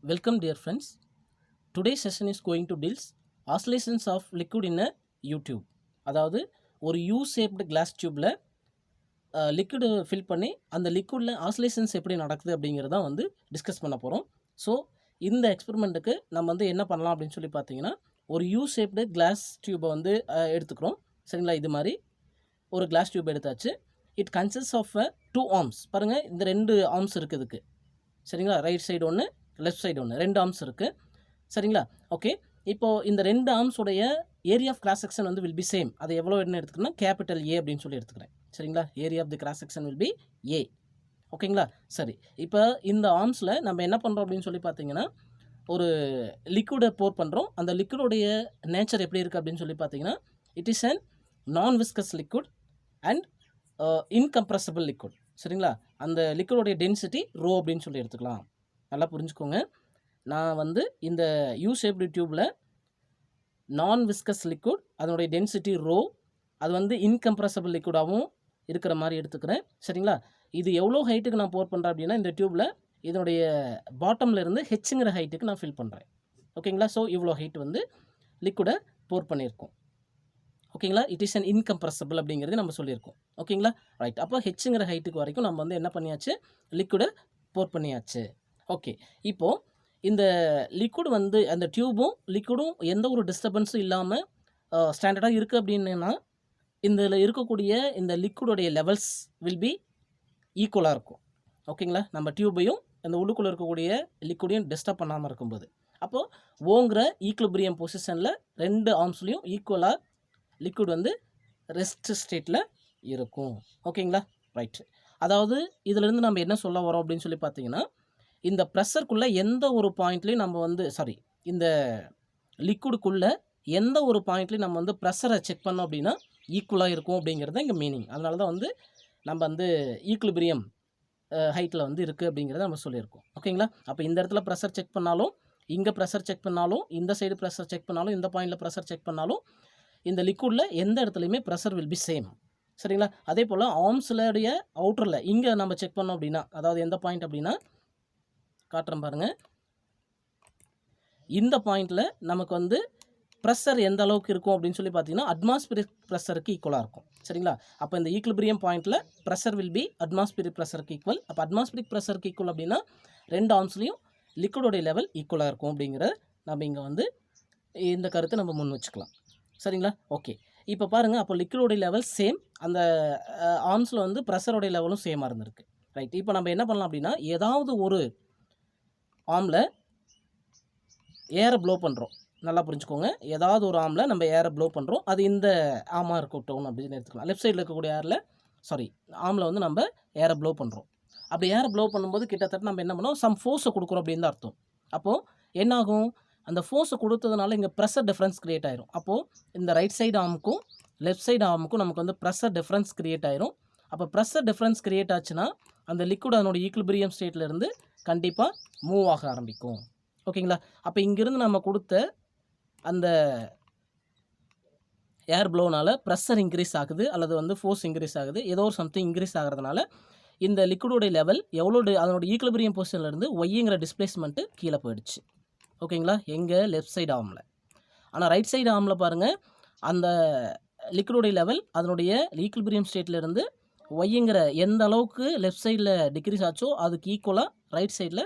Welcome dear friends. Today's session is going to deals oscillations of liquid in a U-tube. அதாவது ஒரு U-shaped glass tubeல liquid fill பண்ணி அந்த liquidல oscillations எப்படி நடக்குது அப்படிங்கிறத வந்து டிஸ்கஸ் பண்ண போகிறோம். ஸோ இந்த எக்ஸ்பெரிமெண்ட்டுக்கு நம்ம வந்து என்ன பண்ணலாம் அப்படின்னு சொல்லி பார்த்தீங்கன்னா ஒரு U-shaped glass tube வந்து எடுத்துக்கிறோம். சரிங்களா, இது மாதிரி ஒரு glass tube எடுத்தாச்சு. It consist of 2 arms. பாருங்கள், இந்த 2 arms இருக்குதுக்கு. சரிங்களா, ரைட் சைடு ஒன்று, லெஃப்ட் சைடு ஒன்று, 2 ஆர்ம்ஸ் இருக்குது. சரிங்களா, ஓகே. இப்போது இந்த 2 ஆர்ம்ஸோடைய ஏரியா ஆஃப் கிராஸ் செக்ஷன் வந்து வில் பி சேம். அது எவ்வளோ என்ன எடுத்துக்கணும், கேபிட்டல் ஏ அப்படின்னு சொல்லி எடுத்துக்கிறேன். சரிங்களா, area of the cross section will be A. ஓகேங்களா, சரி. இப்போ இந்த ஆர்ம்ஸில் நம்ம என்ன பண்ணுறோம் அப்படின்னு சொல்லி பார்த்தீங்கன்னா ஒரு லிக்விடை போர் பண்ணுறோம். அந்த லிக்விடோடைய நேச்சர் எப்படி இருக்குது அப்படின்னு சொல்லி பார்த்தீங்கன்னா இட் இஸ் அண்ட் நான் viscous liquid and incompressible liquid. சரிங்களா, அந்த லிக்விடோடைய டென்சிட்டி ரோ அப்படின்னு சொல்லி எடுத்துக்கலாம். நல்லா புரிஞ்சுக்கோங்க. நான் வந்து இந்த யூ ஷேப்டு டியூப்பில் நான் விஸ்கஸ் லிக்விட், அதனுடைய டென்சிட்டி ரோ, அது வந்து இன்கம்ப்ரெசிபிள் லிக்விடாகவும் இருக்கிற மாதிரி எடுத்துக்கிறேன். சரிங்களா, இது எவ்வளோ ஹைட்டுக்கு நான் போர் பண்ணுறேன் அப்படின்னா இந்த டியூப்பில் இதனுடைய பாட்டமில் இருந்து ஹெச்சுங்கிற ஹைட்டுக்கு நான் ஃபில் பண்ணுறேன். ஓகேங்களா, ஸோ இவ்வளோ ஹைட் வந்து லிக்விடை போர் பண்ணியிருக்கோம். ஓகேங்களா, இட் இஸ் அன் இன்கம்ப்ரெசிபிள் அப்படிங்கிறது நம்ம சொல்லியிருக்கோம். ஓகேங்களா, ரைட். அப்போ ஹெச்சுங்கிற ஹைட்டுக்கு வரைக்கும் நம்ம வந்து என்ன பண்ணியாச்சு, லிக்விடை போர் பண்ணியாச்சு. ஓகே, இப்போது இந்த லிக்விட் வந்து அந்த டியூபும் லிக்விடும் எந்த ஒரு டிஸ்டர்பன்ஸும் இல்லாமல் ஸ்டாண்டர்டாக இருக்குது அப்படின்னா இதில் இருக்கக்கூடிய இந்த லிக்விடோடைய லெவல்ஸ் வில் பி ஈக்குவலாக இருக்கும். ஓகேங்களா, நம்ம டியூபையும் அந்த உள்ளுக்குள்ளே இருக்கக்கூடிய லிக்விடையும் டிஸ்டர்ப் பண்ணாமல் இருக்கும்போது அப்போது ஓங்கிற ஈக்குலிபிரியம் பொசிஷனில் 2 ஆர்ம்ஸ்லேயும் ஈக்குவலாக லிக்விட் வந்து ரெஸ்ட் ஸ்டேட்டில் இருக்கும். ஓகேங்களா, ரைட். அதாவது இதிலேருந்து நம்ம என்ன சொல்ல வரோம் அப்படின்னு சொல்லி பார்த்தீங்கன்னா இந்த ப்ரெஷருக்குள்ளே எந்த ஒரு பாயிண்ட்லேயும் நம்ம வந்து இந்த லிக்விடுக்குள்ளே எந்த ஒரு பாயிண்ட்லேயும் நம்ம வந்து ப்ரெஷரை செக் பண்ணோம் அப்படின்னா ஈக்குவலாக இருக்கும் அப்படிங்கிறது இங்கே மீனிங். அதனால தான் வந்து நம்ம வந்து ஈக்குலிபிரியம் ஹைட்டில் வந்து இருக்குது அப்படிங்கிறத நம்ம சொல்லியிருக்கோம். ஓகேங்களா, அப்போ இந்த இடத்துல ப்ரெஷர் செக் பண்ணாலும், இங்கே ப்ரெஷர் செக் பண்ணாலும், இந்த சைடு ப்ரெஷர் செக் பண்ணாலும், இந்த பாயிண்டில் ப்ரெஷர் செக் பண்ணாலும் இந்த லிக்விடில் எந்த இடத்துலையுமே ப்ரெஷர் வில் பி சேம். சரிங்களா, அதே போல் ஆர்ம்ஸுடைய அவுட்டரில் இங்கே நம்ம செக் பண்ணோம் அப்படின்னா, அதாவது எந்த பாயிண்ட் அப்படின்னா காட்டுறேன் பாருங்கள், இந்த பாயிண்டில் நமக்கு வந்து ப்ரெஷர் எந்த அளவுக்கு இருக்கும் அப்படின்னு சொல்லி பார்த்தீங்கன்னா அட்மாஸ்பியரிக் ப்ரெஷருக்கு ஈக்குவலாக இருக்கும். சரிங்களா, அப்போ இந்த ஈக்குலிபிரியம் பாயிண்டில் ப்ரெஷர் வில் பி அட்மாஸ்பியரிக் ப்ரெஷருக்கு ஈக்குவல். அப்போ அட்மாஸ்பியரிக் ப்ரெஷருக்கு ஈக்குவல் அப்படின்னா 2 ஆர்ம்ஸ்லேயும் லிக்விடோடைய லெவல் ஈக்குவலாக இருக்கும் அப்படிங்கிற நம்ம இங்கே வந்து இந்த கருத்தை நம்ம முன் வச்சுக்கலாம். சரிங்களா, ஓகே. இப்போ பாருங்கள், அப்போ லிக்விடோடைய லெவல் சேம், அந்த ஆர்ம்ஸில் வந்து ப்ரெஷரோடைய லெவலும் சேமாக இருந்திருக்கு. ரைட். இப்போ நம்ம என்ன பண்ணலாம் அப்படின்னா ஏதாவது ஒரு ஆர்மில் ஏரை ப்ளோ பண்ணுறோம். நல்லா புரிஞ்சுக்கோங்க, ஏதாவது ஒரு ஆர்மில் நம்ம ஏரை ப்ளோ பண்ணுறோம். அது இந்த ஆர்மாக இருக்கட்டும் அப்படின்னு எடுத்துக்கலாம். லெஃப்ட் சைடில் இருக்கக்கூடிய ஆர்மில் வந்து நம்ம ஏரை ப்ளோ பண்ணுறோம். அப்படி ஏரை ப்ளோ பண்ணும்போது கிட்டத்தட்ட நம்ம என்ன பண்ணோம், சம் ஃபோர்ஸை கொடுக்குறோம் அப்படின்னு தான் அர்த்தம். அப்போது என்னாகும், அந்த ஃபோர்ஸை கொடுத்ததுனால இங்கே ப்ரெஷர் டிஃப்ரென்ஸ் க்ரியேட் ஆயிரும். அப்போது இந்த ரைட் சைடு ஆர்முக்கும் லெஃப்ட் சைடு ஆர்முக்கும் நமக்கு வந்து ப்ரெஷர் டிஃப்ரென்ஸ் க்ரியேட் ஆயிரும். அப்போ ப்ரெஷர் டிஃப்ரென்ஸ் க்ரியேட் ஆச்சுன்னா அந்த லிக்விட் அதனோட ஈக்குலிபிரியம் ஸ்டேட்லேருந்து கண்டிப்பாக மூவ் ஆக ஆரம்பிக்கும். ஓகேங்களா, அப்போ இங்கேருந்து நம்ம கொடுத்த அந்த ஏர் ப்ளோனால் ப்ரெஷர் இன்க்ரீஸ் ஆகுது அல்லது வந்து ஃபோர்ஸ் இன்க்ரீஸ் ஆகுது, ஏதோ ஒரு சம்திங் இன்க்ரீஸ் ஆகிறதுனால இந்த லிக்விடோடைய லெவல் எவ்வளோ அதனோட ஈக்குலிபிரியம் பொசிஷன்லேருந்து ஒய்ங்கிற டிஸ்பிளேஸ்மெண்ட்டு கீழே போயிடுச்சு. ஓகேங்களா, எங்கள் லெஃப்ட் சைடு ஆர்மில். ஆனால் ரைட் சைடு ஆர்மில் பாருங்கள், அந்த லிக்விடோடைய லெவல் அதனுடைய ஈக்குலிபிரியம் ஸ்டேட்லேருந்து ஒய்ங்கிற எந்த அளவுக்கு லெஃப்ட் சைடில் டிக்ரீஸ் ஆச்சோ அதுக்கு ஈக்குவலாக ரைட் சைடில்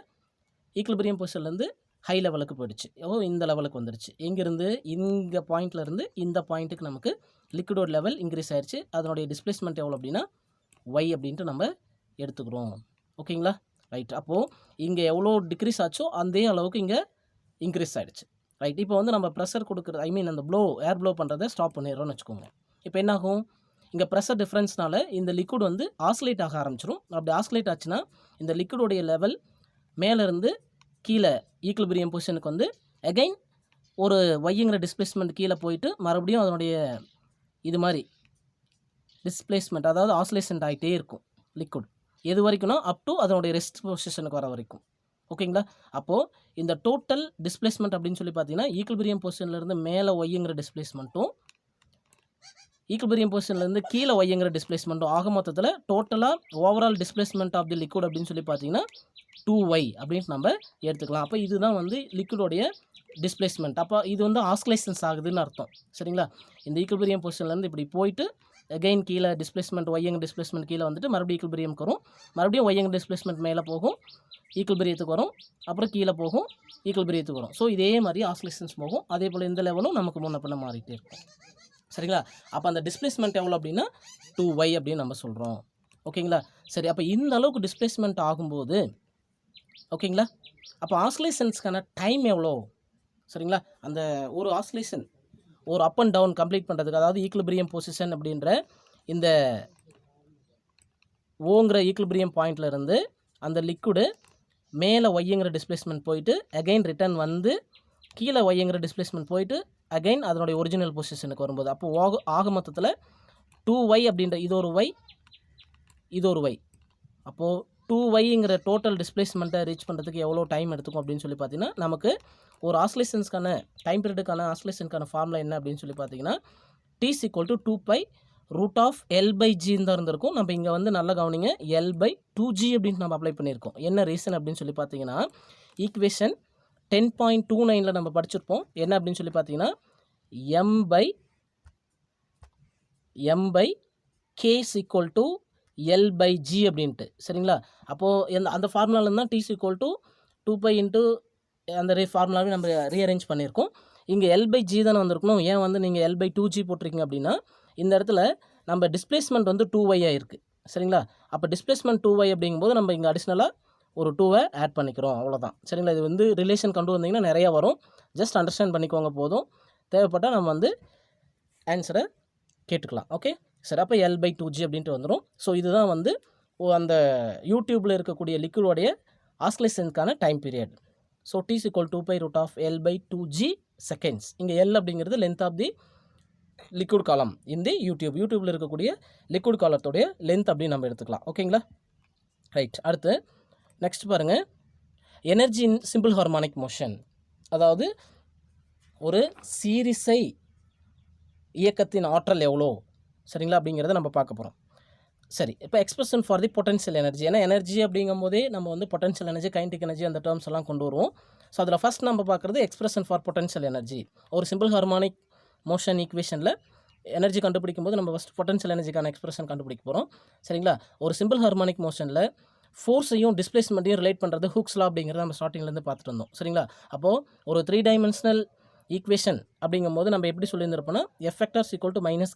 ஈக்குலிபிரியம் பொசிஷன்லேருந்து ஹை லெவலுக்கு போயிடுச்சு. இந்த லெவலுக்கு வந்துடுச்சு. எங்கேருந்து, இங்கே பாயிண்ட்லேருந்து இந்த பாயிண்ட்டுக்கு நமக்கு லிக்விடோட லெவல் இன்க்ரீஸ் ஆகிடுச்சு. அதனுடைய டிஸ்பிளேஸ்மெண்ட் எவ்வளோ அப்படின்னா ஒய் அப்படின்ட்டு நம்ம எடுத்துக்கிறோம். ஓகேங்களா, ரைட். அப்போது இங்கே எவ்வளோ டிக்ரீஸ் ஆச்சோ அதே அளவுக்கு இங்கே இன்க்ரீஸ் ஆகிடுச்சு. ரைட். இப்போ வந்து நம்ம ப்ரெஷர் கொடுக்குறது அந்த ஏர் ப்ளோ பண்ணுறதை ஸ்டாப் பண்ணிடுறோம்னு வச்சுக்கோங்க. இப்போ என்னாகும், இங்கே ப்ரெஷர் டிஃப்ரென்ஸ்னால இந்த லிக்விட் வந்து ஆசிலேட் ஆக ஆரம்பிச்சிடும். அப்படி ஆசிலேட் ஆச்சுன்னா இந்த லிக்விடோடைய லெவல் மேலேருந்து கீழே ஈக்குலிபிரியம் பொசிஷனுக்கு வந்து அகைன் ஒரு ஒய்ங்கிற டிஸ்பிளேஸ்மெண்ட் கீழே போயிட்டு மறுபடியும் அதனுடைய இது மாதிரி டிஸ்பிளேஸ்மெண்ட், அதாவது ஆசிலேஷன் ஆகிட்டே இருக்கும் லிக்விட். எது வரைக்கும்னா அப் டு அதனுடைய ரெஸ்ட் பொசிஷனுக்கு வர வரைக்கும். ஓகேங்களா, அப்போது இந்த டோட்டல் டிஸ்பிளேஸ்மெண்ட் அப்படின்னு சொல்லி பார்த்தீங்கன்னா ஈக்குலிபிரியம் பொசிஷன்லேருந்து மேலே ஒய்ங்கிற டிஸ்பிளேஸ்மெண்ட்டும் ஈக்குலிபிரியம் பொசிஷன்லேருந்து கீழே ஒய்ங்கிற டிஸ்பிளேஸ்மெண்ட்டும் ஆக மொத்தத்தில் டோட்டலாக overall displacement of the liquid அப்படின்னு சொல்லி பார்த்தீங்கன்னா 2y அப்படின்ட்டு நம்ம எடுத்துக்கலாம். அப்போ இதுதான் வந்து லிக்விடோடைய டிஸ்பிளேஸ்மெண்ட். அப்போ இது வந்து ஆஸ்கிலேஷன்ஸ் ஆகுதுன்னு அர்த்தம். சரிங்களா? இந்த ஈக்குலிபிரியம் பொசிஷன்லேருந்து இப்படி போயிட்டு அகைன் கீழே டிஸ்பிளேஸ்மெண்ட் ஒய்யங்க டிஸ்பிளேஸ்மெண்ட் கீழே வந்துட்டு மறுபடியும் ஈக்குலிபிரியம்க்கு வரும். மறுபடியும் ஒய்யங்க டிஸ்பிளேஸ்மெண்ட் மேலே போகும், ஈக்குலிபிரியத்துக்கு வரும், அப்புறம் கீழே போகும், ஈக்குலிபிரியத்துக்கு வரும். ஸோ இதே மாதிரி ஆஸ்கிலேஷன்ஸ் போகும். அதே போல் இந்த லெவலும் நமக்கு முன்ன பின்ன மாறிட்டே இருக்கும். சரிங்களா? அப்போ அந்த டிஸ்பிளேஸ்மெண்ட் எவ்வளோ அப்படின்னா 2y அப்படின்னு நம்ம சொல்கிறோம். ஓகேங்களா? சரி, அப்போ இந்த அளவுக்கு டிஸ்பிளேஸ்மெண்ட் ஆகும்போது ஓகேங்களா, அப்போ ஆஸ்கிலேஷன்ஸ்க்கான டைம் எவ்வளோ? சரிங்களா? அந்த ஒரு ஆஸ்கிலேஷன் ஒரு அப் அண்ட் டவுன் கம்ப்ளீட் பண்ணுறதுக்கு, அதாவது ஈக்குலிபிரியம் பொசிஷன் அப்படின்ற இந்த ஓங்கிற ஈக்குலிபிரியம் பாயிண்டில் இருந்து அந்த லிக்விடு மேலே ஒய்ங்கிற டிஸ்பிளேஸ்மெண்ட் போயிட்டு அகைன் ரிட்டர்ன் வந்து கீழே ஒய்ங்கிற டிஸ்பிளேஸ்மெண்ட் போயிட்டு அகைன் அதனுடைய ஒரிஜினல் பொசிஷனுக்கு வரும்போது அப்போது ஆக மொத்தத்தில் 2y அப்படின்ற இது ஒரு y, இது ஒரு y. அப்போது 2yங்கிற டோட்டல் டிஸ்பிளேஸ்மெண்ட்டை ரீச் பண்ணுறதுக்கு எவ்வளோ டைம் எடுத்துக்கும் அப்படின்னு சொல்லி பார்த்தீங்கன்னா, நமக்கு ஒரு ஆஸ்கிலேஷன்ஸ்க்கான டைம் பீரியடுக்கான ஆஸ்கிலேஷனுக்கான ஃபார்முலா என்ன அப்படின்னு சொல்லி பார்த்தீங்கன்னா, t = 2π√L/g தான் இருந்திருக்கும். நம்ம இங்கே வந்து நல்லா கவனிங்க, L/2g அப்படின்ட்டு நம்ம அப்ளை பண்ணியிருக்கோம். என்ன ரீசன் அப்படின்னு சொல்லி பார்த்தீங்கன்னா, ஈக்குவேஷன் 10.29ல் நம்ம படிச்சிருப்போம். என்ன அப்படின்னு சொல்லி பார்த்தீங்கன்னா, m/k = L/g அப்படின்ட்டு. சரிங்களா? அப்போது அந்த ஃபார்முலாவில் தான் t = 2π அந்த ஃபார்முலாவே நம்ம ரீஅரேஞ்ச் பண்ணியிருக்கோம். இங்கே L/g தானே வந்திருக்கணும். ஏன் வந்து நீங்கள் L/2g போட்டிருக்கீங்க அப்படின்னா, இந்த இடத்துல நம்ம டிஸ்பிளேஸ்மெண்ட் வந்து 2y இருக்குது. சரிங்களா? அப்போ டிஸ்பிளேஸ்மெண்ட் 2y அப்படிங்கும்போது நம்ம இங்கே அடிஷ்னலாக ஒரு 2வை ஆட் பண்ணிக்கிறோம், அவ்வளோதான். சரிங்களா? இது வந்து ரிலேஷன் கொண்டு வந்தீங்கன்னா நிறையா வரும். ஜஸ்ட் அண்டர்ஸ்டாண்ட் பண்ணிக்கோங்க போதும். தேவைப்பட்டால் நம்ம வந்து ஆன்சரை கேட்டுக்கலாம். ஓகே, சரி. அப்போ L/2g அப்படின்ட்டு வந்துடும். ஸோ இதுதான் வந்து அந்த யூடியூப்பில் இருக்கக்கூடிய லிக்விடோடைய ஆஸ்கிலேஷனுக்கான time period. So t = 2π√L/2g seconds. இங்கே L அப்படிங்கிறது length of the liquid column இந்த யூடியூப்பில் இருக்கக்கூடிய லிக்விட் காலத்துடைய லென்த் அப்படின்னு நம்ம எடுத்துக்கலாம். ஓகேங்களா? ரைட். அடுத்து நெக்ஸ்ட் பாருங்கள், energy in simple harmonic motion. அதாவது ஒரு சீரிசை இயக்கத்தின் ஆற்றல் எவ்வளோ, சரிங்களா, அப்படிங்கிறத நம்ம பார்க்க போகிறோம். சரி, இப்போ expression for the potential energy. ஏன்னா எனர்ஜி அப்படிங்கும் போதே நம்ம வந்து பொட்டன்ஷியல் எனர்ஜி, கைனடிக் எனர்ஜி அந்த டேர்ம்ஸ் எல்லாம் கொண்டு வருவோம். ஸோ அதில் ஃபஸ்ட் நம்ம பார்க்குறது எக்ஸ்பிரஷன் ஃபார் பொட்டன்ஷியல் எனர்ஜி. ஒரு சிம்பிள் ஹார்மானிக் மோஷன் ஈக்குவேஷனில் எனர்ஜி கண்டுபிடிக்கும் போது நம்ம ஃபஸ்ட் பொட்டன்ஷியல் எனர்ஜிக்கான எக்ஸ்பிரஷன் கண்டுபிடிக்க போகிறோம். சரிங்களா? ஒரு சிம்பிள் ஹார்மானிக் மோஷனில் ஃபோர்ஸையும் டிஸ்பிளேஸ்மெண்ட்டையும் ரிலேட் பண்ணுறது ஹூக்ஸ் லா அப்படிங்கிறத நம்ம ஸ்டார்டிங்லேருந்து பார்த்துட்டு வந்தோம். சரிங்களா? அப்போது ஒரு 3 டைமென்ஷனல் ஈக்குவேஷன் அப்படிங்கும்போது நம்ம எப்படி சொல்லியிருந்திருப்போம்னா, F வெக்டார் =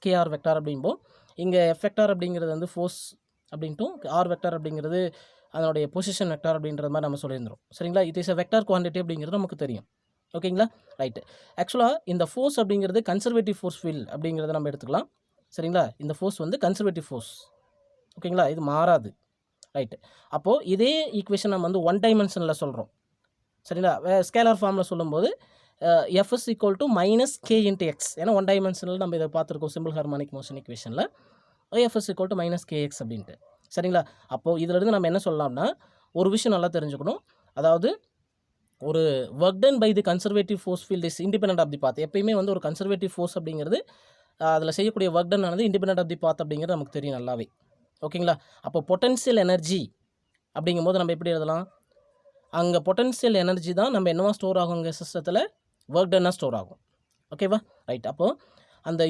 -kr வெக்டார் அப்படிம்போம். இங்கே F வெக்டார் அப்படிங்கிறது வந்து ஃபோர்ஸ் அப்படின்ட்டும், ஆர் வெக்டார் அப்படிங்கிறது அதனுடைய பொசிஷன் வெக்டார் அப்படின்ற மாதிரி நம்ம சொல்லியிருந்தோம். சரிங்களா? It is a vector quantity அப்படிங்கிறது நமக்கு தெரியும். ஓகேங்களா? ரைட்டு. ஆக்சுவலாக இந்த ஃபோர்ஸ் அப்படிங்கிறது கன்சர்வேட்டிவ் ஃபோர்ஸ் ஃபீல்ட் அப்படிங்கிறத நம்ம எடுத்துக்கலாம். சரிங்களா? இந்த ஃபோர்ஸ் வந்து கன்சர்வேட்டிவ் ஃபோர்ஸ். ஓகேங்களா? இது மாறாது. ரைட்டு. அப்போது இதே ஈக்குவேஷன் நம்ம வந்து 1 டைமென்ஷனில் சொல்கிறோம். சரிங்களா? ஸ்கேலார் ஃபார்மில் சொல்லும்போது F is equal to -k into x. ஏன்னா 1 டைமென்ஷனில் நம்ம இதை பார்த்துருக்கோம் சிம்பிள் ஹார்மானிக் மோஷன் ஈக்குவேஷனில். F is equal to -kx அப்படின்ட்டு. சரிங்களா? அப்போது இதிலிருந்து நம்ம என்ன சொல்லலாம்னா, ஒரு விஷயம் நல்லா தெரிஞ்சுக்கணும். அதாவது ஒரு work done by the conservative force field is independent of the path. எப்பயுமே வந்து ஒரு கன்சர்வேட்டிவ் ஃபோர்ஸ் அப்படிங்கிறது அதில் செய்யக்கூடிய ஒர்க் டன் ஆனது இண்டிபெண்டன்ட் ஆஃப் தி பாத் அப்படிங்கிறது நமக்கு தெரியும் நல்லாவே. ஓகேங்களா? அப்போ பொட்டன்ஷியல் எனர்ஜி அப்படிங்கும்போது நம்ம எப்படி எழுதலாம்? அங்கே பொட்டன்ஷியல் எனர்ஜி தான் நம்ம என்னவா ஸ்டோர் ஆகுங்க சிஸ்டத்தில், ஒர்க் டன்னாக ஸ்டோர் ஆகும். ஓகேவா? ரைட். அப்போது அந்த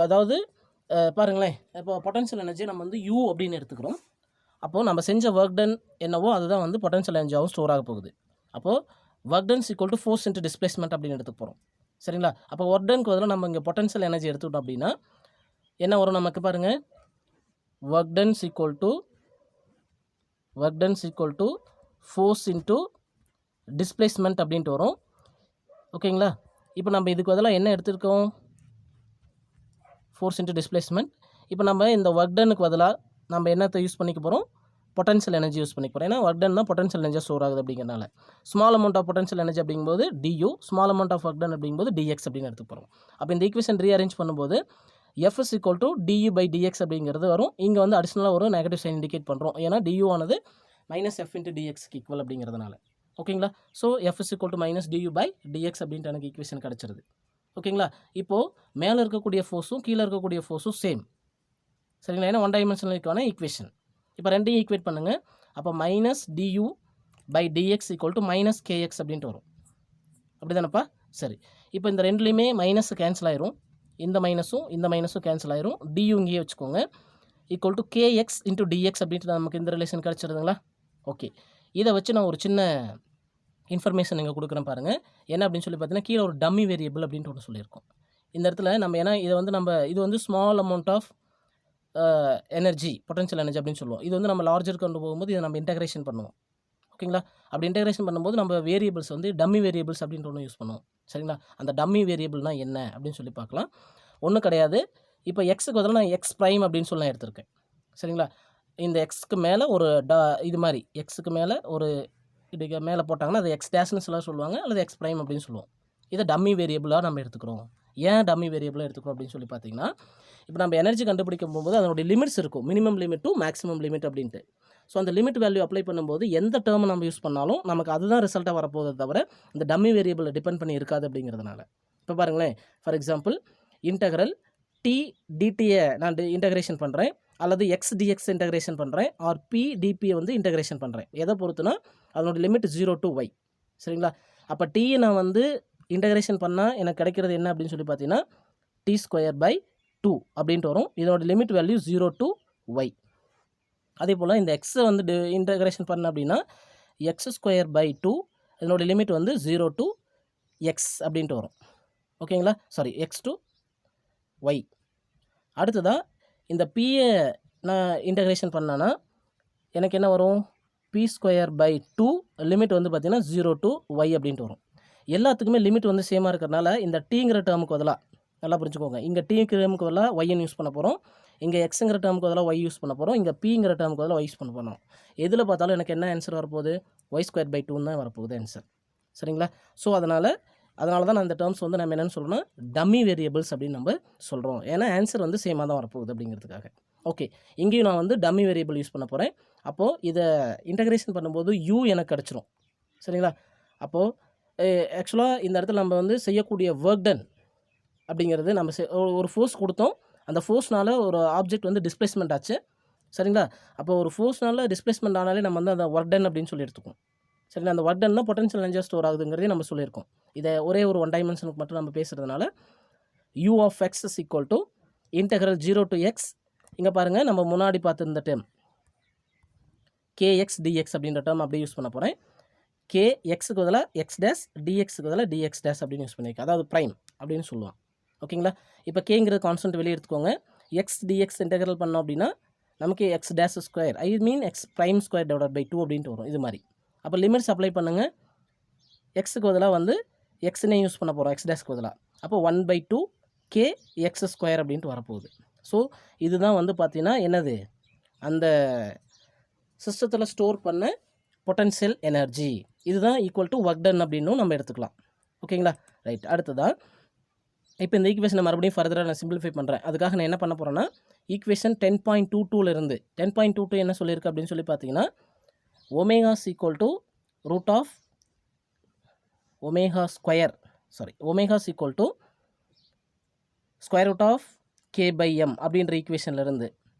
அதாவது பாருங்களேன், இப்போ பொட்டன்ஷியல் எனர்ஜி நம்ம வந்து U அப்படின்னு எடுத்துக்கிறோம். அப்போது நம்ம செஞ்ச ஒர்க் டன் என்னவோ அதுதான் வந்து பொட்டன்ஷியல் எனர்ஜியாகவும் ஸ்டோர் ஆக போகுது. அப்போது work done = force into displacement அப்படின்னு எடுத்துக்க போகிறோம். சரிங்களா? அப்போ ஒர்க் டனுக்கு பதிலாக நம்ம இங்கே பொட்டன்ஷியல் எனர்ஜி எடுத்துக்கிட்டோம் அப்படின்னா என்ன வரும் நமக்கு பாருங்கள், work done = force into displacement அப்படின்ட்டு வரும். ஓகேங்களா? இப்போ நம்ம இதுக்கு பதிலாக என்ன எடுத்துருக்கோம், ஃபோர்ஸ் இன்ட்டு டிஸ்பிளேஸ்மெண்ட். இப்போ நம்ம இந்த ஒர்க் டனுக்கு பதிலாக நம்ம என்னத்தை யூஸ் பண்ணிக்க போகிறோம், பொட்டன்ஷியல் எனர்ஜி யூஸ் பண்ணிக்க போகிறோம். ஏன்னா ஒர்க் டன் தான் பொட்டன்ஷியல் எனர்ஜி ஸ்டோர் ஆகுது அப்படிங்கிறனால. Small amount of potential energy அப்படிங்கும்போது du, small amount of work done அப்படிங்கும்போது dx அப்படின்னு எடுத்து போகிறோம். அப்போ இந்த ஈக்குவேஷன் ரீஅரேஞ்ச் பண்ணும்போது F is equal to du/dx அப்படிங்கிறது வரும். இங்கே வந்து அடிஷ்னலாக ஒரு நெகட்டிவ் சைன் இண்டிகேட் பண்ணுறோம். ஏன்னா du ஆனது -f into dxக்கு ஈக்குவல் அப்படிங்கிறதுனால. ஓகேங்களா? So F is equal to -du/dx அப்படின்ட்டு எனக்கு ஈக்குவேஷன் கிடச்சிருது. ஓகேங்களா? இப்போது மேலே இருக்கக்கூடிய ஃபோர்ஸும் கீழே இருக்கக்கூடிய ஃபோர்ஸும் சேம். சரிங்களா? ஏன்னா 1 டைமென்ஷனலுக்கான ஈக்குவேஷன். இப்போ ரெண்டையும் ஈக்குவேட் பண்ணுங்கள். அப்போ -du by dx equal to minus kx அப்படின்ட்டு வரும். அப்படி தானப்பா? சரி, இப்போ இந்த ரெண்டுலேயுமே மைனஸ் கேன்சல் ஆயிரும். இந்த மைனஸும் கேன்சல் ஆயிரும். டியூ இங்கேயே வச்சுக்கோங்க. Equal to kx into dx அப்படின்ட்டு நமக்கு இந்த ரிலேஷன் கிடச்சிருதுங்களா? ஓகே, இதை வச்சு நான் ஒரு சின்ன இன்ஃபர்மேஷன் இங்கே கொடுக்குறேன் பாருங்கள். என்ன அப்படின்னு சொல்லி பார்த்தீங்கன்னா, கீழே ஒரு டம்மி வேரியபிள் அப்படின்ட்டு ஒன்று சொல்லியிருக்கோம். இந்த இடத்துல நம்ம ஏன்னா இது வந்து small amount of energy, potential energy அப்படின்னு சொல்லுவோம். இது வந்து நம்ம லார்ஜர் கொண்டு போகும்போது இதை நம்ம இன்டகிரேஷன் பண்ணுவோம். ஓகேங்களா? அப்படி இன்டகிரேஷன் பண்ணும்போது நம்ம வேரியபிள்ஸ் வந்து டம்மி வேரியபிள்ஸ் அப்படின்ட்டு ஒன்று யூஸ் பண்ணுவோம். சரிங்களா? அந்த டம்மி வேரியபிள்னால் என்ன அப்படின்னு சொல்லி பார்க்கலாம். ஒன்றும் கிடையாது. இப்போ எக்ஸுக்கு பதிலாக நான் எக்ஸ் ப்ரைம் அப்படின்னு சொல்லி நான் எடுத்திருக்கேன். சரிங்களா? இந்த எக்ஸுக்கு மேலே ஒரு இது மாதிரி எக்ஸுக்கு மேலே ஒரு இதுக்கு மேலே போட்டாங்கன்னா அது எக்ஸ் டேஷ்னு சொல்லுவாங்க, அல்லது எக்ஸ் ப்ரைம் அப்படின்னு சொல்லுவோம். இதை டம்மி வேரியபிளாக நம்ம எடுத்துக்கிறோம். ஏன் டம்மி வேரியபிளாக எடுத்துக்கிறோம் அப்படின்னு சொல்லி பார்த்தீங்கன்னா, இப்போ நம்ம எனர்ஜி கண்டுபிடிக்கும் போகும்போது அதனுடைய லிமிட்ஸ் இருக்கும். Minimum limit to maximum limit அப்படின்ட்டு. ஸோ அந்த லிமிட் வேல்யூ அப்ளை பண்ணும்போது எந்த டேர்மை நம்ம யூஸ் பண்ணாலும் நமக்கு அதுதான் ரிசல்ட்டாக வரப்போகுது தவிர இந்த டம்மி வேரியபிளை டிபெண்ட் பண்ணி இருக்காது அப்படிங்கிறதுனால. இப்போ பாருங்களேன், ஃபார் எக்ஸாம்பிள் இன்டகரல் டி டிடியை நான் இன்டகிரேஷன் பண்ணுறேன், அல்லது எக்ஸ் டிஎக்ஸ் இன்டகிரேஷன் பண்ணுறேன், ஆர் பி டிபியை வந்து இன்டகிரேஷன் பண்ணுறேன். எதை பொறுத்துனா அதனோட லிமிட் 0 to y. சரிங்களா? அப்போ டீயை நான் வந்து இன்டகிரேஷன் பண்ணால் எனக்கு கிடைக்கிறது என்ன அப்படின்னு சொல்லி பார்த்தீங்கன்னா t²/2 அப்படின்ட்டு வரும். இதனோட லிமிட் வேல்யூ 0 to y. அதே போல் இந்த எக்ஸை வந்து இன்டகிரேஷன் பண்ண அப்படின்னா x²/2 இதனோட லிமிட் வந்து 0 to x அப்படின்ட்டு வரும். ஓகேங்களா? Sorry, x to y. அடுத்ததாக இந்த பியை நான் இன்டகிரேஷன் பண்ணேன்னா எனக்கு என்ன வரும்? p²/2 லிமிட் வந்து பார்த்திங்கன்னா 0 to y அப்படின்ட்டு வரும். எல்லாத்துக்குமே லிமிட் வந்து சேமாக இருக்கிறதுனால இந்த டீங்கிற டேர்முக்கு பதிலாக நல்லா புரிஞ்சுக்கோங்க, இங்கே டீங்கிற டேர்முக்கு பதிலாக ஒய்ன்னு யூஸ் பண்ண போகிறோம், இங்கே எக்ஸுங்கிற டேர்முக்கு பதிலாக ஒய் யூஸ் பண்ண போகிறோம், இங்கே பிங்கிற டேர்முக்கு பதிலாக ஒய் யூஸ் பண்ண போகிறோம். எதில் பார்த்தாலும் எனக்கு என்ன ஆன்சர் வரப்போகுது? y²/2 தான் வரப்போகுது ஆன்சர். சரிங்களா? ஸோ அதனால் தான் அந்த டேர்ம்ஸ் வந்து நம்ம என்னென்னு சொல்லணும்னா டம்மி வேரியபிள்ஸ் அப்படின்னு நம்ம சொல்கிறோம். ஏன்னா ஆன்சர் வந்து சேமாக தான் வரப்போகுது அப்படிங்கிறதுக்காக. ஓகே, இங்கேயும் நான் வந்து டம்மி வேரியபிள் யூஸ் பண்ண போகிறேன். அப்போது இதை இன்டகிரேஷன் பண்ணும்போது u எனக்கு கிடச்சிரும். சரிங்களா? அப்போது ஆக்சுவலாக இந்த இடத்துல நம்ம வந்து செய்யக்கூடிய ஒர்க் டன் அப்படிங்கிறது நம்ம ஒரு ஃபோர்ஸ் கொடுத்தோம், அந்த ஃபோர்ஸ்னால் ஒரு ஆப்ஜெக்ட் வந்து டிஸ்பிளேஸ்மெண்ட் ஆச்சு. சரிங்களா? அப்போ ஒரு ஃபோர்ஸ்னால் டிஸ்பிளேஸ்மெண்ட் ஆனாலே நம்ம வந்து அந்த ஒர்க் டன் அப்படின்னு சொல்லி எடுத்துக்கோம். சரிங்களா? அந்த ஒர்க் டன் தான் பொட்டன்ஷியல் எனர்ஜி ஸ்டோர் ஆகுதுங்கிறதே நம்ம சொல்லியிருக்கோம். இதை ஒரே ஒரு ஒன் டைமென்ஷனுக்கு மட்டும் நம்ம பேசுகிறதுனால u of x is equal to integral 0 to x. இங்கே பாருங்கள், நம்ம முன்னாடி பார்த்துருந்த டேர்ம் kx dx அப்படின்ற டேர்ம் அப்படியே யூஸ் பண்ண போகிறேன். kxக்கு பதிலாக எக்ஸ் டேஷ், டிஎக்ஸுக்கு பதிலாக டிஎக்ஸ் டேஷ் அப்படின்னு யூஸ் பண்ணியிருக்கேன். அதாவது ப்ரைம் அப்படின்னு சொல்லுவான். ஓகேங்களா? இப்போ கேங்கிறது கான்ஸ்டன்ட் வெளியே எடுத்துக்கோங்க. எக்ஸ் டிஎக்ஸ் இன்டெக்ரல் பண்ணோம் அப்படின்னா நமக்கு X dash square X prime square /2 அப்படின்ட்டு வரும். இது மாதிரி அப்போ லிமிட்ஸ் அப்ளை பண்ணுங்கள். எக்ஸுக்கு பதிலாக வந்து எக்ஸ்னே யூஸ் பண்ண போகிறோம், எக்ஸ் டேஷ்க்கு பதிலாக. அப்போ 1/2 kx² அப்படின்ட்டு வரப்போகுது. ஸோ இதுதான் வந்து பார்த்தீங்கன்னா என்னது, அந்த சிஸ்டத்தில் ஸ்டோர் பண்ண பொட்டன்ஷியல் எனர்ஜி. இதுதான் ஈக்குவல் டு ஒர்க் டன் அப்படின்னும் நம்ம எடுத்துக்கலாம். ஓகேங்களா? ரைட். அடுத்ததாக இப்போ இந்த ஈக்குவேஷனை மறுபடியும் ஃபர்தராக நான் சிம்பிளிஃபை பண்ணுறேன். அதுக்காக நான் என்ன பண்ண போகிறேன்னா ஈக்குவேஷன் 10.22 10.22 என்ன சொல்லியிருக்கு அப்படின்னு சொல்லி பார்த்தீங்கன்னா omega equal to root of omega equal to square root of k/m அப்படின்ற ஈக்குவேஷன்லேருந்து.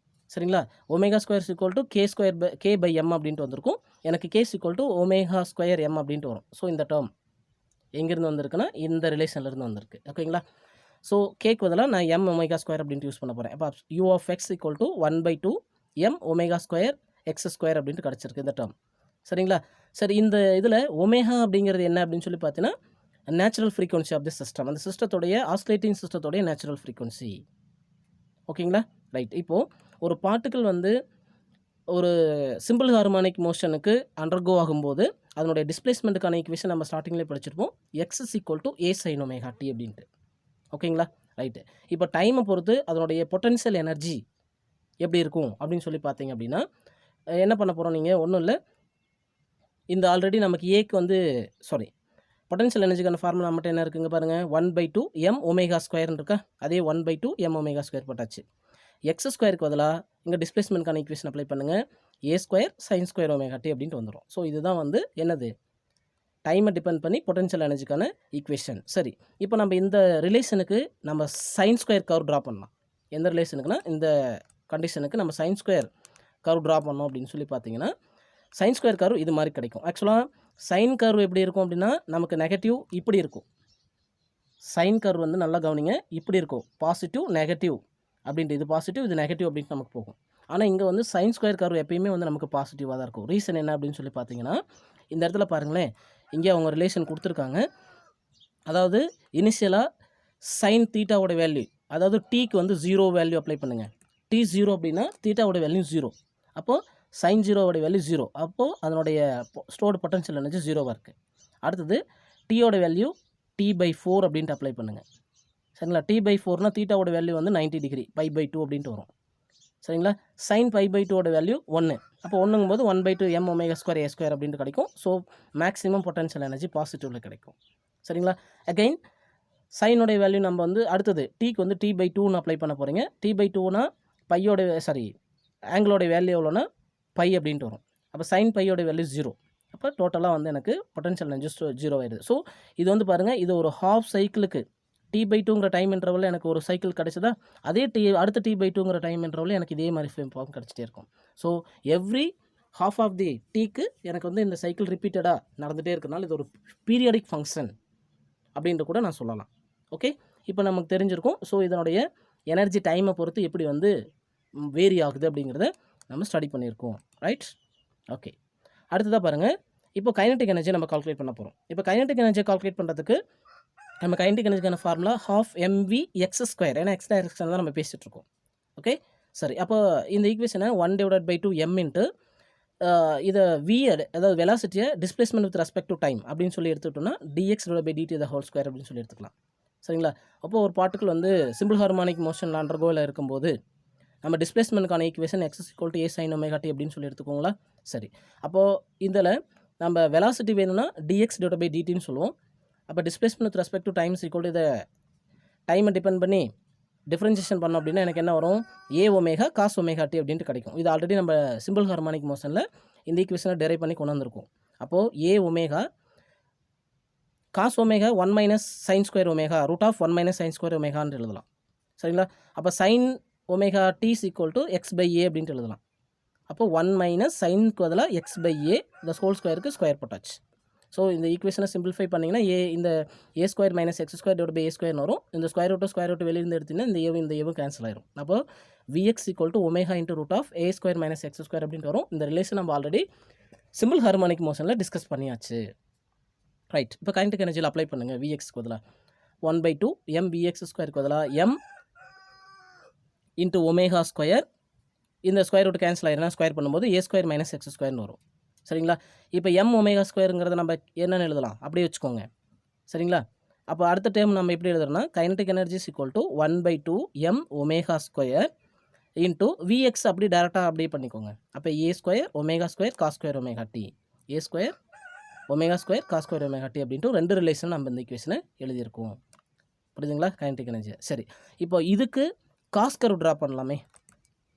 சரிங்களா? Omega square equal to k/m அப்படின்ட்டு வந்திருக்கும். எனக்கு k equal to omega square m அப்படின்ட்டு வரும். ஸோ இந்த டேர்ம் எங்கேருந்து வந்திருக்குன்னா இந்த ரிலேஷன்லேருந்து வந்திருக்கு. ஓகேங்களா? ஸோ கேக்கு பதிலாக நான் m ஒமேகா ஸ்கொயர் அப்படின்ட்டு யூஸ் பண்ண போகிறேன். அப்போ u of x equal to 1/2 m omega square x² அப்படின்ட்டு கிடச்சிருக்கு இந்த டேர்ம். சரிங்களா? சரி, இந்த இதில் ஒமேகா அப்படிங்கிறது என்ன அப்படின்னு சொல்லி பார்த்தீங்கன்னா natural frequency of the system, அந்த சிஸ்டத்தோடைய ஆஸ்லேட்டிங் சிஸ்டத்தோடைய நேச்சுரல் ஃப்ரீக்வன்சி. ஓகேங்களா? ரைட். இப்போது ஒரு பார்ட்டிக்கல் வந்து ஒரு சிம்பிள் ஹார்மானிக் மோஷனுக்கு அண்டர்கோ ஆகும்போது அதனுடைய டிஸ்பிளேஸ்மெண்ட்டுக்கான ஈக்குவேஷன் நம்ம ஸ்டார்டிங்லேயே படிச்சிருப்போம். x is equal to a sin omega t அப்படின்ட்டு. ஓகேங்களா? ரைட்டு. இப்போ டைமை பொறுத்து அதனுடைய பொட்டன்ஷியல் எனர்ஜி எப்படி இருக்கும் அப்படின்னு சொல்லி பார்த்தீங்க அப்படின்னா என்ன பண்ண போகிறோம், நீங்கள் ஒன்றும் இல்லை, இந்த ஆல்ரெடி நமக்கு ஏக்கு வந்து பொட்டன்ஷியல் எனர்ஜிக்கான ஃபார்முலா மட்டும் என்ன இருக்குங்க பாருங்கள், 1/2 m ஒமேகா ஸ்கொயர்னு இருக்கா, அதே 1/2 m ஒமேகா ஸ்கொயர் போட்டாச்சு. எக்ஸ் ஸ்கொயருக்கு பதிலாக இங்கே டிஸ்பிளேஸ்மெண்ட்கான ஈக்குவேஷன் அப்ளை பண்ணுங்கள், a² sin² omega t அப்படின்ட்டு வந்துடும். ஸோ இதுதான் வந்து என்னது, டைமை டிபெண்ட் பண்ணி பொட்டன்ஷியல் எனர்ஜிக்கான ஈக்குவேஷன். சரி, இப்போ நம்ம இந்த ரிலேஷனுக்கு நம்ம sin² கர்வ் ட்ரா பண்ணலாம். எந்த ரிலேஷனுக்குன்னா இந்த கண்டிஷனுக்கு நம்ம sin² கர்வ் ட்ரா பண்ணோம் அப்படின்னு சொல்லி பார்த்தீங்கன்னா சைன் ஸ்கொயர் கர்வ் இது மாதிரி கிடைக்கும். ஆக்சுவலாக சைன் கர்வ் எப்படி இருக்கும் அப்படின்னா நமக்கு நெகட்டிவ் இப்படி இருக்கும். சைன் கர்வ் வந்து நல்லா கவனிங்க, இப்படி இருக்கும். பாசிட்டிவ் நெகட்டிவ் அப்படின்ட்டு, இது பாசிட்டிவ் இது நெகட்டிவ் அப்படின்ட்டு நமக்கு போகும். ஆனால் இங்கே வந்து சைன் ஸ்கொயர் கர்வ் எப்பயுமே வந்து நமக்கு பாசிட்டிவாக தான் இருக்கும். ரீசன் என்ன அப்படின்னு சொல்லி பார்த்தீங்கன்னா, இந்த இடத்துல பாருங்களேன், இங்கே அவங்க ரிலேஷன் கொடுத்துருக்காங்க. அதாவது இனிஷியலாக சைன் தீட்டாவோட வேல்யூ, அதாவது டீக்கு வந்து 0 வேல்யூ அப்ளை பண்ணுங்கள். டி 0 அப்படின்னா தீட்டாவோட வேல்யூ 0. அப்போது சைன் 0வோட வேல்யூ 0. அப்போது அதனுடைய ஸ்டோர்டு பொட்டன்ஷியல் எனர்ஜி 0வாக இருக்குது. அடுத்தது டீயோட வேல்யூ T/4 அப்படின்ட்டு அப்ளை பண்ணுங்கள். சரிங்களா? T/4னா தீட்டாவோட வேல்யூ வந்து 90 டிகிரி, π/2 அப்படின்ட்டு வரும். சரிங்களா? சைன் π/2ஓட வேல்யூ 1. அப்போ 1ங்கும் போது 1/2 m⍵² a² அப்படின்ட்டு கிடைக்கும். ஸோ மேக்ஸிமம் பொட்டன்ஷியல் எனர்ஜி பாசிட்டிவில் கிடைக்கும். சரிங்களா? அகைன் சைனோடைய வேல்யூ நம்ம வந்து அடுத்தது டீக்கு வந்து T/2ன்னு அப்ளை பண்ண போகிறீங்க. T/2னா பையோட ஆங்கிளோட வேல்யூ எவ்வளோனா பை அப்படின்ட்டு வரும். அப்போ சைன் பையோட வேல்யூ 0. அப்போ டோட்டலாக வந்து எனக்கு பொட்டன்ஷியல் எனர்ஜி 0 ஆயிடுது. ஸோ இது வந்து பாருங்கள், இது ஒரு ஹாஃப் சைக்கிளுக்கு T/2ங்கிற டைம் இன்டர்வலில் எனக்கு ஒரு சைக்கிள் கிடச்சதா, அதே அடுத்த T/2ங்கிற டைம் இன்டர்வலில் எனக்கு இதே மாதிரி ஃபார்ம் கிடச்சிட்டே இருக்கும். So every half of the டீக்கு எனக்கு வந்து இந்த சைக்கிள் ரிப்பீட்டடாக நடந்துகிட்டே இருக்கிறனால இது ஒரு பீரியாடிக் ஃபங்க்ஷன் அப்படின்ட்டு கூட நான் சொல்லலாம். ஓகே, இப்போ நமக்கு தெரிஞ்சிருக்கும். ஸோ இதனுடைய எனர்ஜி டைமை பொறுத்து எப்படி வந்து வேரி ஆகுது அப்படிங்கிறத நம்ம ஸ்டடி பண்ணியிருக்கோம். ரைட்? ஓகே, அடுத்ததாக பாருங்கள், இப்போ கைனடிக் எனர்ஜி நம்ம கால்குலேட் பண்ண போகிறோம். இப்போ கைனடிக் எனர்ஜியை கால்குலேட் பண்ணுறதுக்கு நம்ம கைனடிக் எனர்ஜிக்கான ஃபார்முலா 12mv(x²). ஏன்னா எக்ஸ் டைரக்ஷன் தான் நம்ம பேசிகிட்ருக்கோம். ஓகே, சரி. அப்போ இந்த ஈக்குவேஷனை 1/2 m இன்ட்டு இதை v, அதாவது வெலாசிட்டியை displacement with respect to time அப்படின்னு சொல்லி எடுத்துக்கிட்டோம்னா dx/dt² அப்படின்னு சொல்லி எடுத்துக்கலாம். சரிங்களா? அப்போது ஒரு பார்ட்டிகிள் வந்து சிம்பிள் ஹார்மானிக் மோஷனில் அண்டர்கோவில் இருக்கும்போது நம்ம டிஸ்பிளேஸ்மெண்ட்டுக்கான equation x = a sin ωt அப்படின்னு சொல்லி எடுத்துக்கோங்களா? சரி, அப்போது இதில் நம்ம வெலாசிட்டி வேணும்னா dx/dtன்னு சொல்லுவோம். அப்போ displacement with respect to time = இதை டைமை டிபெண்ட் பண்ணி டிஃப்ரென்ஷியேஷன் பண்ணோம் அப்படின்னா எனக்கு என்ன வரும்? a cos ωt அப்படின்ட்டு கிடைக்கும். இது ஆல்ரெடி நம்ம சிம்பிள் ஹார்மானிக் மோஷனில் இந்த ஈக்குவேஷனை டெரைவ் பண்ணி கொண்டு வந்திருக்கோம். அப்போது a cos ω 1 - sin square ω √1 - sin square ωன்னு எழுதலாம். சரிங்களா? அப்போ sin ωt x/a அப்படின்ட்டு எழுதலாம். அப்போ 1 - சைனுக்கு பதிலாக x/a இந்த ஹோல் ஸ்கொயருக்கு ஸ்கொயர் போட்டாச்சு. ஸோ இந்த ஈக்குவேஷனை சிம்பிளிஃபை பண்ணிங்கன்னா இந்த a² - x² a² வரும். இந்த ஸ்கொயர் ரூட் வெளியிருந்து எடுத்திங்கன்னா இந்த ஏவும் கேன்சல் ஆயிரும். அப்போ vx = ω √a² - x² அப்படின்ட்டு வரும். இந்த ரிலேஷன் நம்ம ஆல்ரெடி சிம்பிள் ஹார்மானிக் மோஷனில் டிஸ்கஸ் பண்ணியாச்சு. ரைட், இப்போ கைனடிக் எனர்ஜியில் அப்ளை பண்ணுங்கள். vxக்கு பதிலாக 1/2 mvx² பதிலாக m இன்ட்டு ω², இந்த ஸ்கொயர் ரூட் கேன்சல் ஆகிடுனா ஸ்கொயர் பண்ணும்போது a² - x²ன்னு வரும். சரிங்களா? இப்போ m⍵²ங்கிறத நம்ம என்னென்னு எழுதலாம், அப்படியே வச்சுக்கோங்க. சரிங்களா? அப்போ அடுத்த டைம் நம்ம எப்படி எழுதுறோம்னா kinetic energy = 1/2 m⍵² into vx அப்படி டேரெக்டாக அப்படியே பண்ணிக்கோங்க. அப்போ a² ω² cos² ωt, a² ω² cos² ωt அப்படின்ட்டு 2 ரிலேஷன் நம்ம இந்த ஈக்குவேஷனை எழுதியிருக்கோம். புரியுதுங்களா? Kinetic energy. சரி, இப்போ இதுக்கு காஸ் கர்வ் ட்ரா பண்ணலாமே.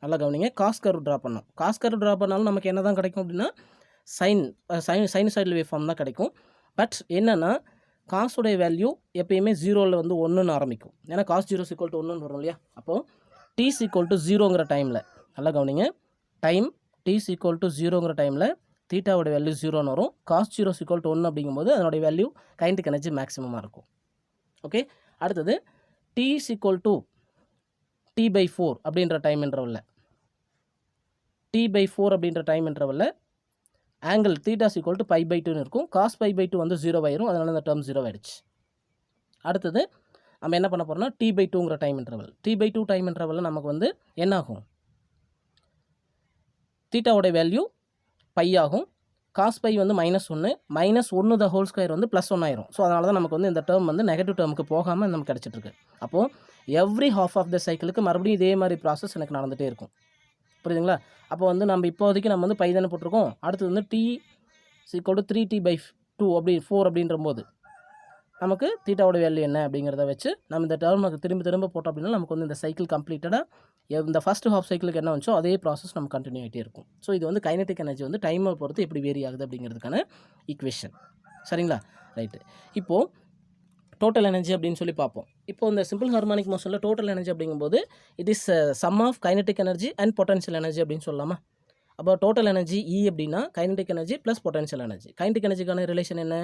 நல்லா கவனிங்க, காஸ் கர்வ் ட்ரா பண்ணோம். காஸ் கர்வ் ட்ரா பண்ணாலும் நமக்கு என்ன தான் கிடைக்கும் அப்படின்னா சைனசாய்டல் வேவ் ஃபார்ம் தான் கிடைக்கும். பட் என்னென்னா காஸுடைய வேல்யூ எப்பயுமே 0ல் வந்து 1ன்னு ஆரம்பிக்கும். ஏன்னா cos 0 = 1ன்னு வரும் இல்லையா? அப்போது t = 0ங்கிற டைமில் நல்லா கவனிங்க, டைம் t = 0ங்கிற டைமில் தீட்டாவோட வேல்யூ 0ன்னு வரும். cos 0 = 1 அப்படிங்கும்போது அதனுடைய வேல்யூ கைனடிக் எனர்ஜி மேக்ஸிமமாக இருக்கும். ஓகே, அடுத்தது t = T/4 அப்படின்ற டைம் இன்டர்வலில் T/4 அப்படின்ற டைம் இன்டர்வலில் ஆங்கிள் தீட்டா = π/2ன்னு இருக்கும். cos π/2 வந்து 0 ஆயிரும். அதனால் இந்த டேர்ம் 0 ஆயிடுச்சு. அடுத்தது நம்ம என்ன பண்ண போகிறோம்னா T/2ங்கிற டைம் இன்டர்வல். T/2 டைம் இன்டர்வலில் நமக்கு வந்து என்ன ஆகும்? தீட்டாவோட வேல்யூ பை ஆகும். cos π வந்து -1 -1 த ஹோல் ஸ்கொயர் வந்து +1 ஆயிரும். ஸோ அதனால தான் நமக்கு வந்து இந்த டேர்ம் வந்து நெகட்டிவ் டேர்முக்கு போகாமல் நமக்கு கிடச்சிட்ருக்கு. அப்போது எவ்ரி ஹாஃப் ஆஃப் த சைக்கிளுக்கு மறுபடியும் இதே மாதிரி ப்ராசஸ் எனக்கு நடந்துகிட்டே இருக்கும். புரியுதுங்களா? அப்போ வந்து நம்ம இப்போதைக்கு நம்ம வந்து பை தானே போட்டிருக்கோம். அடுத்தது வந்து t = 3t/2 அப்படி 4 அப்படின்ற போது நமக்கு தீட்டாவோட வேல்யூ என்ன அப்படிங்கிறத வச்சு நம்ம இந்த டேர்முக்கு திரும்ப போட்டோம் அப்படின்னா நமக்கு வந்து இந்த சைக்கிள் கம்ப்ளீட்டடாக இந்த ஃபஸ்ட் ஹாஃப் சைக்கிளுக்கு என்ன வந்துச்சோ அதே ப்ராசஸ் நம்ம கண்டினியூ ஆகிட்டே இருக்கும். ஸோ இது வந்து கைனடிக் எனர்ஜி வந்து டைமை பொறுத்து எப்படி வேரி ஆகுது அப்படிங்கிறதுக்கான ஈக்குவேஷன். சரிங்களா? ரைட்டு, இப்போது டோட்டல் எனர்ஜி அப்படின்னு சொல்லி பார்ப்போம். இப்போ இந்த சிம்பிள் ஹார்மானிக் மோஷனில் டோட்டல் எனர்ஜி அப்படிங்கும்போது it is sum of kinetic energy and potential energy அப்படின்னு சொல்லலாமா? அப்போ டோட்டல் எனர்ஜி E அப்படின்னா kinetic energy plus potential energy. Kinetic எனர்ஜிக்கான ரிலேஷன் என்ன?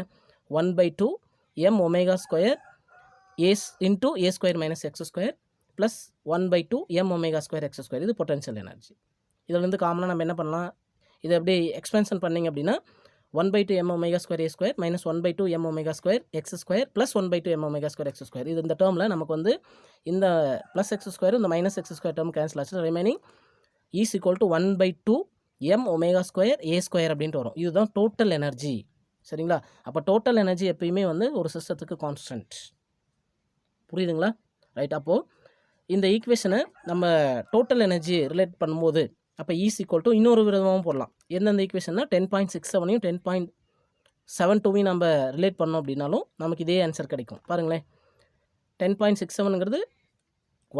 1/2 m omega square into a square minus x square plus 1/2 m omega square x square. இது potential energy. இதில் வந்து காமனாக நம்ம என்ன பண்ணலாம், இதை அப்படியே எக்ஸ்பென்ஷன் பண்ணிங்க அப்படின்னா 1/2 m omega square a square minus 1/2 m omega square x square plus 1/2 m omega square x square. இது இந்த டேர்மில் நமக்கு வந்து இந்த ப்ளஸ் எக்ஸ் ஸ்கொயர் இந்த minus x square term cancel ஆச்சு. Remaining is equal to 1/2 m omega square a square அப்படின்ட்டு வரும். இதுதான் டோட்டல் எனர்ஜி. சரிங்களா? அப்போ டோட்டல் எனர்ஜி எப்பயுமே வந்து ஒரு சிஸ்டத்துக்கு கான்ஸ்டன்ட். புரியுதுங்களா? ரைட். அப்போது இந்த ஈக்குவேஷனை நம்ம டோட்டல் எனர்ஜி ரிலேட் பண்ணும்போது அப்போ ஈஸ் ஈக்குவல் டு இன்னொரு விதமாகவும் போடலாம். எந்தெந்த ஈக்குவேஷன்னா 10.67ஐயும் 10.72ஐயும் நம்ம ரிலேட் பண்ணோம் அப்படின்னாலும் நமக்கு இதே ஆன்சர் கிடைக்கும். பாருங்களேன், 10.67ங்கிறது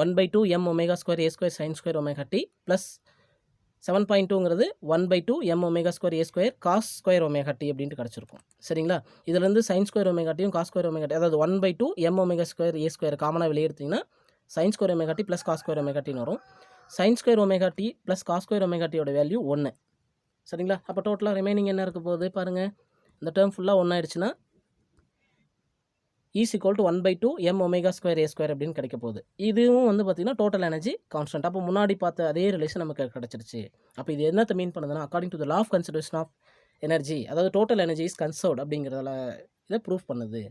1/2 m omega square a square sine square omega t plus 7.2ங்கிறது 1/2 m omega square a square cos square omega t அப்படின்ட்டு கிடச்சிருக்கும். சரிங்களா? இதுலேருந்து சைன் ஸ்கொயர் ஒமேகா டியும் காஸ் ஸ்கொயர் ஒமேகா டி, அதாவது 1/2 m omega square a square காமனாக வெளியே எடுத்திங்கன்னா sine square omega t plus cos square omega டின்னு வரும். Sine square omega t plus cos square omega டியோட வேல்யூ 1. சரிங்களா? அப்போ டோட்டலாக ரிமைனிங் என்ன இருக்க போகுது பாருங்கள். இந்த டேர்ம் ஃபுல்லாக 1 ஆயிடுச்சுன்னா is equal to 1/2 m omega square a square அப்படின்னு கிடைக்க போகுது. இதுவும் வந்து பார்த்திங்கன்னா டோட்டல் எனர்ஜி கான்ஸ்டன்ட். அப்போ முன்னாடி பார்த்த அதே ரிலேஷன் நமக்கு கிடச்சிருச்சு. அப்போ இது என்னத்தை மீன் பண்ணுதுன்னா, according to the law of conservation of energy, அதாவது டோட்டல் எனர்ஜி இஸ் கன்சர்வ்ட் அப்படிங்கிறதால இதை ப்ரூஃப் பண்ணுது.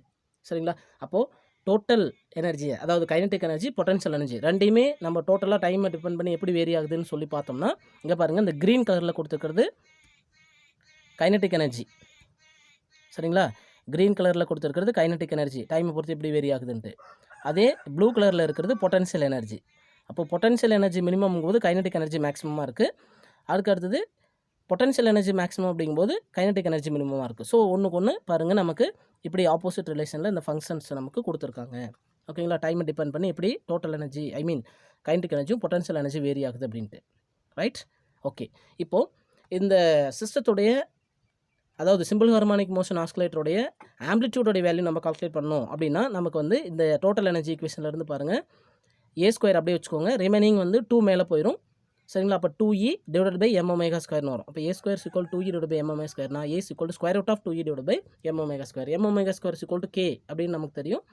சரிங்களா? அப்போது டோட்டல் எனர்ஜி, அதாவது கைனடிக் எனர்ஜி பொட்டன்ஷியல் எனர்ஜி ரெண்டையுமே நம்ம டோட்டலாக டைமை டிபெண்ட் பண்ணி எப்படி வேரி ஆகுதுன்னு சொல்லி பார்த்தோம்னா, இங்கே பாருங்கள், இந்த க்ரீன் கலரில் கொடுத்துருக்கிறது கைனடிக் எனர்ஜி. சரிங்களா? க்ரீன் கலரில் கொடுத்துருக்கிறது கைனடிக் எனர்ஜி, டைமை பொறுத்து எப்படி வேரி ஆகுதுன்ட்டு. அதே ப்ளூ கலரில் இருக்கிறது பொட்டன்ஷியல் எனர்ஜி. அப்போ பொட்டன்ஷியல் எனர்ஜி மினிமம் போது கைனடிக் எனர்ஜி மேக்ஸிமமாக இருக்குது. அதுக்கு அடுத்தது பொட்டன்ஷியல் எனர்ஜி மேக்ஸிமம் அப்படிங்கும்போது கைனடிக் எனர்ஜி மினிமமாக இருக்குது. ஸோ ஒன்றுக்கு ஒன்று பாருங்கள், நமக்கு இப்படி ஆப்போசிட் ரிலேஷனில் இந்த ஃபங்க்ஷன்ஸ் நமக்கு கொடுத்துருக்காங்க. ஓகேங்களா? டைமை டிபெண்ட் பண்ணி எப்படி டோட்டல் எனர்ஜி கைனடிக் எனர்ஜியும் பொட்டன்ஷியல் எனர்ஜி வேரி ஆகுது அப்படின்ட்டு. ரைட்? ஓகே. இப்போது இந்த சிஸ்டத்துடைய, அதாவது சிம்பிள் ஹார்மானிக் மோஷன் ஆஸ்கிலேட்டருடைய ஆம்ப்ளிடியூடோடைய வேல்யூ நம்ம கால்குலேட் பண்ணோம் அப்படின்னா நமக்கு வந்து இந்த டோட்டல் எனர்ஜி ஈக்குவேஷன்லேருந்து பாருங்கள், a ஸ்கொயர் அப்படியே வச்சுக்கோங்க, ரிமைனிங் வந்து 2 மேலே போயிடும். சரிங்களா? அப்போ 2e divided by m omega ஸ்கொயர்னு வரும். அப்போ a square equal 2e divide by m omega ஸ்கொயர்னா a equal to square root of 2e divide by m omega square. m omega square equal to k அப்படின்னு நமக்கு தெரியும்.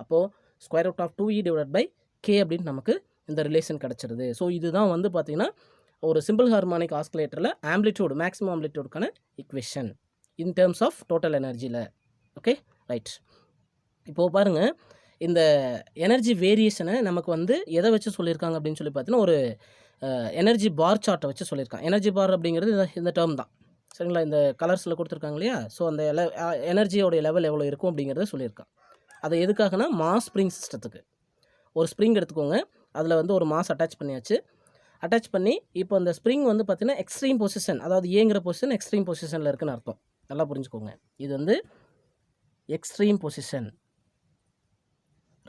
அப்போது square root of 2e divide by k அப்படின்னு நமக்கு இந்த relation கிடச்சிருது. So இதுதான் வந்து பார்த்திங்கன்னா ஒரு சிம்பிள் ஹார்மானிக் ஆஸ்கிலேட்டரில் ஆம்ப்ளிடியூட், மேக்ஸிமம் ஆம்ப்ளிடியூடுக்கான equation in terms of total எனர்ஜியில். Okay, right. இப்போது பாருங்கள், இந்த எனர்ஜி வேரியேஷனை நமக்கு வந்து எதை வச்சு சொல்லியிருக்காங்க அப்படின்னு சொல்லி பார்த்தீங்கன்னா, ஒரு எனர்ஜி பார் சார்ட்டை வச்சு சொல்லியிருக்காங்க. எனர்ஜி பார் அப்படிங்கிறது இந்த டேர்ம் தான். சரிங்களா? இந்த கலர்ஸில் கொடுத்துருக்காங்க இல்லையா? ஸோ அந்த எனர்ஜியோடைய லெவல் எவ்வளோ இருக்கும் அப்படிங்கிறத சொல்லியிருக்காங்க. அதை எதுக்காகனா மாஸ் ஸ்ப்ரிங் சிஸ்டத்துக்கு. ஒரு ஸ்ப்ரிங் எடுத்துக்கோங்க, அதில் வந்து ஒரு மாஸ் அட்டாச் பண்ணியாச்சு. அட்டாச் பண்ணி இப்போ அந்த ஸ்ப்ரிங் வந்து பார்த்திங்கன்னா எக்ஸ்ட்ரீம் பொசிஷன், அதாவது ஏங்கிற பொசிஷன் எக்ஸ்ட்ரீம் பொசிஷனில் இருக்குன்னு அர்த்தம். நல்லா புரிஞ்சுக்கோங்க. இது வந்து எக்ஸ்ட்ரீம் பொசிஷன்,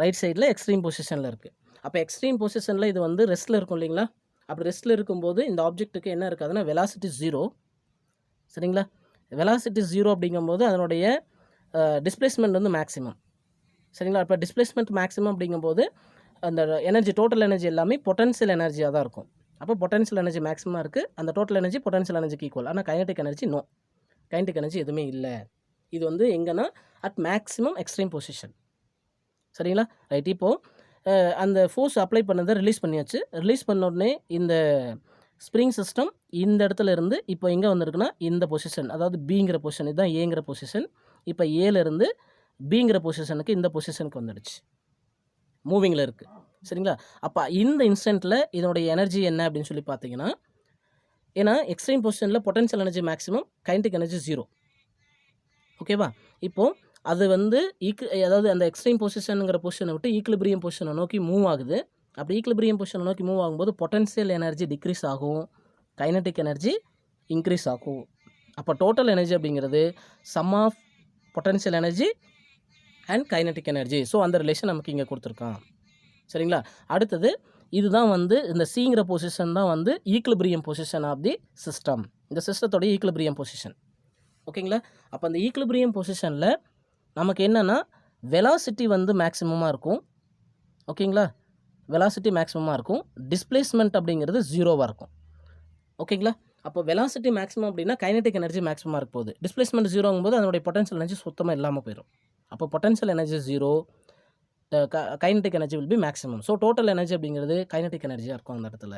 ரைட் சைடில் எக்ஸ்ட்ரீம் பொசிஷனில் இருக்குது. அப்போ எக்ஸ்ட்ரீம் பொசிஷனில் இது வந்து ரெஸ்ட்டில் இருக்கும் இல்லைங்களா? அப்படி ரெஸ்ட்டில் இருக்கும்போது இந்த ஆப்ஜெக்ட்டுக்கு என்ன இருக்காதுன்னா வெலாசிட்டி 0. சரிங்களா? வெலாசிட்டி 0 அப்படிங்கும்போது அதனுடைய டிஸ்பிளேஸ்மெண்ட் வந்து மேக்ஸிமம். சரிங்களா? இப்போ டிஸ்பிளேஸ்மெண்ட் மேக்ஸிமம் அப்படிங்கும்போது அந்த எனர்ஜி, டோட்டல் எனர்ஜி எல்லாமே பொட்டன்ஷியல் எனர்ஜியாக தான் இருக்கும். அப்போ பொட்டன்ஷியல் எனர்ஜி மேக்ஸிமம் இருக்குது, அந்த டோட்டல் எனர்ஜி பொட்டன்ஷியல் எனர்ஜிக்கு ஈக்குவல். ஆனால் kinetic energy no, kinetic energy எதுவுமே இல்லை. இது வந்து எங்கன்னா அட் மேக்ஸிமம் எக்ஸ்ட்ரீம் பொசிஷன். சரிங்களா? ரைட். இப்போது அந்த ஃபோர்ஸ் அப்ளை பண்ணதை ரிலீஸ் பண்ணியாச்சு. ரிலீஸ் பண்ண உடனே இந்த ஸ்ப்ரிங் சிஸ்டம் இந்த இடத்துல இருந்து இப்போ எங்கே வந்திருக்குன்னா இந்த பொசிஷன், அதாவது பிங்கிற பொசிஷன், இதுதான் ஏங்கிற பொசிஷன். இப்போ ஏலேருந்து பிங்கிற பொசிஷனுக்கு இந்த பொசிஷனுக்கு வந்துடுச்சு, மூவிங்கில் இருக்குது. சரிங்களா? அப்போ இந்த இன்ஸ்டன்ட்டில் இதனுடைய எனர்ஜி என்ன அப்படின்னு சொல்லி பார்த்தீங்கன்னா, ஏன்னா எக்ஸ்ட்ரீம் பொசிஷனில் potential energy maximum, kinetic energy 0. ஓகேவா? இப்போது அது வந்து அதாவது அந்த எக்ஸ்ட்ரீம் பொசிஷனுங்கிற பொசிஷனை விட்டு ஈக்குலிபிரியம் பொசிஷனை நோக்கி மூவ் ஆகுது. அப்படி ஈக்குலிபிரியம் பொசிஷனை நோக்கி மூவ் ஆகும்போது பொட்டன்ஷியல் எனர்ஜி டிக்ரீஸ் ஆகும், கைனடிக் எனர்ஜி இன்க்ரீஸ் ஆகும். அப்போ டோட்டல் எனர்ஜி அப்படிங்கிறது sum of potential energy and kinetic energy. So அந்த ரிலேஷன் நமக்கு இங்கே கொடுத்துருக்கான். சரிங்களா? அடுத்தது இதுதான் வந்து இந்த சிங்கிற பொசிஷன் தான் வந்து equilibrium position of the system, இந்த சிஸ்டத்தோடைய ஈக்குலிபிரியம் பொசிஷன். ஓகேங்களா? அப்போ அந்த ஈக்குலிபிரியம் பொசிஷனில் நமக்கு என்னென்னா வெலாசிட்டி வந்து மேக்ஸிமமாக இருக்கும். ஓகேங்களா? வெலாசிட்டி மேக்ஸிமமாக இருக்கும், டிஸ்பிளேஸ்மெண்ட் அப்படிங்கிறது 0வாக இருக்கும். ஓகேங்களா? அப்போ வெலாசிட்டி மேக்ஸிமம் அப்படின்னா கைனடிக் எனர்ஜி மேக்ஸிமமாக இருக்க போகுது. டிஸ்பிளேஸ்மெண்ட் ஜீரோங்கும்போது அதனுடைய பொட்டன்ஷியல் எனர்ஜி சுத்தமாக இல்லாமல் போயிடும். அப்போ potential energy zero, kinetic energy will be maximum. So total energy அப்படிங்கிறது கைனடிக் எனர்ஜியாக இருக்கும் அந்த இடத்துல.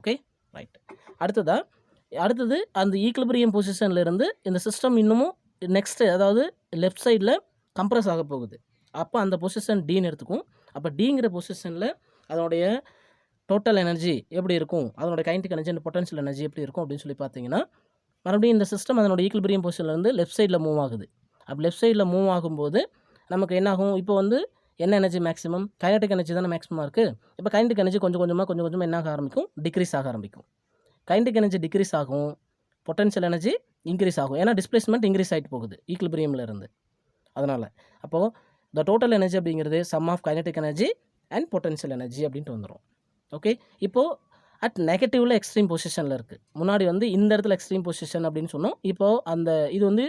Okay, right. அடுத்தது அந்த ஈக்லிபிரியம் பொசிஷன்லேருந்து இந்த சிஸ்டம் இன்னமும் நெக்ஸ்ட்டு, அதாவது லெஃப்ட் சைடில் கம்ப்ரஸ் ஆக போகுது. அப்போ அந்த பொசிஷன் டீன்னு எடுத்துக்கும். அப்போ டிங்கிற பொசிஷனில் அதனுடைய டோட்டல் எனர்ஜி எப்படி இருக்கும், அதனோட kinetic energy and potential energy எப்படி இருக்கும் அப்படின்னு சொல்லி பார்த்தீங்கன்னா, மறுபடியும் இந்த சிஸ்டம் அதனோட ஈக்லிபிரியம் பொசிஷன்லேருந்து லெஃப்ட் சைடில் மூவ் ஆகுது. அப்போ லெஃப்ட் சைடில் மூவ் ஆகும்போது நமக்கு என்ன ஆகும், இப்போ வந்து என்ன எனர்ஜி மேக்ஸிமம், கைனடிக் எனர்ஜி தானே மேக்ஸிமமாக இருக்குது. இப்போ கைனடிக் எனர்ஜி கொஞ்சம் கொஞ்சமாக என்ன ஆக ஆரம்பிக்கும், டிக்ரீஸ் ஆக ஆரம்பிக்கும். கைனடிக் எனர்ஜி டிக்ரீஸ் ஆகும், பொட்டன்ஷியல் எனர்ஜி இன்க்ரீஸ் ஆகும். ஏன்னா டிஸ்பிளேஸ்மெண்ட் இன்க்ரீஸ் ஆகிட்டு போகுது ஈக்லிபிரியமில் இருந்து. அதனால் அப்போது த டோட்டல் எனர்ஜி அப்படிங்கிறது sum of kinetic energy and potential energy அப்படின்ட்டு வந்துடும். ஓகே, இப்போது அட் நெகட்டிவில் எக்ஸ்ட்ரீம் பொசிஷனில் இருக்குது. முன்னாடி வந்து இந்த இடத்துல எக்ஸ்ட்ரீம் பொசிஷன் அப்படின்னு சொன்னோம். இப்போது அந்த இது வந்து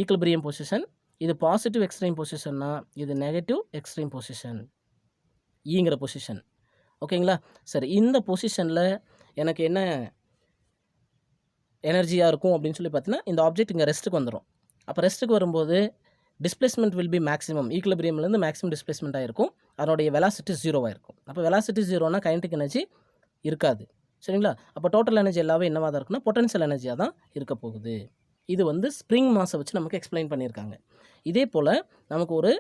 ஈக்லிபிரியம் பொசிஷன், இது பாசிட்டிவ் எக்ஸ்ட்ரீம் பொசிஷன்னா இது நெகட்டிவ் எக்ஸ்ட்ரீம் பொசிஷன், ஈங்கிற பொசிஷன். ஓகேங்களா? சரி, இந்த பொசிஷனில் எனக்கு என்ன எனர்ஜியாக இருக்கும் அப்படின்னு சொல்லி பார்த்தீங்கன்னா, இந்த ஆப்ஜெக்ட் இங்கே ரெஸ்ட்டுக்கு வந்துடும். அப்போ ரெஸ்ட்டுக்கு வரும்போது டிஸ்பிளேஸ்மெண்ட் வில் பி மேக்ஸிமம், ஈக்லிபிரியம்லேருந்து மேக்ஸிமம் டிஸ்பிளேஸ்மெண்ட் ஆகிருக்கும். அதனுடைய வெலாசிட்டி ஜீரோவாக இருக்கும். அப்போ வெலாசிட்டி ஜீரோனா கைனடிக் எனர்ஜி இருக்காது. சரிங்களா? அப்போ டோட்டல் எனர்ஜி எல்லாமே என்னவாக தான் இருக்குன்னா பொட்டன்ஷியல் எனர்ஜியாக தான் இருக்க போகுது. இது வந்து ஸ்ப்ரிங் மாஸை வச்சு நமக்கு எக்ஸ்பிளைன் பண்ணியிருக்காங்க. இதே போல் நமக்கு ஒரு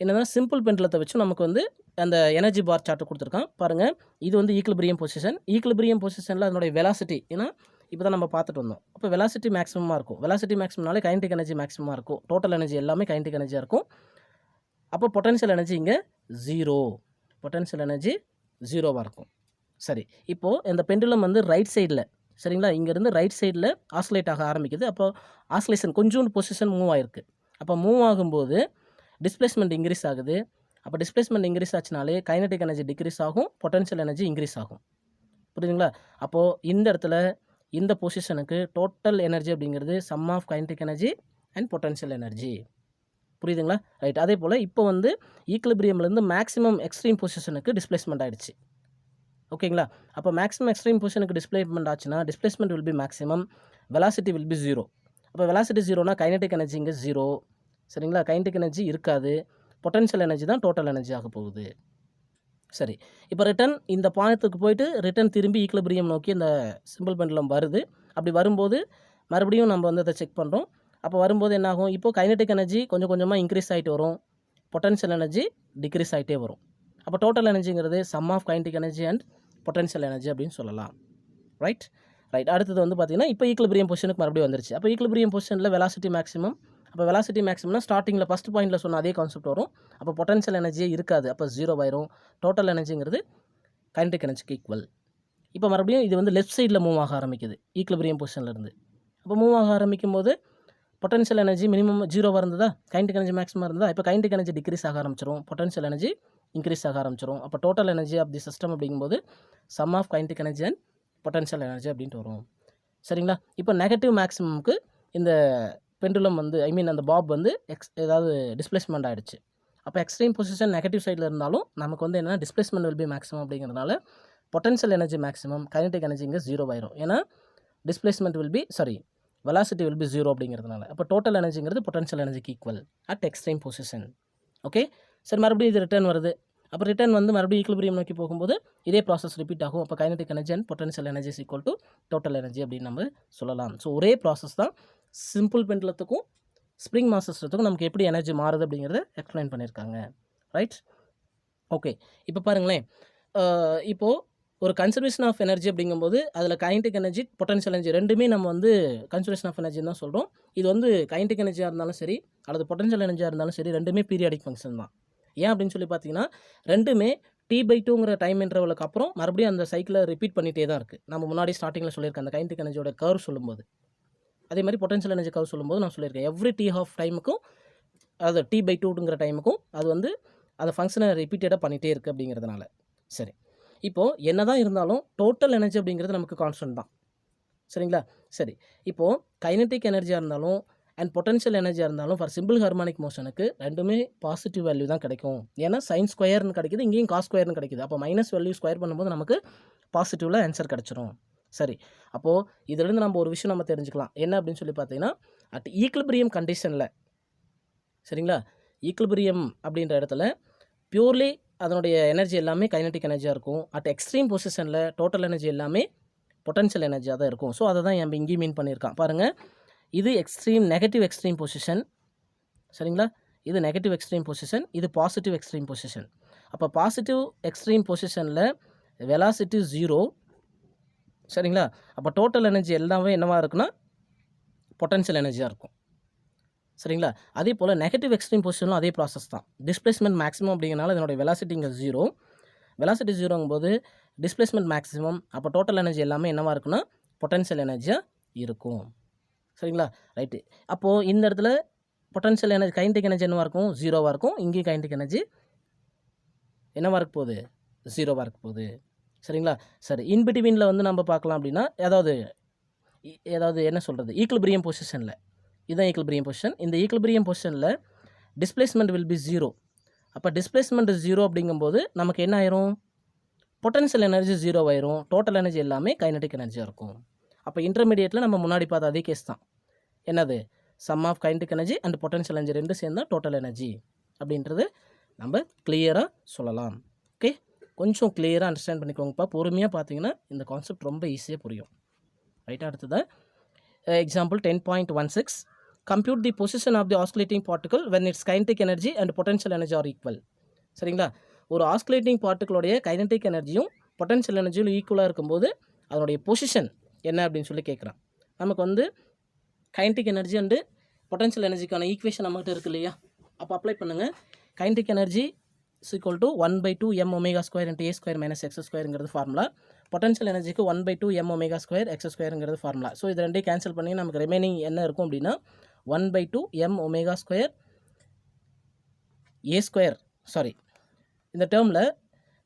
என்னன்னா சிம்பிள் பெண்டலத்தை வச்சு நமக்கு வந்து அந்த எனர்ஜி பார் சார்ட் கொடுத்துருக்கான் பாருங்கள். இது வந்து ஈக்லிபிரியம் பொசிஷன். ஈக்லிபிரியம் பொசிஷனில் அதனுடைய வெலாசிட்டி, ஏன்னா இப்போ தான் நம்ம பார்த்துட்டு வந்தோம். அப்போ வெலாசிட்டி மேக்ஸிமமாக இருக்கும். வெலாசிட்டி மேக்ஸிமம்னாலே கைனடிக் எனர்ஜி மேக்ஸிமமாக இருக்கும். டோட்டல் எனர்ஜி எல்லாமே கைனடிக் எனர்ஜியாக இருக்கும். அப்போ பொட்டன்ஷியல் எனர்ஜி இங்கே ஜீரோ, பொட்டன்ஷியல் எனர்ஜி ஜீரோவாக இருக்கும். சரி, இப்போது இந்த பெண்டுலம் வந்து ரைட் சைடில், சரிங்களா, இங்கேருந்து ரைட் சைடில் ஆசிலேட் ஆக ஆரம்பிக்குது. அப்போ ஆசிலேஷன் கொஞ்சோண்டு பொசிஷன் மூவ் ஆகிருக்கு. அப்போ மூவ் ஆகும்போது டிஸ்பிளேஸ்மெண்ட் இன்க்ரீஸ் ஆகுது. அப்போ டிஸ்பிளேஸ்மெண்ட் இன்க்ரீஸ் ஆச்சுனாலே கைனடிக் எனர்ஜி டிக்ரீஸ் ஆகும், பொட்டன்ஷியல் எனர்ஜி இன்க்ரீஸ் ஆகும். புரியுதுங்களா? அப்போது இந்த இடத்துல இந்த பொசிஷனுக்கு டோட்டல் எனர்ஜி அப்படிங்கிறது sum of kinetic energy and potential energy. புரியுதுங்களா? ரைட். அதே போல் இப்போ வந்து ஈக்லிபிரியம்லேருந்து மேக்ஸிமம் எக்ஸ்ட்ரீம் பொசிஷனுக்கு டிஸ்பிளேஸ்மெண்ட் ஆகிடுச்சு. ஓகேங்களா? அப்போ மேக்ஸிமம் எக்ஸ்ட்ரீம் பொசிஷனுக்கு டிஸ்பிளேஸ்மெண்ட் ஆச்சுன்னா displacement will be maximum, velocity will be zero. அப்போ வெலாசிட்டி ஜீரோனா கைனடிக் எனர்ஜி இங்கே ஜீரோ. சரிங்களா? கைனடிக் எனர்ஜி இருக்காது, பொட்டன்ஷியல் எனர்ஜி தான் டோட்டல் எனர்ஜி ஆக போகுது. சரி, இப்போ ரிட்டன் இந்த பாயிண்ட்டுக்கு போயிட்டு ரிட்டன் திரும்பி ஈக்லிபிரியம் நோக்கி இந்த சிம்பிள் பெண்டலம் வருது. அப்படி வரும்போது மறுபடியும் நம்ம வந்து அதை செக் பண்ணுறோம். அப்போ வரும்போது என்னாகும், இப்போது கைனடிக் எனர்ஜி கொஞ்சம் கொஞ்சமாக இன்க்ரீஸ் ஆகிட்டு வரும், பொட்டன்ஷியல் எனர்ஜி டிக்ரீஸ் ஆகிட்டே வரும். அப்போ டோட்டல் எனர்ஜிங்கிறது sum of kinetic energy and potential energy அப்படின்னு சொல்லலாம். ரைட். அடுத்தது வந்து பார்த்திங்கன்னா இப்போ ஈக்லிபிரியம் பொசிஷனுக்கு மறுபடியும் வந்துருச்சு. அப்போ ஈக்லிபிரியம் பொசிஷனில் வெலாசிட்டி மேக்ஸிமம். அப்போ வெலாசிட்டி மேக்ஸிமம்னா ஸ்டார்டிங்கில் ஃபஸ்ட் பாயிண்டில் சொன்ன அதே கான்செப்ட் வரும். அப்போ பொட்டன்ஷியல் எனர்ஜியே இருக்காது, அப்போ ஜீரோ ஆயிரும். டோட்டல் எனர்ஜிங்கிறது கைனடிக் எனர்ஜிக்கு ஈக்குவல். இப்போ மறுபடியும் இது வந்து லெஃப்ட் சைடில் மூவ் ஆக ஆரம்பிக்குது ஈக்லிபிரியம் பொசிஷன்லேருந்து. அப்போ மூவ் ஆக ஆரம்பிக்கும் போது பொட்டன்ஷியல் எனர்ஜி மினிமம் ஜீரோவாக இருந்ததா, கைனடிக் எனர்ஜி மேக்ஸிமம் இருந்தால், இப்போ கைனடிக் எனர்ஜி டிக்ரீஸ் ஆக ஆரம்பிச்சிடும், பொட்டன்ஷியல் எனர்ஜி இன்க்ரீஸ் ஆக ஆரம்பிச்சிடும். அப்போ total energy of the system அப்படிங்கும்போது sum of kinetic energy and potential energy அப்படின்ட்டு வரும். சரிங்களா? இப்போ நெகட்டிவ் மேக்ஸிமம்க்கு இந்த பெண்டுலம் வந்து அந்த பாப் வந்து ஏதாவது டிஸ்பிளேஸ்மெண்ட் ஆகிடுச்சு. அப்போ எக்ஸ்ட்ரீம் பொசிஷன் நெகட்டிவ் சைடில் இருந்தாலும் நமக்கு வந்து என்னென்னா டிஸ்பிளேஸ்மெண்ட் வில் பி மேக்ஸிமம் அப்படிங்கிறதுனால potential energy maximum, kinetic energy இங்கே ஜீரோ ஆயிரும். ஏன்னா displacement will be velocity will be zero அப்படிங்கிறதுனால. அப்போ டோட்டல் எனர்ஜிங்கிறது பொட்டன்ஷியல் எனர்ஜிக்கு equal at extreme position. Okay, சரி, மறுபடியும் இது ரிட்டர்ன் வருது. அப்போ ரிட்டர்ன் வந்து மறுபடியும் ஈக்லிபிரியம் நோக்கி போகும்போது இதே ப்ராசஸ் ரிப்பீட் ஆகும். அப்போ kinetic energy and potential energy is equal to total energy அப்படின்னு நம்ம சொல்லலாம். ஸோ ஒரே ப்ராசஸ் தான் சிம்பிள் பெண்டலத்துக்கும் ஸ்ப்ரிங் மாஸ் சிஸ்டத்துக்கும் நமக்கு எப்படி எனர்ஜி மாறுது அப்படிங்கிறத எக்ஸ்பிளைன் பண்ணியிருக்காங்க. ரைட். ஓகே, இப்போ பாருங்களேன், இப்போது ஒரு கன்சர்வேஷன் ஆஃப் எனர்ஜி அப்படிங்கும்போது அதில் கைனடிக் எனர்ஜி, பொட்டன்ஷியல் எனர்ஜி ரெண்டுமே நம்ம வந்து கன்சர்வேஷன் ஆஃப் எனர்ஜின்னு தான் சொல்கிறோம். இது வந்து கைனடிக் எனர்ஜியாக இருந்தாலும் சரி அல்லது பொட்டன்ஷியல் எனர்ஜியாக இருந்தாலும் சரி, ரெண்டுமே பீரியாடிக் ஃபங்க்ஷன் தான். ஏன் அப்படின்னு சொல்லி பார்த்தீங்கன்னா ரெண்டுமே T/2ங்கிற டைம் இன்டர்வலுக்கு அப்புறம் மறுபடியும் அந்த சைக்கிளை ரிப்பீட் பண்ணிகிட்டே தான் இருக்குது. நம்ம முன்னாடி ஸ்டார்டிங்கில் சொல்லியிருக்கேன் அந்த கைனடிக் எனர்ஜியோட கர்வ் சொல்லும்போது. அதே மாதிரி பொட்டன்ஷியல் எனர்ஜி கர்வ் சொல்லும்போது நான் சொல்லியிருக்கேன் எவ்ரி T/2 டைமுக்கும், அதாவது T/2ங்கிற டைமுக்கும் அது வந்து அந்த ஃபங்க்ஷனை ரிப்பீட்டடாக பண்ணிகிட்டே இருக்குது அப்படிங்கிறதுனால. சரி, இப்போது என்ன தான் இருந்தாலும் டோட்டல் எனர்ஜி அப்படிங்கிறது நமக்கு கான்ஸ்டன்ட் தான். சரிங்களா? சரி, இப்போது கைனடிக் எனர்ஜியாக இருந்தாலும் அண்ட் பொட்டன்ஷியல் எனர்ஜியாக இருந்தாலும் ஃபார் சிம்பிள் ஹார்மானிக் மோஷனுக்கு ரெண்டுமே பாசிட்டிவ் வேல்யூ தான் கிடைக்கும். ஏன்னா சைன் ஸ்கொயர்னு கிடைக்குது, இங்கேயும் காஸ் ஸ்கொயர்னு கிடைக்குது. அப்போ மைனஸ் வேல்யூ ஸ்கொயர் பண்ணும்போது நமக்கு பாசிட்டிவில் ஆன்சர் கிடச்சிரும். சரி, அப்போது இதிலிருந்து நம்ம ஒரு விஷயம் நம்ம தெரிஞ்சுக்கலாம். என்ன அப்படின்னு சொல்லி பார்த்தீங்கன்னா, அட் ஈக்லிபிரியம் கண்டிஷனில், சரிங்களா, ஈக்லிபிரியம் அப்படின்ற இடத்துல பியூர்லி அதனுடைய எனர்ஜி எல்லாமே கைனடிக் எனர்ஜியாக இருக்கும். அட் எக்ஸ்ட்ரீம் பொசிஷனில் டோட்டல் எனர்ஜி எல்லாமே பொட்டன்ஷியல் எனர்ஜியாக தான் இருக்கும். ஸோ அதை தான் நம்ம இங்கேயும் மீன் பண்ணியிருக்கான் பாருங்கள். இது எக்ஸ்ட்ரீம் நெகட்டிவ் எக்ஸ்ட்ரீம் பொசிஷன், சரிங்களா, இது நெகட்டிவ் எக்ஸ்ட்ரீம் பொசிஷன், இது பாசிட்டிவ் எக்ஸ்ட்ரீம் பொசிஷன். அப்போ பாசிட்டிவ் எக்ஸ்ட்ரீம் பொசிஷனில் வெலாசிட்டி 0, சரிங்களா. அப்போ டோட்டல் எனர்ஜி எல்லாமே என்னவாக இருக்குன்னா பொட்டன்ஷியல் எனர்ஜியாக இருக்கும், சரிங்களா. அதே போல் நெகட்டிவ் எக்ஸ்ட்ரீம் பொசிஷனும் அதே ப்ராசஸ் தான். டிஸ்பிளேஸ்மெண்ட் மேக்ஸிமம் அப்படிங்கிறனால இதனுடைய வெலாசிட்டி இங்கே 0, வெலாசிட்டி 0ங்கும்போது டிஸ்பிளேஸ்மெண்ட் மேக்ஸிமம். அப்போ டோட்டல் எனர்ஜி எல்லாமே என்னவாக இருக்குன்னா பொட்டன்ஷியல் எனர்ஜியாக இருக்கும், சரிங்களா. ரைட்டு. அப்போது இந்த இடத்துல பொட்டன்ஷியல் எனர்ஜி கைனடிக் எனர்ஜி என்னவாக இருக்கும், 0வாக இருக்கும். இங்கேயும் கைனடிக் எனர்ஜி என்னவாக இருக்க போகுது, 0வாக இருக்க போகுது, சரிங்களா. சரி, இன்பிட்வீனில் வந்து நம்ம பார்க்கலாம் அப்படின்னா ஏதாவது என்ன சொல்கிறது, ஈக்லிபிரியம் பொசிஷனில், இதுதான் ஈக்லிபிரியம் பொசிஷன். இந்த ஈக்லிபிரியம் பொசிஷனில் டிஸ்பிளேஸ்மெண்ட் வில் பி 0. அப்போ டிஸ்பிளேஸ்மெண்ட் 0 அப்படிங்கும்போது நமக்கு என்ன ஆயிரும், பொட்டன்ஷியல் எனர்ஜி 0 ஆயிரும். டோட்டல் எனர்ஜி எல்லாமே கைனடிக் எனர்ஜியாக இருக்கும். அப்போ இன்டர்மீடியேட்டில் நம்ம முன்னாடி பார்த்த அதே கேஸ் தான். என்னது, sum of kinetic energy and potential energy ரெண்டு சேர்ந்தா டோட்டல் எனர்ஜி அப்படின்றது நம்ம கிளியராக சொல்லலாம். ஓகே, கொஞ்சம் கிளியராக அண்டர்ஸ்டாண்ட் பண்ணிக்கோங்கப்பா. பொறுமையாக பார்த்தீங்கன்னா இந்த கான்செப்ட் ரொம்ப ஈஸியாக புரியும். ரைட்டாக, அடுத்தது example 10.16. Compute the position of the oscillating particle when its kinetic energy and potential energy are equal. சரிங்களா, ஒரு ஆஸ்குலேட்டிங் பார்ட்டிகளுடைய கைனடிக் எனர்ஜியும் பொட்டன்ஷியல் எனர்ஜியும் ஈக்குவலாக இருக்கும்போது அதனுடைய பொசிஷன் என்ன அப்படின்னு சொல்லி கேட்குறான். நமக்கு வந்து கைனடிக் எனர்ஜி அண்டு பொட்டன்ஷியல் எனர்ஜிக்கான ஈக்குவேஷன் நம்மகிட்ட இருக்கு இல்லையா, அப்போ அப்ளை பண்ணுங்கள். Kinetic energy is equal to 1/2 m omega square into a square minus x squareங்கிறது ஃபார்முலா. பொட்டன்ஷியல் எனர்ஜிக்கு 1/2 m omega square x squareங்கிறது ஃபார்முலா. ஸோ இது ரெண்டையும் கேன்சல் பண்ணி நமக்கு ரிமைனிங் என்ன இருக்கும் அப்படின்னா 1/2 m omega square a square, sorry, இந்த டேர்மில்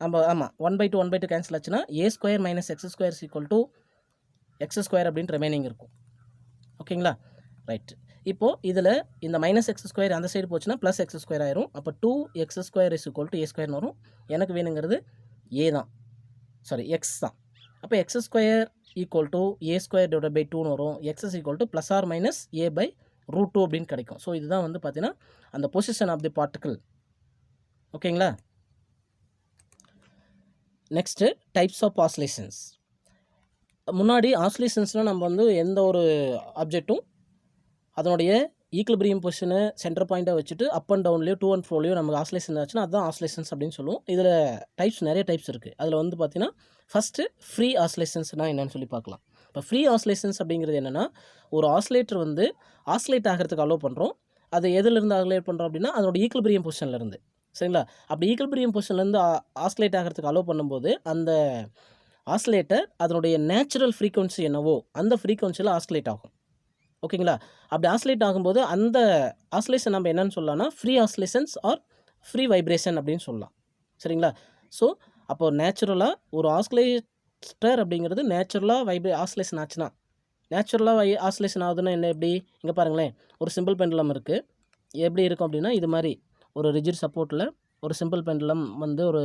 நம்ம ஆமாம் 1/2 கேன்சல் ஆச்சுன்னா a square minus x square is equal to x square அப்படின்ட்டு ரிமைனிங் இருக்கும். ஓகேங்களா, ரைட். இப்போது இதில் இந்த மைனஸ் எக்ஸ் ஸ்கொயர் அந்த சைடு போச்சுன்னா ப்ளஸ் எக்ஸ் ஸ்கொயர் ஆயிரும். அப்போ 2x square is equal to a ஸ்கொயர்னு வரும். எனக்கு வேணுங்கிறது ஏ தான், சாரி எக்ஸ் தான். அப்போ x square equal to a square divide by 2ன்னு வரும். X is equal to plus or minus a by √2 அப்படின்னு கிடைக்கும். ஸோ இதுதான் வந்து பார்த்தீங்கன்னா அந்த பொசிஷன் ஆஃப் தி பார்ட்டிகிள். ஓகேங்களா, நெக்ஸ்ட்டு டைப்ஸ் ஆஃப் ஆசிலேஷன்ஸ். முன்னாடி ஆசிலேஷன்ஸ்னால் நம்ம வந்து எந்த ஒரு ஆப்ஜெக்ட்டும் அதனுடைய ஈக்லிபிரியம் பொசிஷனை சென்டர் பாயிண்ட்டாக வச்சுட்டு அப் அண்ட் டவுன்லேயோ டூ அண்ட் ஃப்ரோலையோ நமக்கு ஆசிலேஷன் ஆச்சுன்னா அதுதான் ஆசிலேஷன்ஸ் அப்படின்னு சொல்லுவோம். இதில் நிறைய டைப்ஸ் இருக்குது. அதில் வந்து பார்த்திங்கன்னா ஃபஸ்ட்டு ஃப்ரீ ஆசிலேஷன்ஸ்னால் என்னென்னு சொல்லி பார்க்கலாம். இப்போ ஃப்ரீ ஆசிலேஷன்ஸ் அப்படிங்கிறது என்னென்னா, ஒரு ஆசிலேட்டர் வந்து ஆசிலேட் ஆகிறதுக்கு அலோவ் பண்ணுறோம். அது எதுலேருந்து ஆசிலேட் பண்ணுறோம் அப்படின்னா அதனோட ஈக்லிபிரியம் பொசிஷன்லேருந்து, சரிங்களா. அப்படி ஈக்லிபிரியம் பொசிஷன்லேருந்து ஆசிலேட் ஆகிறதுக்கு அலோவ் பண்ணும்போது அந்த ஆசிலேட்டர் அதனுடைய நேச்சுரல் ஃப்ரீக்வன்சி என்னவோ அந்த ஃப்ரீக்வன்சியில் ஆசிலேட் ஆகும். ஓகேங்களா, அப்படி ஆசிலேட் ஆகும்போது அந்த ஆசிலேஷன் நம்ம என்னென்னு சொல்லலாம்னா free oscillations or free vibration அப்படின்னு சொல்லலாம், சரிங்களா. ஸோ அப்போ நேச்சுரலாக ஒரு ஆசிலேட்டர் அப்படிங்கிறது நேச்சுரலாக ஆசிலேஷன் ஆச்சுன்னா, நேச்சுரலாக ஆசிலேஷன் ஆகுதுன்னா என்ன, எப்படி இங்கே பாருங்களேன், ஒரு சிம்பிள் பெண்டுலம் இருக்குது. எப்படி இருக்கும் அப்படின்னா இது மாதிரி ஒரு ரிஜிட் சப்போர்ட்டில் ஒரு சிம்பிள் பெண்டுலம் வந்து ஒரு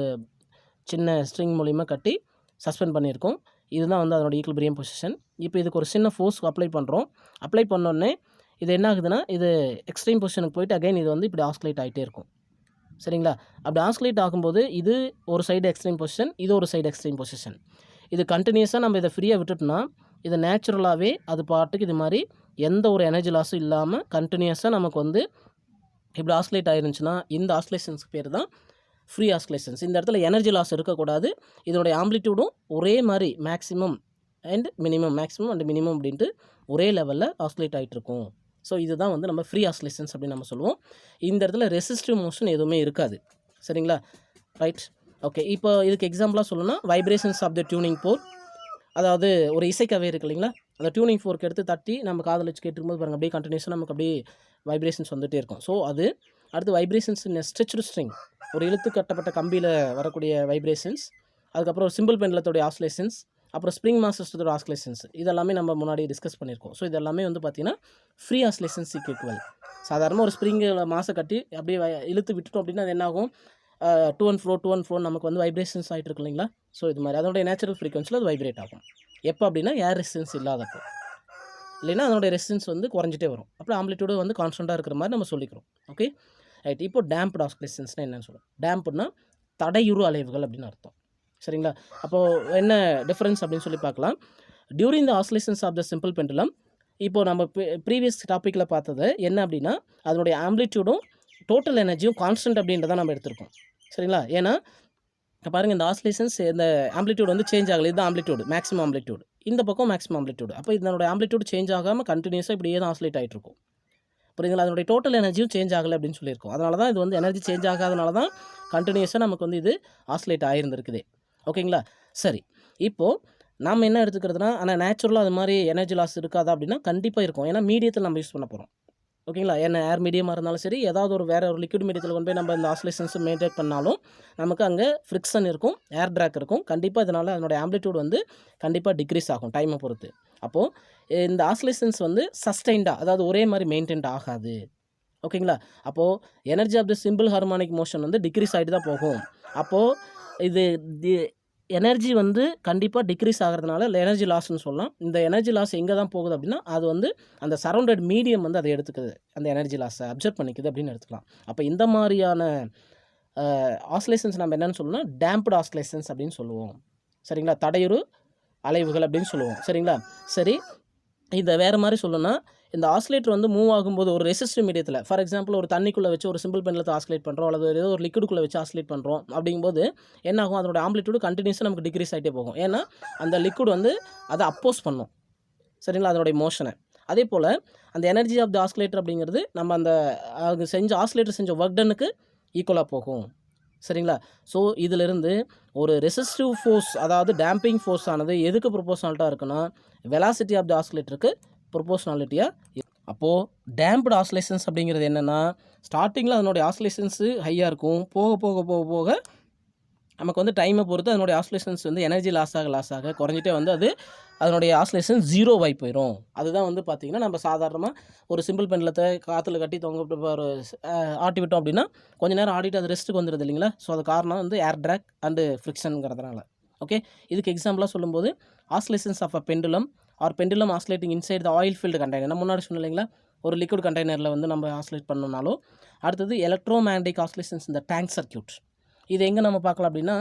சின்ன ஸ்ட்ரிங் மூலிமா கட்டி சஸ்பெண்ட் பண்ணியிருக்கோம். இதுதான் வந்து அதனோட ஈக்லிபிரியம் பொசிஷன். இப்போ இதுக்கு ஒரு சின்ன ஃபோர்ஸ் அப்ளை பண்ணுறோம். அப்ளை பண்ணோடனே இது என்ன ஆகுதுன்னா இது எக்ஸ்ட்ரீம் பொசிஷனுக்கு போயிட்டு அகைன் இது வந்து இப்படி ஆஸ்குலேட் ஆகிட்டே இருக்கும், சரிங்களா. அப்படி ஆஸ்குலேட் ஆகும்போது இது ஒரு சைடு எக்ஸ்ட்ரீம் பொசிஷன், இது ஒரு சைடு எக்ஸ்ட்ரீம் பொசிஷன். இது கண்டினியூஸாக நம்ம இதை ஃப்ரீயாக விட்டுட்டோம்னா இது நேச்சுரலாகவே அது பாட்டுக்கு இது மாதிரி எந்த ஒரு எனர்ஜி லாஸும் இல்லாமல் கண்டினியூஸாக நமக்கு வந்து இப்படி ஆஸ்குலேட் ஆகிருந்துச்சுன்னா இந்த ஆஸ்குலேஷன்ஸ்க்கு பேர் தான் ஃப்ரீ ஆஸ்குலேஷன்ஸ். இந்த இடத்துல எனர்ஜி லாஸ் இருக்கக்கூடாது. இதனுடைய ஆம்ப்ளிடியூடும் ஒரே மாதிரி maximum and minimum, maximum and minimum அப்படின்ட்டு ஒரே லெவலில் ஆஸ்குலேட் ஆகிட்டு இருக்கும். ஸோ இதுதான் வந்து நம்ம ஃப்ரீ ஆஸ்குலேஷன்ஸ் அப்படின்னு நம்ம சொல்லுவோம். இந்த இடத்துல ரெசிஸ்டிவ் மோஷன் எதுவுமே இருக்காது, சரிங்களா. Right, okay. இப்போ இதுக்கு எக்ஸாம்பிளாக சொல்லணும்னா வைப்ரேஷன்ஸ் ஆஃப் த டியூனிங் போர், அதாவது ஒரு இசைக்கவை இருக்குது இல்லைங்களா, அந்த டியூனிங் ஃபோர்க்கு எடுத்து தட்டி நம்ம காதில் வச்சு கேட்டுக்கும்போது பாருங்கள் அப்படியே கண்டினியூஸாக நமக்கு அப்படியே வைப்ரேஷன்ஸ் வந்துகிட்டே இருக்கும். ஸோ அது அடுத்து வைப்ரேஷன்ஸ் இன் ஸ்ட்ரெச்டு ஸ்ட்ரிங், ஒரு இழுத்து கட்டப்பட்ட கம்பியில் வரக்கூடிய வைப்ரேஷன்ஸ், அதுக்கப்புறம் சிம்பிள் பெண்டலத்தோடைய ஆஸ்குலேஷன்ஸ், அப்புறம் ஸ்ப்ரிங் மாஸ் சிஸ்டத்தோட ஆஸ்குலேஷன்ஸ், இதெல்லாமே நம்ம முன்னாடி டிஸ்கஸ் பண்ணியிருக்கோம். ஸோ இதெல்லாமே வந்து பார்த்திங்கன்னா ஃப்ரீ ஆஸ்குலேஷன்ஸ் ஈக்குவல். சாதாரணமாக ஒரு ஸ்ப்ரிங்கில் மாசை கட்டி அப்படியே இழுத்து விட்டுட்டோம் அப்படின்னா அது என்னாகும், டூ அண்ட் ஃப்ரோ நமக்கு வந்து வைப்ரேஷன்ஸ் ஆகிட்டு இருக்கு இல்லைங்களா. ஸோ இது மாதிரி அதோடைய நேச்சுரல் ஃப்ரீக்வன்சியில் அது வைப்ரேட் ஆகும். எப்போ அப்படின்னா ஏர் ரெசிஸ்டன்ஸ் இல்லாதப்போ, இல்லைன்னா அதனுடைய ரெசிஸ்டன்ஸ் வந்து குறைஞ்சிட்டே வரும். அப்புறம் ஆம்ப்ளிடியூடு வந்து கான்ஸ்டண்ட்டாக இருக்கிற மாதிரி நம்ம சொல்லிக்கிறோம். Okay right. இப்போ டேம்ப்டு ஆஸ்லேஷன்ஸ்னால் என்னென்னு சொல்லுவோம். டேம்ப்னா தடையுறு அலைவுகள் அப்படின்னு அர்த்தம். சரிங்களா? அப்போது என்ன டிஃப்ரென்ஸ் அப்படின்னு சொல்லி பார்க்கலாம். During the oscillations of the simple pendulum, இப்போது நம்ம ப்ரீவியஸ் டாப்பிக்கில் பார்த்தது என்ன அப்படின்னா, அதனுடைய ஆம்ப்ளிடியூடும் டோட்டல் எனர்ஜியும் கான்ஸ்டன்ட் அப்படின்றத நம்ம எடுத்திருக்கோம். சரிங்களா? ஏன்னா பாருங்கள், இந்த ஆஸ்லேஷன்ஸ் இந்த ஆம்ப்ளிடியூட் வந்து சேஞ்ச் ஆகலை. இதுதான் ஆம்ப்ளிடியூடு, மேக்ஸிமம் ஆம்ப்ளிடியூடு. இந்த பக்கம் மேக்ஸிமம் ஆம்ப்ளிடியூடு. அப்போ இதனுடைய ஆம்ப்ளிடியூட் சேஞ்ச் ஆகாமல் கண்டினியூஸாக இப்படியே தான் ஆஸ்லேட் ஆகிட்டு இருக்கும். புரியுதுங்களா? அதனுடைய டோட்டல் எனர்ஜியும் சேஞ்ச் ஆகலை அப்படின்னு சொல்லியிருக்கோம். அதனால தான் இது வந்து எனர்ஜி சேஞ்ச் ஆகாதனால தான் கண்டினியூஸாக நமக்கு வந்து இது ஆஸ்லேட் ஆகிருந்துருக்குது. ஓகேங்களா? சரி, இப்போது நம்ம என்ன எடுத்துக்கிறதுனா, ஆனால் நேச்சுரலாக அது மாதிரி எனர்ஜி லாஸ் இருக்காதா அப்படின்னா கண்டிப்பாக இருக்கும். ஏன்னா மீடியத்தில் நம்ம யூஸ் பண்ண போகிறோம். ஓகேங்களா? என்ன ஏர் மீடியமாக இருந்தாலும் சரி, ஏதாவது ஒரு வேறு ஒரு லிக்விட் மீடியத்தில் கொண்டு போய் நம்ம இந்த ஆஸ்லேஷன்ஸ் மெயின்டைன் பண்ணாலும் நமக்கு அங்கே ஃப்ரிக்ஷன் இருக்கும், ஏர் ட்ராக் இருக்கும். கண்டிப்பாக இதனால் அதனுடைய ஆம்ப்ளிடியூட் வந்து கண்டிப்பாக டிக்ரீஸ் ஆகும் டைமை பொறுத்து. அப்போது இந்த ஆஸ்லேஷன்ஸ் வந்து சஸ்டைண்டாக, அதாவது ஒரே மாதிரி மெயின்டைன் ஆகாது. ஓகேங்களா? அப்போது energy of the simple harmonic motion வந்து டிக்ரீஸ் ஆகிட்டு தான் போகும். அப்போது இது எனர்ஜி வந்து கண்டிப்பாக டிக்ரீஸ் ஆகிறதுனால எனர்ஜி லாஸ்ன்னு சொல்லலாம். இந்த எனர்ஜி லாஸ் எங்கே தான் போகுது அப்படின்னா, அது வந்து அந்த சரௌண்டட் மீடியம் வந்து அதை எடுத்துக்குது, அந்த எனர்ஜி லாஸை அப்சர்வ் பண்ணிக்குது அப்படின்னு எடுத்துக்கலாம். அப்போ இந்த மாதிரியான ஆஸ்லேஷன்ஸ் நம்ம என்னென்னு சொல்லணும்னா டேம்ப்டு ஆஸ்லேஷன்ஸ் அப்படின்னு சொல்லுவோம். சரிங்களா? தடையுறு அலைவுகள் அப்படின்னு சொல்லுவோம். சரிங்களா? சரி, இதை வேறு மாதிரி சொல்லணும்னா, இந்த ஆஸ்லேட்டர் வந்து மூவ் ஆகும்போது ஒரு ரெசிஸ்டிவ் மீடியத்தில், ஃபார் எக்ஸாம்பிள் ஒரு தண்ணிக்குள்ளே வச்சு ஒரு சிம்பிள் பெண்டிலத்தை ஆஸ்லேட் பண்ணுறோம், அல்லது ஏதோ ஒரு லிக்விடுக்குள்ளே வச்சு ஆஸ்லேட் பண்ணுறோம் அப்படிங்கும்போது என்ன ஆகும், அதோட ஆம்ப்ளிடியூடு கண்டினியூஸாக நமக்கு டிக்ரீஸ் ஆகிட்டே போகும். ஏன்னா அந்த லிக்விட் வந்து அதை அப்போஸ் பண்ணும். சரிங்களா? அதனுடைய மோஷனை. அதே போல் அந்த எனர்ஜி ஆஃப் த ஆஸ்லேட்டர் அப்படிங்கிறது நம்ம அந்த ஆஸ்லேட்டர் செஞ்ச ஒர்க் டன்னுக்கு ஈக்குவலாக போகும். சரிங்களா? ஸோ இதிலிருந்து ஒரு ரெசிஸ்டிவ் ஃபோர்ஸ், அதாவது டேம்பிங் ஃபோர்ஸ் ஆனது எதுக்கு ப்ரொபோஷனல்ட்டாக இருக்குன்னா, வெலாசிட்டி ஆஃப் த ஆஸ்லேட்டருக்கு ப்ரொபோஷனாலிட்டியாக. அப்போது டேம்ப்டு ஆஸ்லேஷன்ஸ் அப்படிங்கிறது என்னென்னா, ஸ்டார்டிங்கில் அதனுடைய ஆஸ்லேஷன்ஸு ஹையாக இருக்கும். போக போக போக போக நமக்கு வந்து டைமை பொறுத்து அதனுடைய ஆஸ்லேஷன்ஸ் வந்து எனர்ஜி லாஸ் ஆக குறைஞ்சிட்டே வந்து அது அதனுடைய ஆஸ்லேஷன் 0 ஆகி போயிடும். அதுதான் வந்து பார்த்திங்கன்னா, நம்ம சாதாரணமாக ஒரு சிம்பிள் பெண்டிலத்தை காற்றுல கட்டி தொங்க ஒரு ஆட்டி விட்டோம் அப்படின்னா கொஞ்சம் நேரம் ஆடிட்டு அது ரெஸ்ட்டுக்கு வந்துடுது இல்லைங்களா? ஸோ அது காரணம் வந்து ஏர் ட்ராக் அண்டு ஃப்ரிக்ஷனுங்கிறதுனால. ஓகே, இதுக்கு எக்ஸாம்பிளாக சொல்லும்போது oscillations of a pendulum or pendulum oscillating inside the oil filled container, நம்ம முன்னாடி சொன்னோம் இல்லைங்களா, ஒரு லிக்விட் கண்டெய்னரில் வந்து நம்ம ஆஸ்லேட் பண்ணோம்னாலும். அடுத்தது எலக்ட்ரோமேக்னடிக் ஆஸ்லேஷன்ஸ் இந்த டேங்க் சர்க்யூட். இது எங்கே நம்ம பார்க்கலாம் அப்படின்னா,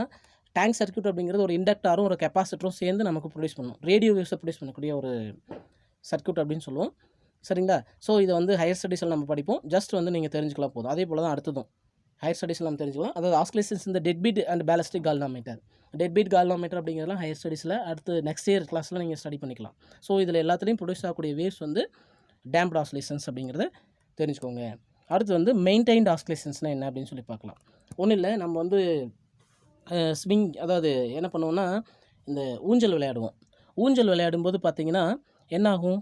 டேங்க் சர்க்யூட் அப்படிங்கிறது ஒரு இண்டக்டாரும் ஒரு கெப்பாசிட்டரும் சேர்ந்து நமக்கு ப்ரொடியூஸ் பண்ணும், ரேடியோ வேவ்ஸை ப்ரொடியூஸ் பண்ணக்கூடிய ஒரு சர்க்யூட் அப்படின்னு சொல்லுவோம். சரிங்களா? ஸோ இதை வந்து ஹையர் ஸ்டடீஸில் நம்ம படிப்போம். ஜஸ்ட் வந்து நீங்கள் தெரிஞ்சுக்கலாம் போதும். அதே போல் தான் அடுத்ததும் ஹையர் ஸ்டடீஸில் நம்ம தெரிஞ்சுக்கலாம். அதாவது ஆஸ்லேஷன்ஸ் இந்த dead beat and ballistic galvanometer. Dead beat galvanometer அப்படிங்கிறதுலாம் ஹையர் ஸ்டடீஸில் அடுத்து நெக்ஸ்ட் இயர் கிளாஸில் நீங்கள் ஸ்டடி பண்ணிக்கலாம். ஸோ இதில் எல்லாத்துலேயும் ப்ரொடியூஸ் ஆகக்கூடிய வேவ்ஸ் வந்து டேம்ப்டு ஆஸ்லேஷன்ஸ் அப்படிங்கிறத தெரிஞ்சுக்கோங்க. அடுத்து வந்து மெயின்டைன்டு ஆஸ்லேஷன்ஸ்னால் என்ன அப்படின்னு சொல்லி பார்க்கலாம். ஒன்றும் இல்லை, நம்ம வந்து ஸ்விங், அதாவது என்ன பண்ணுவோம்னா, இந்த ஊஞ்சல் விளையாடுவோம். ஊஞ்சல் விளையாடும்போது பார்த்திங்கன்னா என்னாகும்,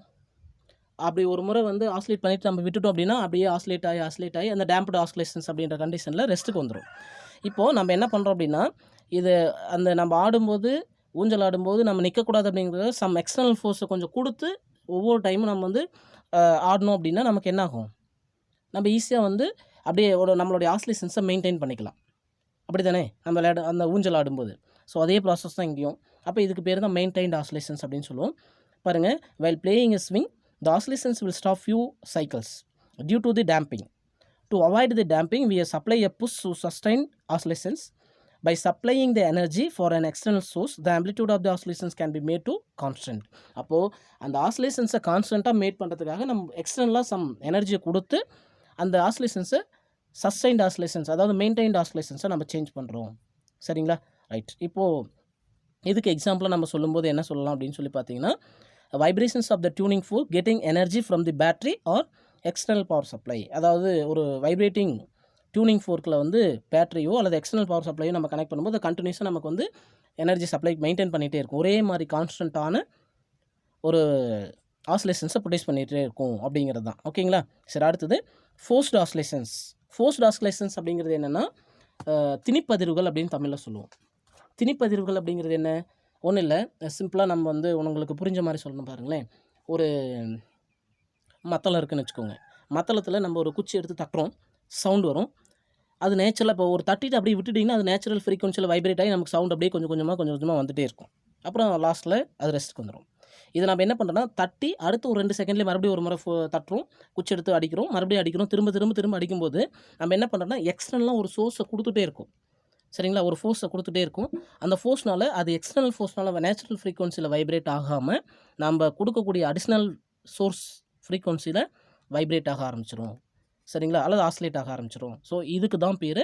அப்படி ஒரு முறை வந்து ஆஸ்லேட் பண்ணிவிட்டு நம்ம விட்டுட்டோம் அப்படின்னா அப்படியே ஆஸ்லேட் ஆகி அந்த டேம்ப்டு ஆஸ்லேஷன்ஸ் அப்படின்ற கண்டிஷனில் ரெஸ்ட்டுக்கு வந்துடும். இப்போது நம்ம என்ன பண்ணுறோம் அப்படின்னா, இது அந்த நம்ம ஆடும்போது, ஊஞ்சல் ஆடும்போது நம்ம நிற்கக்கூடாது அப்படிங்கிறத சம் எக்ஸ்டர்னல் ஃபோர்ஸை கொஞ்சம் கொடுத்து ஒவ்வொரு டைமும் நம்ம வந்து ஆடணும் அப்படின்னா நமக்கு என்னாகும், நம்ம ஈஸியாக வந்து அப்படியே நம்மளுடைய ஆஸ்லேஷன்ஸை மெயின்டைன் பண்ணிக்கலாம். அப்படி தானே நம்ம அந்த ஊஞ்சல் ஆடும்போது. ஸோ அதே ப்ராசஸ் தான் இங்கேயும். அப்போ இதுக்கு பேர் தான் மெயின்டைன்டு ஆஸ்லேஷன்ஸ் அப்படின்னு சொல்லுவோம். பாருங்கள், while playing a swing, the oscillations will stop few cycles due to the damping. To avoid the damping, we supply a push to sustain oscillations. By supplying the energy for an external source, the amplitude of the oscillations can be made to constant. அப்போது அந்த ஆஸ்லேஷன்ஸை கான்ஸ்டண்ட்டாக mat பண்ணுறதுக்காக நம்ம எக்ஸ்டர்னலாக some எனர்ஜியை கொடுத்து அந்த ஆஸ்லேஷன்ஸை sustained ஆஸ்லேஷன்ஸ், அதாவது maintained ஆஸ்லேஷன்ஸை நம்ம சேஞ்ச் பண்ணுறோம். சரிங்களா? ரைட். இப்போது இதுக்கு எக்ஸாம்பிளாக நம்ம சொல்லும்போது என்ன சொல்லலாம் அப்படின்னு சொல்லி பார்த்தீங்கன்னா, vibrations of the tuning fork getting energy from the battery or external power supply. அதாவது ஒரு வைப்ரேட்டிங் டியூனிங் ஃபோர்க்கில் வந்து பேட்டரியோ அல்லது எக்ஸ்டர்னல் பவர் சப்ளையோ நம்ம கனெக்ட் பண்ணும்போது கண்டினியூஸாக நமக்கு வந்து எனர்ஜி சப்ளை மெயின்டைன் பண்ணிகிட்டே இருக்கும். ஒரே மாதிரி கான்ஸ்டண்ட்டான ஒரு ஆஸ்லேஷன்ஸை ப்ரொடியூஸ் பண்ணிகிட்டே இருக்கும் அப்படிங்கிறது தான். ஓகேங்களா? சரி, அடுத்தது ஃபோர்ஸ்டு ஆஸ்லேஷன்ஸ். ஃபோர்ஸ்டு ஆஸ்லேஷன்ஸ் அப்படிங்கிறது என்னென்னா, திணிப்பதிர்வுகள் அப்படின்னு தமிழில் சொல்லுவோம். திணிப்பதிர்வுகள் அப்படிங்கிறது என்ன, ஒன்றும் இல்லை, சிம்பிளாக நம்ம வந்து உங்களுக்கு புரிஞ்ச மாதிரி சொல்லணும் பாருங்களேன். ஒரு மத்தளம் இருக்குதுன்னு வச்சுக்கோங்க. மத்தளத்தில் நம்ம ஒரு குச்சி எடுத்து தட்டுறோம், சவுண்டு வரும். அது நேச்சுரலாக இப்போ ஒரு தட்டிட்டு அப்படியே விட்டுட்டிங்கன்னா அது நேச்சுரல் ஃப்ரீக்வன்சியில் வைப்ரேட் ஆகி நமக்கு சவுண்ட் அப்படியே கொஞ்சம் கொஞ்சமாக வந்துகிட்டே இருக்கும். அப்புறம் லாஸ்ட்டில் அது ரெஸ்ட்டுக்கு வந்துடும். இதை நம்ம என்ன பண்ணுறோன்னா தட்டி அடுத்து ஒரு 2 செகண்ட்லேயே மறுபடியும் ஒரு முறை தட்டுறோம், குச்சி எடுத்து அடிக்கிறோம், மறுபடியும் அடிக்கிறோம், திரும்ப திரும்ப திரும்ப அடிக்கும்போது நம்ம என்ன பண்ணுறோன்னா எக்ஸ்டர்னலாக ஒரு சோர்ஸை கொடுத்துட்டே இருக்கும். சரிங்களா, ஒரு ஃபோர்ஸை கொடுத்துட்டே இருக்கும். அந்த ஃபோர்ஸ்னால அது எக்ஸ்டர்னல் ஃபோர்ஸ்னால நேச்சுரல் ஃப்ரீக்வன்சியில் வைப்ரேட் ஆகாமல் நம்ம கொடுக்கக்கூடிய அடிஷ்னல் சோர்ஸ் ஃப்ரீக்வன்சியில் வைப்ரேட் ஆக ஆரம்பிச்சிடும். சரிங்களா, அல்லது ஆசிலேட் ஆக ஆரம்பிச்சிடும். ஸோ இதுக்கு தான் பேர்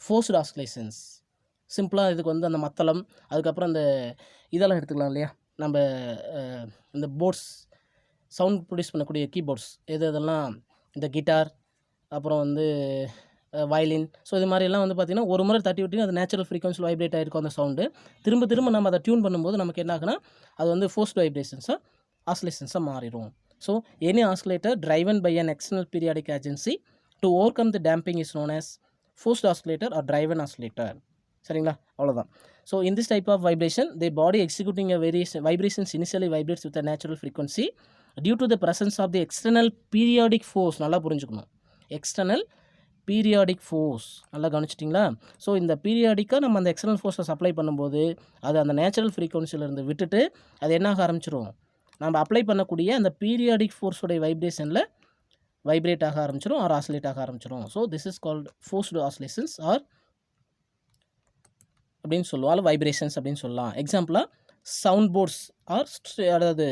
ஃபோர்ஸ்டு ஆசிலேஷன்ஸ். சிம்பிளாக இதுக்கு வந்து அந்த மத்தளம், அதுக்கப்புறம் அந்த இதெல்லாம் எடுத்துக்கலாம் இல்லையா, நம்ம இந்த போர்ட்ஸ் சவுண்ட் ப்ரொடியூஸ் பண்ணக்கூடிய கீபோர்ட்ஸ் இதெல்லாம், இந்த கிட்டார், அப்புறம் வந்து வயலின். ஸோ இது மாதிரிலாம் வந்து பார்த்திங்கன்னா ஒரு முறை தட்டி விட்டு அது நேச்சுரல் ஃப்ரீக்வன்சியில் வைப்ரேட் ஆகிருக்கும் அந்த சவுண்டு. திரும்ப திரும்ப நம்ம அதை டியூன் பண்ணும்போது நமக்கு என்ன ஆகுனா அது வந்து ஃபோர்ஸ்டு வைப்ரேஷன்ஸாக ஆசிலேஷன்ஸாக மாறிடும். So any oscillator driven by an external periodic agency to overcome the damping is known as forced oscillator or driven oscillator. சரிங்களா, அவ்வளோதான். So in this type of vibration the body executing a vibrations initially vibrates with a natural frequency due to the presence of the external periodic force. நல்லா புரிஞ்சுக்கணும், external periodic force. நல்லா கவனிச்சிட்டிங்களா? So இந்த பீரியாடிக்காக நம்ம அந்த external ஃபோர்ஸை supply பண்ணும்போது அது அந்த நேச்சுரல் ஃப்ரீக்வன்சியிலேருந்து விட்டுட்டு அது என்ன ஆக ஆரம்பிச்சிடும், நம்ம அப்ளை பண்ணக்கூடிய அந்த பீரியாடிக் ஃபோர்ஸுடைய வைப்ரேஷனில் வைப்ரேட் ஆக ஆரம்பிச்சிடும் ஆர் ஆசிலேட் ஆக ஆரம்பிச்சிடும். So this is called forced oscillations or அப்படின்னு சொல்லுவாங்க, வைப்ரேஷன்ஸ் அப்படின்னு சொல்லலாம். எக்ஸாம்பிளாக சவுண்ட் போர்ட்ஸ் ஆர் அதாவது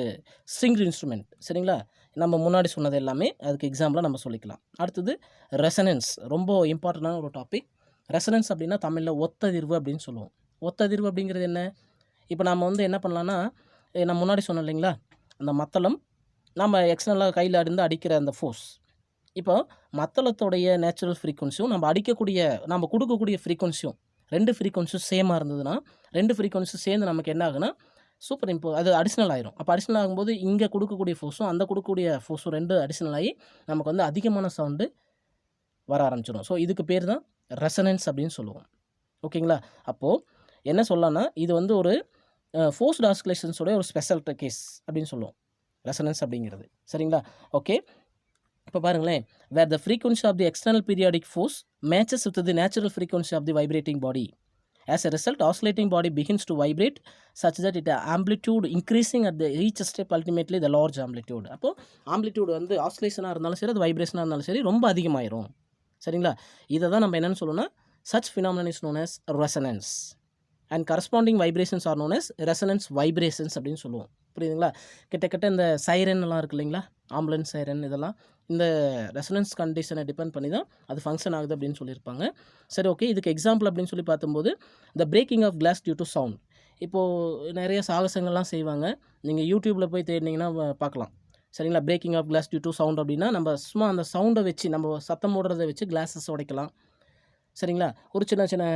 ஸ்ட்ரிங்டு இன்ஸ்ட்ருமெண்ட். சரிங்களா, நம்ம முன்னாடி சொன்னது எல்லாமே அதுக்கு எக்ஸாம்பிளாக நம்ம சொல்லிக்கலாம். அடுத்தது ரெசனன்ஸ், ரொம்ப இம்பார்ட்டண்டான ஒரு டாபிக். ரெசனன்ஸ் அப்படின்னா தமிழில் ஒத்ததிர்வு அப்படின்னு சொல்லுவோம். ஒத்ததிர்வு அப்படிங்கிறது என்ன? இப்போ நம்ம வந்து என்ன பண்ணலான்னா, நான் முன்னாடி சொன்னேன் இல்லைங்களா, அந்த மத்தளம் நம்ம எக்ஸ்டர்னலாக கையில் இருந்து அடிக்கிற அந்த ஃபோர்ஸ். இப்போ மத்தளத்தோடைய நேச்சுரல் ஃப்ரீக்வன்சியும் நம்ம கொடுக்கக்கூடிய ஃப்ரீக்வன்சியும் 2 ஃப்ரீக்வன்சியும் சேமாக இருந்ததுன்னா 2 ஃப்ரீக்வன்சியும் சேர்ந்து நமக்கு என்ன ஆகுனா அது அடிஷ்னல் ஆயிரும். அப்போ அடிஷ்னல் ஆகும்போது இங்கே கொடுக்கக்கூடிய ஃபோர்ஸும் அந்த கொடுக்கக்கூடிய ஃபோர்ஸும் 2 அடிஷ்னல் ஆகி நமக்கு வந்து அதிகமான சவுண்டு வர ஆரம்பிச்சிடும். ஸோ இதுக்கு பேர் தான் ரெசனன்ஸ் அப்படின்னு சொல்லுவோம். ஓகேங்களா, அப்போது என்ன சொல்லலாம்னா இது வந்து ஒரு ஃபோர்ஸ்டு ஆசிலேஷன்ஸோடைய ஒரு ஸ்பெஷல் கேஸ் அப்படின்னு சொல்லுவோம் ரெசனன்ஸ் அப்படிங்கிறது. சரிங்களா, ஓகே. இப்போ பாருங்களேன், where the frequency of the external periodic force matches with the natural frequency of the vibrating body. As a result, oscillating body begins to vibrate such that it amplitude increasing at the each step, ultimately the large amplitude. அப்போ amplitude வந்து ஆசிலேஷனாக இருந்தாலும் சரி, அது வைப்ரேஷனாக இருந்தாலும் சரி, ரொம்ப அதிகமாயிரும். சரிங்களா, இதை தான் நம்ம என்னென்னு சொல்லணும்னா such phenomenon is known as resonance and corresponding vibrations are known as resonance vibrations அப்படின்னு சொல்லுவோம். புரியுதுங்களா? கிட்டத்தட்ட இந்த சைரன்லாம் இருக்குது இல்லைங்களா, ஆம்புலன்ஸ் சைரன், இதெல்லாம் இந்த ரெசனன்ஸ் கண்டிஷனை டிபெண்ட் பண்ணி தான் அது ஃபங்க்ஷன் ஆகுது அப்படின்னு சொல்லியிருப்பாங்க. சரி, ஓகே. இதுக்கு எக்ஸாம்பிள் அப்படின்னு சொல்லி பார்க்கும்போது the breaking of glass due to sound. இப்போது நிறைய சாகசங்கள்லாம் செய்வாங்க, நீங்கள் யூடியூப்பில் போய் தேடினீங்கன்னா பார்க்கலாம். சரிங்களா, breaking of glass due to sound அப்படின்னா நம்ம சும்மா அந்த சவுண்டை வச்சு நம்ம சத்தம் போடுறதை வச்சு கிளாஸஸ் உடைக்கலாம். சரிங்களா, ஒரு சின்ன சின்ன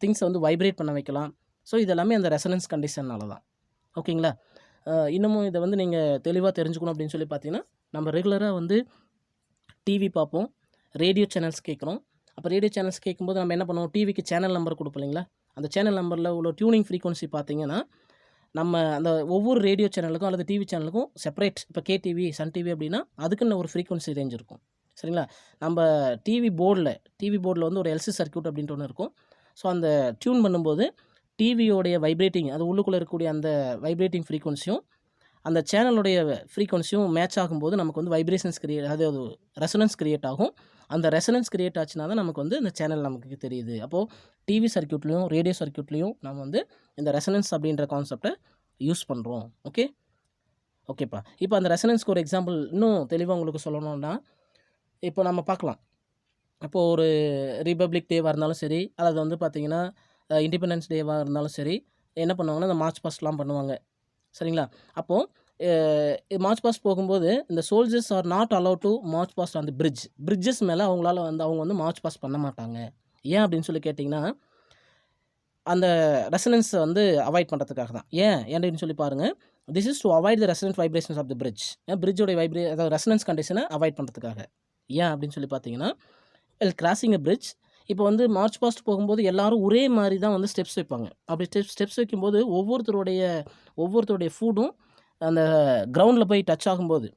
திங்ஸை வந்து வைப்ரேட் பண்ண வைக்கலாம். ஸோ இதெல்லாமே அந்த ரெசனன்ஸ் கண்டிஷன்னால தான். ஓகேங்களா, இன்னமும் இதை வந்து நீங்கள் தெளிவாக தெரிஞ்சுக்கணும் அப்படின்னு சொல்லி பார்த்தீங்கன்னா, நம்ம ரெகுலராக வந்து டிவி பார்ப்போம், ரேடியோ சேனல்ஸ் கேட்குறோம். அப்போ ரேடியோ சேனல்ஸ் கேட்கும்போது நம்ம என்ன பண்ணுவோம், டிவிக்கு சேனல் நம்பர் கொடுப்போம் இல்லைங்களா, அந்த சேனல் நம்பரில் உள்ள டியூனிங் ஃப்ரீக்வன்சி பார்த்தீங்கன்னா நம்ம அந்த ஒவ்வொரு ரேடியோ சேனலுக்கும் அல்லது டிவி சேனலுக்கும் செப்பரேட், இப்போ கேடிவி, சன் டிவி அப்படின்னா அதுக்குன்னு ஒரு ஃப்ரீக்வன்சி ரேஞ்ச் இருக்கும். சரிங்களா, நம்ம டிவி போர்டில் வந்து ஒரு எல்சி சர்க்யூட் அப்படின்ட்டு ஒன்று இருக்கும். ஸோ அந்த டியூன் பண்ணும்போது டிவியோடைய வைப்ரேட்டிங், அது உள்ளுக்குள்ளே இருக்கக்கூடிய அந்த வைப்ரேட்டிங் ஃப்ரீக்வன்சியும் அந்த சேனலுடைய ஃப்ரீக்வன்சியும் மேட்ச் ஆகும்போது நமக்கு வந்து வைப்ரேஷன்ஸ் அதாவது ரெசனன்ஸ் கிரியேட் ஆகும். அந்த ரெசனன்ஸ் கிரியேட் ஆச்சுன்னா தான் நமக்கு வந்து இந்த சேனல் நமக்கு தெரியுது. அப்போது டிவி சர்க்யூட்லேயும் ரேடியோ சர்க்யூட்லேயும் நம்ம வந்து இந்த ரெசனன்ஸ் அப்படின்ற கான்செப்டை யூஸ் பண்ணுறோம். ஓகேப்பா. இப்போ அந்த ரெசனன்ஸ்க்கு ஒரு எக்ஸாம்பிள் இன்னும் தெளிவாக உங்களுக்கு சொல்லணும்னா, இப்போ நம்ம பார்க்கலாம். அப்போது ஒரு ரிபப்ளிக் டேவாக இருந்தாலும் சரி, அல்லது வந்து பார்த்திங்கன்னா இண்டிபெண்டன்ஸ் டேவாக இருந்தாலும் சரி, என்ன பண்ணுவாங்கன்னா இந்த மார்ச் பாஸ்ட்லாம் பண்ணுவாங்க. சரிங்களா, அப்போது மார்ச் பாஸ்ட் போகும்போது இந்த soldiers are not allow to march past on the bridges மேலே அவங்க வந்து மார்ச் பாஸ்ட் பண்ண மாட்டாங்க. ஏன் அப்படின்னு சொல்லி கேட்டிங்கன்னா, அந்த ரெசனன்ஸை வந்து அவாய்ட் பண்ணுறதுக்காக தான். ஏன் அப்படின்னு சொல்லி பாருங்கள், this is to avoid the resonant vibrations of the பிரிட்ஜோடைய அதாவது ரெசனன்ஸ் கண்டிஷனை அவாய்ட் பண்ணுறதுக்காக. ஏன் அப்படின்னு சொல்லி பார்த்தீங்கன்னா, கிராசிங் அ பிரிட்ஜ், இப்போ வந்து மார்ச் பாஸ்ட் போகும்போது எல்லோரும் ஒரே மாதிரி தான் வந்து ஸ்டெப்ஸ் வைப்பாங்க. அப்படி ஸ்டெப்ஸ் வைக்கும்போது ஒவ்வொருத்தருடைய ஃபுட்டும் அந்த கிரவுண்டில் போய் டச் ஆகும்போது,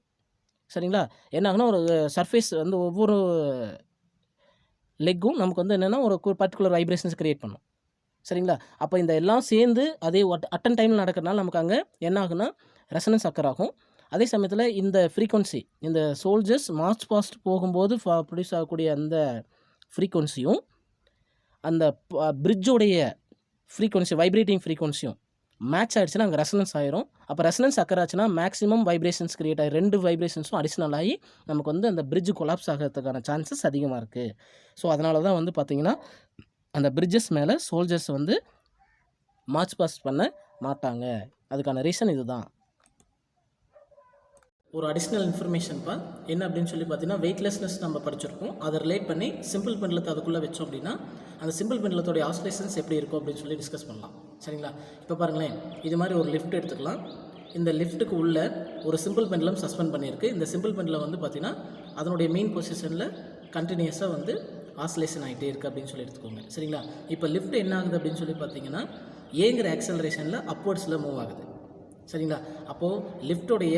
சரிங்களா, என்ன ஆகுனா ஒரு சர்ஃபேஸ் வந்து ஒவ்வொரு லெக்கும் நமக்கு வந்து என்னென்னா ஒரு பர்டிகுலர் வைப்ரேஷன்ஸ் க்ரியேட் பண்ணும். சரிங்களா? அப்போ இந்த எல்லாம் சேர்ந்து அதே அட்டன் டைமில் நடக்கிறனால நமக்கு அங்கே என்ன ஆகுனா ரெசனன்ஸ் அக்கர் ஆகும். அதே சமயத்தில் இந்த ஃப்ரீக்வன்சி இந்த சோல்ஜர்ஸ் மார்ச் பாஸ்ட் போகும்போது ப்ரொடியூஸ் ஆகக்கூடிய அந்த ஃப்ரீக்வன்சியும் அந்த பிரிட்ஜோடைய ஃப்ரீக்வன்சி வைப்ரேட்டிங் ஃப்ரீக்வன்சியும் மேட்ச் ஆகிடுச்சுன்னா அங்கே ரெசனன்ஸ் ஆயிரும். அப்போ ரெசனன்ஸ் அக்கர் ஆச்சுன்னா மேக்ஸிமம் வைப்ரேஷன்ஸ் கிரியேட் ஆகி 2 வைப்ரேஷன்ஸும் அடிஷ்னல் ஆகி நமக்கு வந்து அந்த பிரிட்ஜ் கொலாப்ஸ் ஆகிறதுக்கான சான்சஸ் அதிகமாக இருக்குது. ஸோ அதனால தான் வந்து பார்த்திங்கன்னா அந்த பிரிட்ஜஸ் மேலே சோல்ஜர்ஸ் வந்து மார்ச் பாஸ்ட் பண்ண மாட்டாங்க. அதுக்கான ரீசன் இதுதான். ஒரு அடிஷ்னல் இன்ஃபர்மேஷன்ப்பா என்ன அப்படின்னு சொல்லி பார்த்தீங்கன்னா வெயிட்லெஸ்னஸ் நம்ம படிச்சிருக்கோம். அதை ரிலேட் பண்ணி சிம்பிள் பெண்டலத்தை அதுக்குள்ளே வச்சோம் அப்படின்னா அந்த சிம்பிள் பெண்டலத்தோடைய ஆசிலேஷன்ஸ் எப்படி இருக்கும் அப்படின்னு சொல்லி டிஸ்கஸ் பண்ணலாம். சரிங்களா? இப்போ பாருங்களேன், இது மாதிரி ஒரு லிஃப்ட் எடுத்துக்கலாம். இந்த லிஃப்ட்டுக்கு உள்ள ஒரு சிம்பிள் பெண்டலம் சஸ்பெண்ட் பண்ணியிருக்கு. இந்த சிம்பிள் பெண்டலம் வந்து பார்த்திங்கன்னா அதனுடைய மெயின் பொசிஷனில் கண்டினியூஸாக வந்து ஆசிலேஷன் ஆகிட்டே இருக்குது அப்படின்னு சொல்லி எடுத்துக்கோங்க. சரிங்களா? இப்போ லிஃப்ட் என்ன ஆகுது அப்படின்னு சொல்லி பார்த்தீங்கன்னா ஏங்கிற ஆக்சலரேஷனில் அப்வர்ட்ஸில் மூவ் ஆகுது. சரிங்களா? அப்போது லிஃப்டோடைய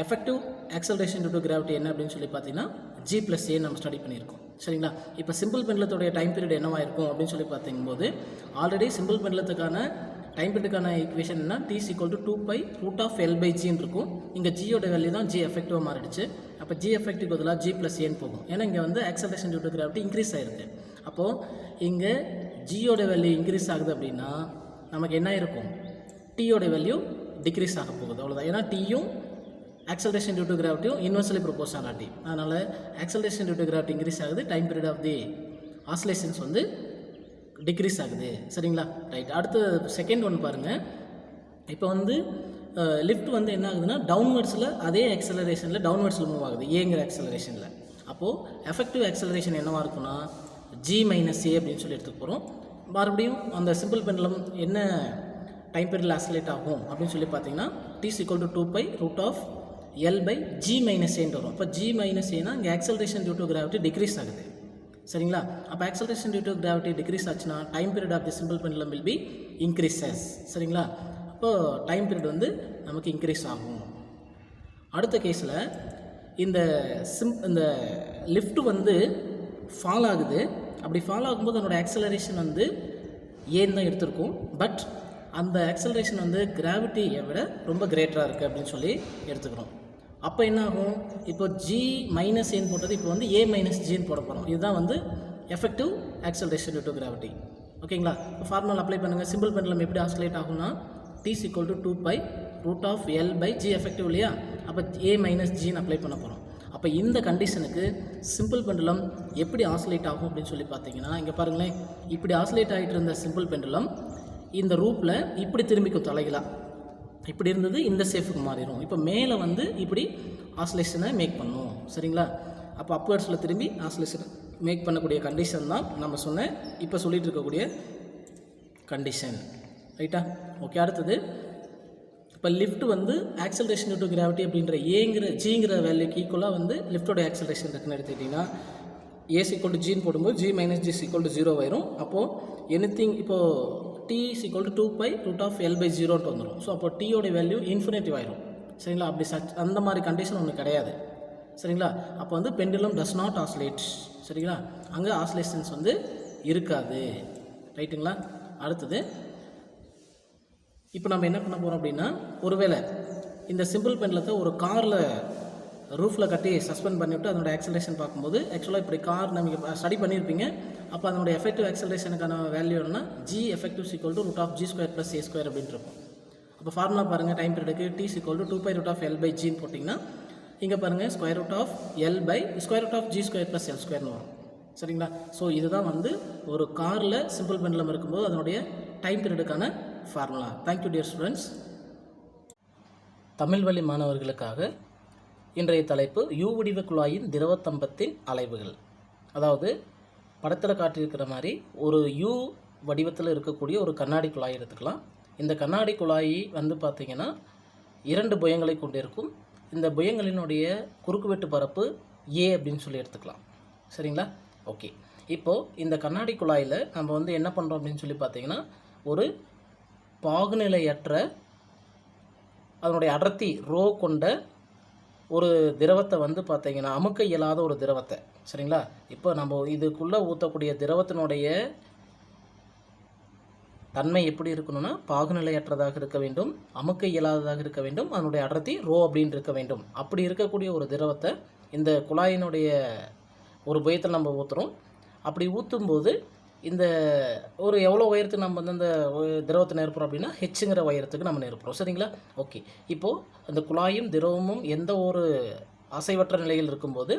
effective acceleration due to gravity என்ன அப்படின்னு சொல்லி பார்த்தீங்கன்னா G+A நம்ம ஸ்டடி பண்ணியிருக்கோம். சரிங்களா? இப்போ சிம்பிள் பெண்டலத்தோடைய டைம் பீரியட் என்னவாக இருக்கும் அப்படின்னு சொல்லி பார்த்திங்கும்போது ஆல்ரெடி சிம்பிள் பெண்டலத்துக்கான டைம் பீரியடுக்கான ஈக்குவேஷன் என்ன T = 2π√L/G இருக்கும். இங்கே ஜியோட வேல்யூ தான் G எஃபெக்டிவாக மாறிடுச்சு. அப்போ G எஃபெக்டிவ் பதிலாக G+A போகும். ஏன்னா இங்கே வந்து acceleration due to gravity increase ஆகிருக்கு. அப்போது இங்கே ஜியோட வேல்யூ இன்க்ரீஸ் ஆகுது அப்படின்னா நமக்கு என்ன இருக்கும், டீயோட வேல்யூ டிக்ரீஸ் ஆக போகுது. அவ்வளோதான். ஏன்னா டீயும் ஆக்சலரேஷன் டியூ டு கிராவிட்டியும் இன்வெர்ஸ்லி ப்ரொபோஷனாலிட்டி. அதனால் acceleration due to gravity increase ஆகுது, time period of the oscillations வந்து டிக்ரீஸ் ஆகுது. சரிங்களா? ரைட். அடுத்த செகண்ட் ஒன் பாருங்கள். இப்போ வந்து லிஃப்ட் வந்து என்ன ஆகுதுன்னா டவுன்வர்ட்ஸில் அதே ஆக்சலரேஷனில் டவுன்வர்ட்ஸில் மூவ் ஆகுது ஏங்கிற ஆக்சலரேஷனில். அப்போது எஃபெக்டிவ் ஆக்சலரேஷன் என்னவாக இருக்குன்னா G-A அப்படின்னு சொல்லி எடுத்துக்க போகிறோம். மறுபடியும் அந்த சிம்பிள் பெண்டலம் என்ன டைம் பீரியடில் ஆசிலேட் ஆகும் அப்படின்னு சொல்லி பார்த்தீங்கன்னா T = 2π√L/G-A வரும். இப்போ G-Aனா இங்கே acceleration due to gravity decrease ஆகுது. சரிங்களா? அப்போ acceleration due to gravity decrease ஆச்சுன்னா time period of the simple pendulum will be increases. சரிங்களா? அப்போது டைம் பீரியட் வந்து நமக்கு இன்க்ரீஸ் ஆகும். அடுத்த கேஸில் இந்த லிஃப்ட் வந்து ஃபால் ஆகுது. அப்படி ஃபால் ஆகும்போது அதனோட ஆக்சலரேஷன் வந்து ஏன்னு தான் எடுத்திருக்கும். பட் அந்த ஆக்சலரேஷன் வந்து கிராவிட்டியை விட ரொம்ப கிரேட்டராக இருக்குது அப்படின்னு சொல்லி எடுத்துக்கிறோம். அப்போ என்ன ஆகும், இப்போ G-A போட்டது இப்போ வந்து A-G போட போகிறோம். இதுதான் வந்து effective acceleration due to gravity. ஓகேங்களா? இப்போ ஃபார்முலா அப்ளை பண்ணுங்கள். சிம்பிள் பெண்டலம் எப்படி ஆசிலேட் ஆகும்னா T = 2π√L/G எஃபெக்டிவ் இல்லையா? அப்போ A-G அப்ளை பண்ண போகிறோம். அப்போ இந்த கண்டிஷனுக்கு சிம்பிள் பெண்டலம் எப்படி ஆசிலேட் ஆகும் அப்படின்னு சொல்லி பார்த்தீங்கன்னா இங்கே பாருங்களேன், இப்படி ஆசிலேட் ஆகிட்டு இருந்த சிம்பிள் பெண்டலம் இந்த ரூப்பில் இப்படி திரும்பிக்கும் தலைகளாக. இப்படி இருந்தது இந்த ஷேஃபுக்கு மாறிடும். இப்போ மேலே வந்து இப்படி ஆசிலேஷனை மேக் பண்ணும். சரிங்களா? அப்போ அப்வர்ட்ஸில் திரும்பி ஆசிலேஷனை மேக் பண்ணக்கூடிய கண்டிஷன் தான் நம்ம சொன்ன இப்போ சொல்லிகிட்டு இருக்கக்கூடிய கண்டிஷன். ரைட்டா? ஓகே. அடுத்தது இப்போ லிஃப்ட் வந்து ஆக்சலரேஷன் டியூ டு கிராவிட்டி அப்படின்ற ஜிங்கிற வேல்யூக்கு ஈக்குவலாக வந்து லிஃப்டோட ஆக்சலரேஷன் இருக்குன்னு எடுத்துக்கிட்டிங்கன்னா A = G போடும்போது G-G = 0 ஆயிரும். அப்போது எனிதிங் இப்போது T = 2π√L/0 வந்துடும். ஸோ அப்போ டீயோட வேல்யூ இன்ஃபினிட்டிவ் ஆயிரும். சரிங்களா? அப்படி அந்த மாதிரி கண்டிஷன் ஒன்று கிடையாது. சரிங்களா? அப்போ வந்து பெண்டுலம் டஸ் நாட் ஆசிலேட். சரிங்களா? அங்கே ஆசிலேஷன்ஸ் வந்து இருக்காது. ரைட்டுங்களா? அடுத்தது இப்போ நம்ம என்ன பண்ண போகிறோம் அப்படின்னா ஒருவேளை இந்த சிம்பிள் பெண்டலத்தை ஒரு காரில் ரூஃபில் கட்டி சஸ்பெண்ட் பண்ணிவிட்டு அதனோட ஆக்சலரேஷன் பார்க்கும்போது ஆக்சுவலாக இப்படி கார் நம்ம ஸ்டடி பண்ணியிருப்பீங்க. அப்போ அதனுடைய எஃபெக்டிவ் ஆக்சலரேஷனுக்கான வேல்யூ என்னன்னா G எஃபெக்டிவ் = √G² + A² அப்படின்னு இருக்கும். அப்போ ஃபார்முலா பாருங்கள். டைம் பீரியடுக்கு T = 2π√L/G போட்டிங்கன்னா இங்கே பாருங்கள் √G² + L² வரும். சரிங்களா? ஸோ இதுதான் வந்து ஒரு காரில் சிம்பிள் பெண்டலம் இருக்கும்போது அதனுடைய டைம் பீரியடுக்கான formula. Thank you dear students. Tamil வழி மாணவர்களுக்காக இன்றைய தலைப்பு யூ வடிவ குழாயின் திரவத்தம்பத்தின் அலைவுகள். அதாவது படத்தில் காட்டியிருக்கிற மாதிரி ஒரு யூ வடிவத்தில் இருக்கக்கூடிய ஒரு கண்ணாடி குழாய் எடுத்துக்கலாம். இந்த கண்ணாடி குழாய் வந்து பார்த்திங்கன்னா 2 புயங்களை கொண்டிருக்கும். இந்த புயங்களினுடைய குறுக்குவெட்டு பரப்பு A அப்படின்னு சொல்லி எடுத்துக்கலாம். சரிங்களா? ஓகே. இப்போது இந்த கண்ணாடி குழாயில் நம்ம வந்து என்ன பண்ணுறோம் அப்படின்னு சொல்லி பார்த்தீங்கன்னா ஒரு பாகுநிலையற்ற அதனுடைய அடர்த்தி ரோ கொண்ட ஒரு திரவத்தை வந்து பார்த்தீங்கன்னா அமுக்க இயலாத ஒரு திரவத்தை. சரிங்களா? இப்போ நம்ம இதுக்குள்ளே ஊற்றக்கூடிய திரவத்தினுடைய தன்மை எப்படி இருக்கணும்னா பாகுநிலையற்றதாக இருக்க வேண்டும், அமுக்க இயலாததாக இருக்க வேண்டும், அதனுடைய அடர்த்தி ரோ அப்படின்னு இருக்க வேண்டும். அப்படி இருக்கக்கூடிய ஒரு திரவத்தை இந்த குழாயினுடைய ஒரு புயத்தில் நம்ம ஊற்றுறோம். அப்படி ஊற்றும்போது இந்த ஒரு எவ்வளோ உயரத்துக்கு நம்ம வந்து அந்த திரவத்தை நிரப்புறோம் அப்படின்னா ஹெச்ங்கிற உயரத்துக்கு நம்ம நிரப்புறோம். சரிங்களா? ஓகே. இப்போது அந்த குழாயும் திரவமும் எந்த ஒரு அசைவற்ற நிலையில் இருக்கும்போது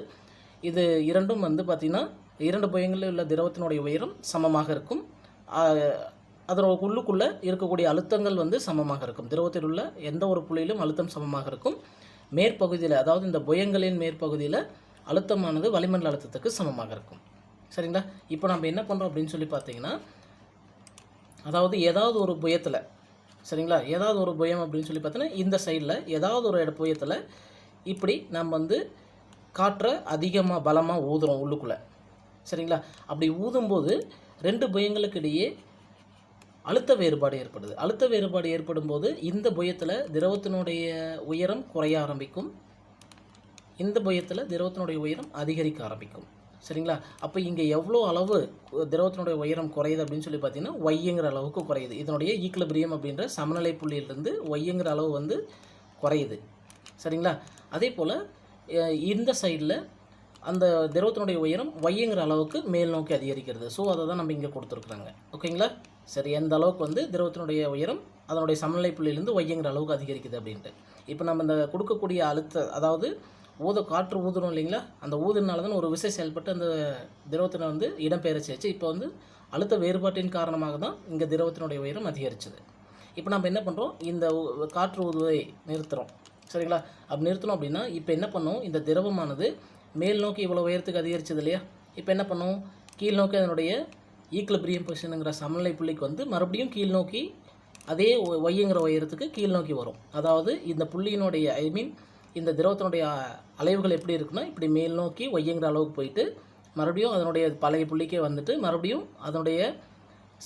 இது இரண்டும் வந்து பார்த்திங்கன்னா 2 புயங்களில் உள்ள திரவத்தினுடைய உயரம் சமமாக இருக்கும். அதோட உள்ளுக்குள்ளே இருக்கக்கூடிய அழுத்தங்கள் வந்து சமமாக இருக்கும். திரவத்தில் உள்ள எந்த ஒரு புள்ளியிலும் அழுத்தம் சமமாக இருக்கும். மேற்பகுதியில், அதாவது இந்த புயங்களின் மேற்பகுதியில் அழுத்தமானது வளிமண்டல அழுத்தத்துக்கு சமமாக இருக்கும். சரிங்களா? இப்போ நம்ம என்ன பண்ணுறோம் அப்படின்னு சொல்லி பார்த்தீங்கன்னா, அதாவது ஏதாவது ஒரு புயத்தில், சரிங்களா, ஏதாவது ஒரு புயம் அப்படின்னு சொல்லி பார்த்தீங்கன்னா இந்த சைடில் ஏதாவது ஒரு புயத்தில் இப்படி நம்ம வந்து காற்றை அதிகமாக பலமாக ஊதுறோம் உள்ளுக்குள்ளே. சரிங்களா? அப்படி ஊதும்போது 2 புயங்களுக்கு இடையே அழுத்த வேறுபாடு ஏற்படுது. அழுத்த வேறுபாடு ஏற்படும் போது இந்த புயத்தில் திரவத்தினுடைய உயரம் குறைய ஆரம்பிக்கும், இந்த புயத்தில் திரவத்தினுடைய உயரம் அதிகரிக்க ஆரம்பிக்கும். சரிங்களா? அப்போ இங்கே எவ்வளோ அளவு திரவத்தினுடைய உயரம் குறையுது அப்படின்னு சொல்லி பார்த்தீங்கன்னா ஒய்ங்கிற அளவுக்கு குறையுது. இதனுடைய ஈக்குலிபிரியம் அப்படின்ற சமநிலை புள்ளியிலிருந்து ஒய்ங்கிற அளவு வந்து குறையுது. சரிங்களா? அதே போல் இந்த சைடில் அந்த திரவத்தினுடைய உயரம் ஒய்ங்கிற அளவுக்கு மேல் நோக்கி அதிகரிக்கிறது. ஸோ அதை தான் நம்ம இங்கே கொடுத்துருக்குறாங்க. ஓகேங்களா? சரி, எந்த அளவுக்கு வந்து திரவத்தினுடைய உயரம் அதனுடைய சமநிலை புள்ளியிலேருந்து ஒய்ங்கிற அளவுக்கு அதிகரிக்குது அப்படின்ட்டு. இப்போ நம்ம இந்த கொடுக்கக்கூடிய அதாவது காற்று ஊதுறோம் இல்லைங்களா, அந்த ஊதுனால தான் ஒரு விசை செயல்பட்டு அந்த திரவத்தினை வந்து இடம்பெயர்ச்சிச்சு. இப்போ வந்து அழுத்த வேறுபாட்டின் காரணமாக தான் இங்கே திரவத்தினுடைய உயரம் அதிகரிச்சது. இப்போ நம்ம என்ன பண்ணுறோம், இந்த காற்று ஊதுவதை நிறுத்துகிறோம். சரிங்களா? அப்படி நிறுத்தணும் அப்படின்னா இப்போ என்ன பண்ணோம், இந்த திரவமானது மேல் நோக்கி இவ்வளோ உயரத்துக்கு அதிகரிச்சது இல்லையா, இப்போ என்ன பண்ணோம், கீழ் நோக்கி அதனுடைய ஈக்குலிபிரியம் பொசிஷனுங்கிற சமநிலை புள்ளிக்கு வந்து மறுபடியும் கீழ் நோக்கி அதே ஒய்ங்கிற உயரத்துக்கு கீழ் நோக்கி வரும். அதாவது இந்த புள்ளியினுடைய இந்த திரவத்தினுடைய அலைவுகள் எப்படி இருக்குன்னா இப்படி மேல் நோக்கி ஒய்ங்கிற அளவுக்கு போயிட்டு மறுபடியும் அதனுடைய பழைய புள்ளிக்கே வந்துட்டு மறுபடியும் அதனுடைய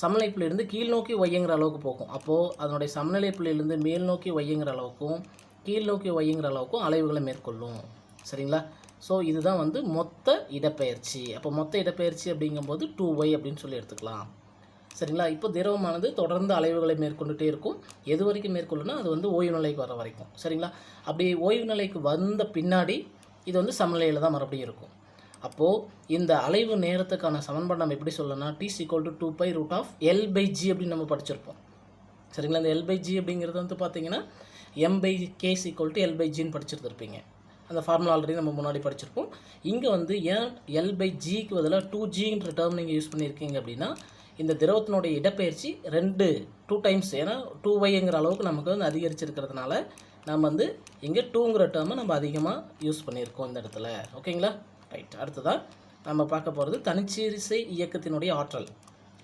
சமநிலை புள்ளியிலிருந்து கீழ் நோக்கி ஒய்ங்கிற அளவுக்கு போகும். அப்போது அதனுடைய சமநிலை புள்ளியிலிருந்து மேல் நோக்கி ஒய்ங்கிற அளவுக்கும் கீழ் நோக்கி ஒய்ங்கிற அளவுக்கும் அலைவுகளை மேற்கொள்ளும். சரிங்களா? ஸோ இதுதான் வந்து மொத்த இடப்பெயர்ச்சி. அப்போ மொத்த இடப்பெயர்ச்சி அப்படிங்கும்போது 2y அப்படின்னு சொல்லி எடுத்துக்கலாம். சரிங்களா? இப்போ திரவமானது தொடர்ந்து அலைவுகளை மேற்கொண்டுகிட்டே இருக்கும். எது வரைக்கும் மேற்கொள்ளுன்னா அது வந்து ஓய்வு நிலைக்கு வர வரைக்கும். சரிங்களா? அப்படி ஓய்வு நிலைக்கு வந்த பின்னாடி இது வந்து சமநிலையில் தான் மறுபடியும் இருக்கும். அப்போது இந்த அலைவு நேரத்துக்கான சமன்பாடு நம்ம எப்படி சொல்லணும்னா t=2π√L/g அப்படின்னு நம்ம படிச்சிருப்போம். சரிங்களா? இந்த L/g அப்படிங்கிறது வந்து பார்த்தீங்கன்னா m/k=L/gன்னு படிச்சிருந்துருப்பீங்க. அந்த ஃபார்முலா ஆல்ரெடி நம்ம முன்னாடி படிச்சிருப்போம். இங்கே வந்து ஏன் L/gக்கு பதிலாக 2gன்ற டேர்ம் நீங்கள் யூஸ் பண்ணியிருக்கீங்க அப்படின்னா இந்த திரவத்தினுடைய இடப்பெயர்ச்சி 2 டைம்ஸ், ஏன்னா 2yங்கிற அளவுக்கு நமக்கு வந்து அதிகரிச்சிருக்கிறதுனால நம்ம வந்து இங்கே 2ங்கிற டேர்மை நம்ம அதிகமாக யூஸ் பண்ணியிருக்கோம் இந்த இடத்துல. ஓகேங்களா? ரைட். அடுத்ததாக நம்ம பார்க்க போகிறது தனிச்சீரிசை இயக்கத்தினுடைய ஆற்றல்.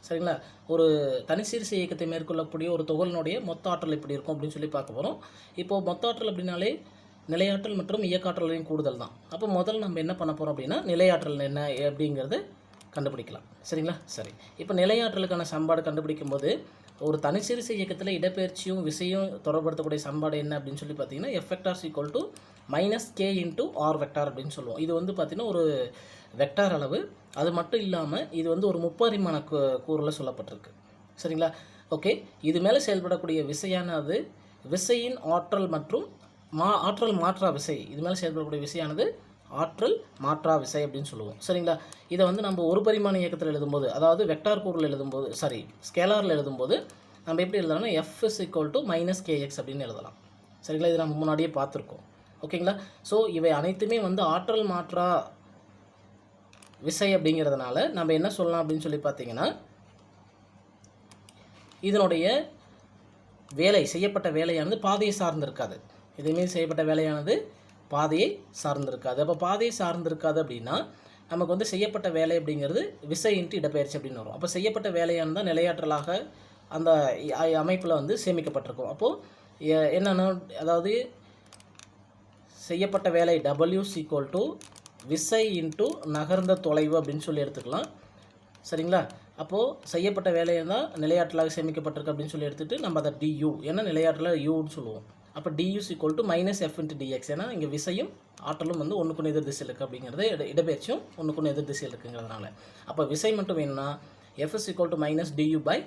சரிங்களா? ஒரு தனிச்சீரிசை இயக்கத்தை மேற்கொள்ளக்கூடிய ஒரு துகளினுடைய மொத்த ஆற்றல் எப்படி இருக்கும் அப்படின்னு சொல்லி பார்க்க போகிறோம். இப்போது மொத்த ஆற்றல் அப்படின்னாலே நிலையாற்றல் மற்றும் இயக்காற்றலின் கூடுதல் தான். அப்போ முதல்ல நம்ம என்ன பண்ண போகிறோம் அப்படின்னா நிலையாற்றல் என்ன அப்படிங்கிறத கண்டுபிடிக்கலாம். சரிங்களா? சரி, இப்போ நிலையாற்றலுக்கான சமன்பாடு கண்டுபிடிக்கும் போது ஒரு தனிச்சீரிசை இயக்கத்தில் இடப்பெயர்ச்சியும் விசையும் தொடர்படுத்தக்கூடிய சமன்பாடு என்ன அப்படின்னு சொல்லி பார்த்தீங்கன்னா F=-k × r வெக்டார் அப்படின்னு சொல்லுவோம். இது வந்து பார்த்திங்கன்னா ஒரு வெக்டார் அளவு. அது மட்டும் இல்லாமல் இது வந்து ஒரு முப்பரிமாண கூறில் சொல்லப்பட்டிருக்கு. சரிங்களா? ஓகே. இது மேலே செயல்படக்கூடிய விசையானது விசையின் ஆற்றல் மற்றும் ஆற்றல் மாற்றா விசை. இது மேலே செயல்படக்கூடிய விசையானது ஆற்றல் மாற்றா விசை அப்படின்னு சொல்லுவோம். சரிங்களா? இதை வந்து நம்ம ஒரு பரிமாண இயக்கத்தில் எழுதும்போது, அதாவது வெக்டார் கூறில் எழுதும்போது, ஸ்கேலாரில் எழுதும்போது நம்ம எப்படி எழுதலாம்னா F=-kx அப்படின்னு எழுதலாம். சரிங்களா? இது நம்ம முன்னாடியே பார்த்துருக்கோம். ஓகேங்களா? ஸோ இவை அனைத்துமே வந்து ஆற்றல் மாற்றா விசை அப்படிங்கிறதுனால நம்ம என்ன சொல்லலாம் அப்படின்னு சொல்லி பார்த்தீங்கன்னா இதனுடைய செய்யப்பட்ட வேலையானது பாதையை சார்ந்திருக்காது. இதுமாரி செய்யப்பட்ட வேலையானது பாதையை சார்ந்திருக்காது. அப்போ பாதையை சார்ந்திருக்காது அப்படின்னா நமக்கு வந்து செய்யப்பட்ட வேலை அப்படிங்கிறது விசை இன்ட்டு இடப்பெயர்ச்சி அப்படின்னு வரும். அப்போ செய்யப்பட்ட வேலையானது தான் நிலையாற்றலாக அந்த அமைப்பில் வந்து சேமிக்கப்பட்டிருக்கும். அப்போது என்னென்னா, அதாவது செய்யப்பட்ட வேலை W விசை இன்ட்டு நகர்ந்த தொலைவு அப்படின்னு சொல்லி எடுத்துக்கலாம். சரிங்களா? அப்போது செய்யப்பட்ட வேலையை தான் நிலையாற்றலாக சேமிக்கப்பட்டிருக்கு அப்படின்னு சொல்லி எடுத்துகிட்டு நம்ம அதை du, ஏன்னா நிலையாற்றலாக யூன்னு சொல்லுவோம். அப்போ du -F × dx, ஏன்னா இங்கே விசையும் ஆற்றலும் வந்து ஒன்றுக்கு எதிர் திசையில் இருக்குது அப்படிங்கிறது, இடப்பெயர்ச்சியும் ஒன்றுக்கு எதிர் திசையில் இருக்குங்கிறதுனால. அப்போ விசை மட்டும் வேணும்னா F = -du/k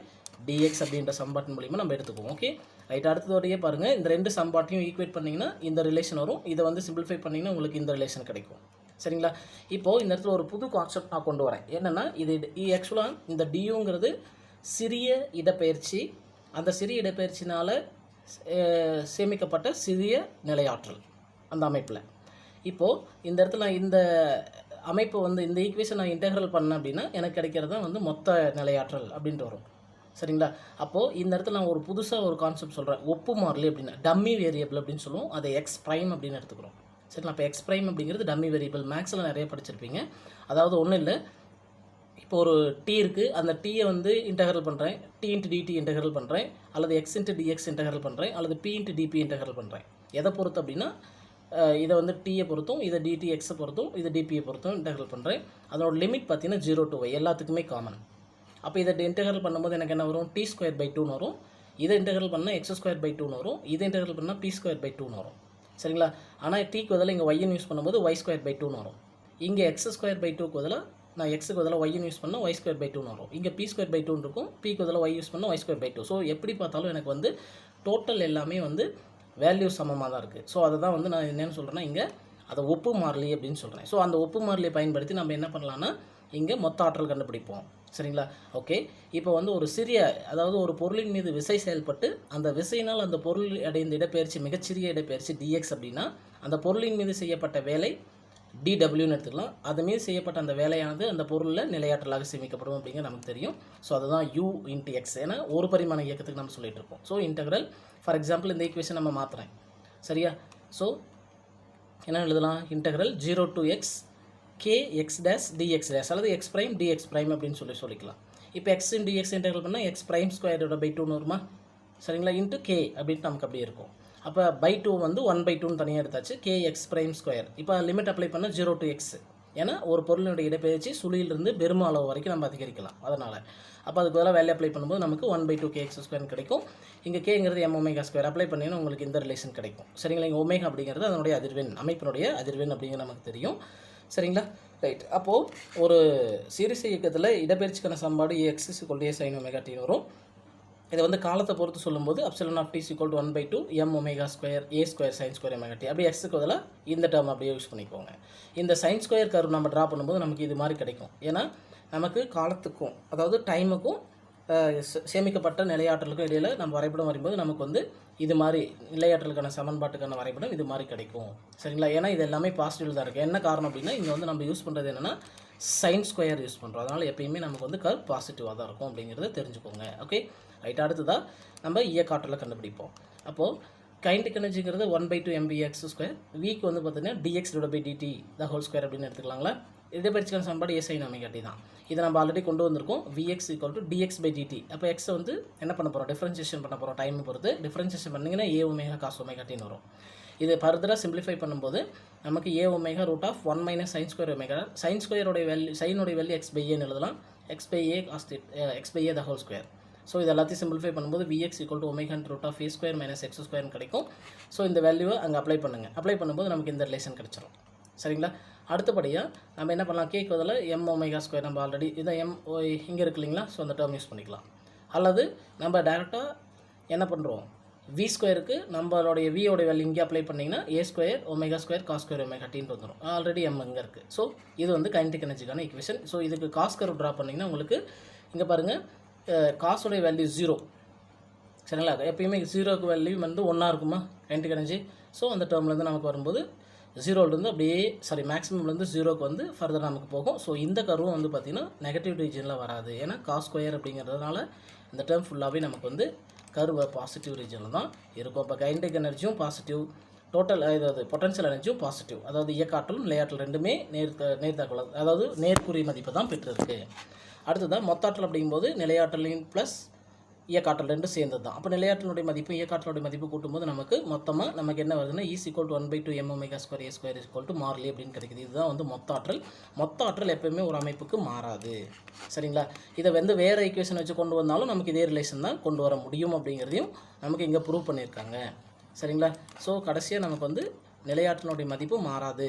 dx அப்படின்ற சம்பாட்டின் மூலிமா நம்ம எடுத்துக்குவோம். Okay right. அடுத்ததோடையே பாருங்கள், இந்த ரெண்டு சம்பாட்டையும் ஈக்குவேட் பண்ணிங்கன்னா இந்த ரிலேஷன் வரும். இதை வந்து சிம்பிளிஃபை பண்ணிங்கன்னா உங்களுக்கு இந்த ரிலேஷன் கிடைக்கும். சரிங்களா? இப்போது இந்த இடத்துல ஒரு புது கான்செப்ட் நான் கொண்டு வரேன். என்னென்னா இது ஆக்சுவலாக இந்த டியூங்கிறது சிறிய இடப்பெயர்ச்சி, அந்த சிறிய இடப்பெயர்ச்சினால் சேமிக்கப்பட்ட சிறிய நிலையாற்றல் அந்த அமைப்பில். இப்போது இந்த இடத்துல இந்த அமைப்பு வந்து இந்த ஈக்குவேஷன் நான் இன்டெக்ரல் பண்ணேன் அப்படின்னா எனக்கு கிடைக்கிறது தான் வந்து மொத்த நிலையாற்றல் அப்படின்ட்டு வரும். சரிங்களா? அப்போது இந்த இடத்துல நான் ஒரு புதுசாக ஒரு கான்செப்ட் சொல்கிறேன். ஒப்பு மாறிலி அப்படின்னா டம்மி வேரியபிள் அப்படின்னு சொல்லுவோம். அதை எக்ஸ் ப்ரைம் அப்படின்னு எடுத்துக்கிறோம். சரிங்களா? அப்போ எக்ஸ் ப்ரைம் அப்படிங்கிறது டம்மி வேரியபிள். மேக்ஸில் நிறைய படிச்சிருப்பீங்க. அதாவது ஒன்றும் இல்லை, இப்போ ஒரு டி இருக்குது, அந்த டீயை வந்து இன்டெக்ரல் பண்ணுறேன், டி இன்ட்டு டிடி இன்டெக்ரல் பண்ணுறேன், அல்லது எக்ஸ் இன்ட்டு டிஎக்ஸ் இன்டெக்ரல் பண்ணுறேன், அல்லது பி இன்ட்டு டிபி இன்டெக்ரல் பண்ணுறேன். எதை பொறுத்து அப்படின்னா இதை வந்து டீயை பொறுத்தும், இதை டிடி எக்ஸை பொறுத்தும், இதை டிபியை பொறுத்தும் இன்டெக்ரல் பண்ணுறேன். அதனோட லிமிட் பார்த்தீங்கன்னா 0 to y எல்லாத்துக்குமே காமன். அப்போ இதை இன்டெக்ரல் பண்ணும்போது எனக்கு என்ன வரும்? t²/2 வரும். இதை இன்டெக்ரல் பண்ணால் x²/2 வரும். இதை இன்டெக்ரல் பண்ணால் p²/2 வரும். சரிங்களா? ஆனால் டீக்கு பதிலாக இங்கே y யூஸ் பண்ணும்போது y²/2 வரும். இங்கே x²/2க்கு பதிலாக நான் எக்ஸுக்கு பதிலாக y யூஸ் பண்ணால் y²/2 வரும். இங்கே p²/2 இருக்கும். pக்கு பதிலாக y யூஸ் பண்ணால் y²/2. ஸோ எப்படி பார்த்தாலும் எனக்கு வந்து டோட்டல் எல்லாமே வந்து வேல்யூ சமமாக தான் இருக்குது. ஸோ அதை தான் வந்து நான் என்னென்னு சொல்கிறேன்னா இங்கே அதை ஒப்பு மாறிலி அப்படின்னு சொல்கிறேன். ஸோ அந்த ஒப்பு மாறிலியை பயன்படுத்தி நம்ம என்ன பண்ணலான்னா இங்கே மொத்த ஆற்றல் கண்டுபிடிப்போம். சரிங்களா? ஓகே. இப்போ வந்து ஒரு சிறிய, அதாவது ஒரு பொருளின் மீது விசை செயல்பட்டு அந்த விசையினால் அந்த பொருள் அடைந்த இடப்பெயர்ச்சி மிகச்சிறிய இடப்பெயர்ச்சி dx அப்படின்னா அந்த பொருளின் மீது செய்யப்பட்ட வேலை dwன்னு எடுத்துக்கலாம். அது மீது செய்யப்பட்ட அந்த வேலையானது அந்த பொருளில் நிலையாற்றலாக சேமிக்கப்படும் அப்படிங்கிறது நமக்கு தெரியும். ஸோ அதுதான் u இன்ட்டு எக்ஸ். ஏன்னா ஒரு பரிமாண இயக்கத்துக்கு நம்ம சொல்லிட்டு இருக்கோம். ஸோ இன்டெக்ரல் ஃபார் எக்ஸாம்பிள் இந்த ஈக்குவேஷன் நம்ம மாற்றுறேன். சரியா? ஸோ என்ன எழுதலாம்? Integral 0 to x k x dash dx dash அல்லது x prime dx prime அப்படின்னு சொல்லிக்கலாம். இப்போ x in dx இன்டெக்ரல் பண்ணால் x prime square/2 வருமா? சரிங்களா? இன்ட்டு k அப்படின்ட்டு நமக்கு அப்படியே இருக்கும். அப்போ by2 வந்து 1/2ன்னு தனியாக எடுத்தாச்சு. k x prime square. இப்போ லிமிட் அப்ளை பண்ணால் 0 to x. ஏன்னா ஒரு பொருளினுடைய இடப்பெயர்ச்சி சுழியிலிருந்து பெரும அளவு வரைக்கும் நம்ம அதிகரிக்கலாம். அதனால் அப்போ அதுக்கு பதிலாக வேல்யூ அப்ளை பண்ணும்போது நமக்கு 1/2 kx² கிடைக்கும். இங்கே கேங்கிறது m⍵² அப்ளை பண்ணிங்கன்னா உங்களுக்கு இந்த ரிலேஷன் கிடைக்கும். சரிங்களா? இங்கே ஒமேகா அப்படிங்கிறது அதனுடைய அதிர்வெண், அமைப்பினுடைய அதிர்வெண் அப்படிங்கிறது நமக்கு தெரியும். சரிங்களா? ரைட். அப்போது ஒரு சீரிஸ் இயக்கத்தில் இடப்பெயர்ச்சிக்கான சமன்பாடு x = a sin ωt வரும். இதை வந்து காலத்தை பொறுத்து சொல்லும்போது epsilon of t = 1/2 m⍵² a² sin² ωt. அப்படியே எக்ஸுக்கு பதிலாக இந்த டேர்ம் அப்படியே யூஸ் பண்ணிக்கோங்க. இந்த sin² கர்வ் நம்ம ட்ரா பண்ணும்போது நமக்கு இது மாதிரி கிடைக்கும். ஏன்னா நமக்கு காலத்துக்கும் அதாவது டைமுக்கும் சேமிக்கப்பட்ட நிலையாற்றலுக்கும் இடையில் நம்ம வரைபடம் வரும்போது நமக்கு வந்து இது மாதிரி நிலையாற்றலுக்கான சமன்பாட்டுக்கான வரைபடம் இது மாதிரி கிடைக்கும். சரிங்களா? ஏன்னா இது எல்லாமே பாசிட்டிவ் தான் இருக்குது. என்ன காரணம் அப்படின்னா இங்கே வந்து நம்ம யூஸ் பண்ணுறது என்னென்னா sin² யூஸ் பண்ணுறோம். அதனால் எப்பயுமே நமக்கு வந்து கர்வ் பாசிட்டிவாக தான் இருக்கும் அப்படிங்கிறத தெரிஞ்சுக்கோங்க. Okay right. அடுத்ததாக நம்ம இயக்காற்றலை கண்டுபிடிப்போம். அப்போது கைனடிக் எனர்ஜிங்கிறது 1/2 mvx². வீக்கு வந்து பார்த்தீங்கன்னா dx/dt the whole square அப்படின்னு எடுத்துக்கலாங்களா? இடப்பெயர்ச்சிக்கான சமன்பாடு a sin ωt தான். இதை நம்ம ஆல்ரெடி கொண்டு வந்திருக்கோம். vx = dx/dt. அப்போ எக்ஸை வந்து என்ன பண்ண போகிறோம்? டிஃப்ரென்ஷியேஷன் பண்ண போகிறோம். டைமை பொறுத்து டிஃப்ரென்ஷியேஷன் பண்ணிங்கன்னா a⍵ cos ωtன்னு வரும். இது ஃபர்தராக சிம்பிளிஃபை பண்ணும்போது நமக்கு a⍵ √1 - sin²ω. sin²உடைய வேல்யூ, சைனுடைய வேல்யூ x/aன்னு எழுதலாம். x/a cos x/a the whole square. So இது எல்லாத்தையும் சிம்பிளிஃபை பண்ணும்போது vx = ω√a² - x² கிடைக்கும். ஸோ இந்த வேல்யூவை அங்கே அப்ளை பண்ணுங்கள். அப்ளை பண்ணும்போது நமக்கு இந்த ரிலேஷன் கிடச்சிரும். சரிங்களா? அடுத்தபடியாக நம்ம என்ன பண்ணலாம்? கேக்கு பதில் m⍵² நம்ம ஆல்ரெடி இதை இங்கே இருக்கு இல்லைங்களா? ஸோ அந்த டேர்ம் யூஸ் பண்ணிக்கலாம். அல்லது நம்ம டேரெக்டாக என்ன பண்ணுறோம்? v²க்கு நம்மளுடைய v வேல்யூ இங்கே அப்ளை பண்ணிங்கன்னா a² ω² cos² ωtன்னு வந்துடும். ஆல்ரெடி m இங்கே இருக்குது. ஸோ இது வந்து கைனடிக் எனர்ஜிக்கான ஈக்குவேஷன். ஸோ இதுக்கு காஸ் கர்வ் ட்ரா பண்ணிங்கன்னா உங்களுக்கு இங்கே பாருங்கள், காஸோடைய வேல்யூ 0. சரிங்களா? எப்பயுமே 0க்கு வேல்யூ வந்து 1 இருக்குமா கைனடிக் எனர்ஜி? ஸோ அந்த டேர்ம்லேருந்து நமக்கு வரும்போது 0லேருந்து அப்படியே மேக்ஸிமம்லேருந்து 0க்கு வந்து ஃபர்தர் நமக்கு போகும். ஸோ இந்த கர்வும் வந்து பார்த்திங்கன்னா நெகட்டிவ் ரீஜனில் வராது. ஏன்னா cos² அப்படிங்கிறதுனால இந்த டேர்ம் ஃபுல்லாகவே நமக்கு வந்து கர்வ் பாசிட்டிவ் ரீஜனில் தான் இருக்கும். அப்போ கைனடிக் எனர்ஜியும் பாசிட்டிவ், டோட்டல் அதாவது பொட்டன்ஷியல் எனர்ஜியும் பாசிட்டிவ். அதாவது இயக்காற்றலும் நிலையாற்றல் ரெண்டுமே நேர்த்தாக்கல், அதாவது நேர்குறி மதிப்பு தான் பெற்றிருக்கு. அடுத்ததான் மொத்தாற்றல் அப்படிங்கும்போது நிலையாற்றலின் ப்ளஸ் இயக்காற்றல் ரெண்டும் சேர்ந்தது தான். அப்போ நிலையாற்றலுடைய மதிப்பு இயக்காற்றலுடைய மதிப்பு கூட்டும்போது நமக்கு மொத்தமாக நமக்கு என்ன வருதுன்னா E = 1/2 m⍵²a² மாறிலி அப்படின்னு கிடைக்குது. இதுதான் வந்து மொத்த ஆற்றல் எப்போயுமே ஒரு அமைப்புக்கு மாறாது. சரிங்களா? இதை வந்து வேறு ஈக்குவேஷன் வச்சு கொண்டு வந்தாலும் நமக்கு இதே ரிலேஷன் தான் கொண்டு வர முடியும் அப்படிங்கிறதையும் நமக்கு இங்கே ப்ரூவ் பண்ணியிருக்காங்க. சரிங்களா? ஸோ கடைசியாக நமக்கு வந்து நிலையாற்றலுடைய மதிப்பு மாறாது,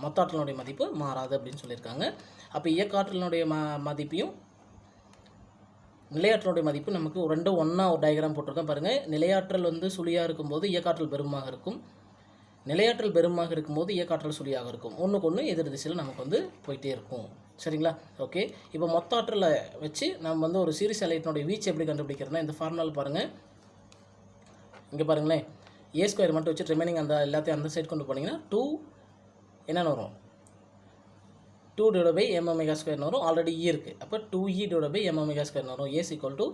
மொத்த ஆற்றலுடைய மதிப்பு மாறாது அப்படின்னு சொல்லியிருக்காங்க. அப்போ இயக்காற்றலினுடைய மதிப்பையும் நிலையாற்றலுடைய மதிப்பு நமக்கு ரெண்டும் ஒன்றா ஒரு டயக்ராம் போட்டிருக்கோம் பாருங்கள். நிலையாற்றல் வந்து சுழியாக இருக்கும்போது இயக்காற்றல் பெருமாக இருக்கும், நிலையாற்றல் பெருமாக இருக்கும்போது இயக்காற்றல் சுழியாக இருக்கும். ஒன்றுக்கு ஒன்று எதிர் திசையில் நமக்கு வந்து போயிட்டே இருக்கும். சரிங்களா? ஓகே. இப்போ மொத்த ஆற்றலை வச்சு நம்ம வந்து ஒரு சீரிஸ் அலைட்டினுடைய வீச்சு எப்படி கண்டுபிடிக்கிறதுனா இந்த ஃபார்முலாவில் பாருங்கள். இங்கே பாருங்களேன், ஏ ஸ்கொயர் மட்டும் வச்சு ரிமைனிங் அந்த எல்லாத்தையும் அந்த சைடு கொண்டு போனீங்கன்னா 2 என்னென்னு வரும், 2 divided by m omega square வரும். ஆல்ரெடி இ இருக்குது, அப்போ 2e divided by m omega square வரும். a is equal to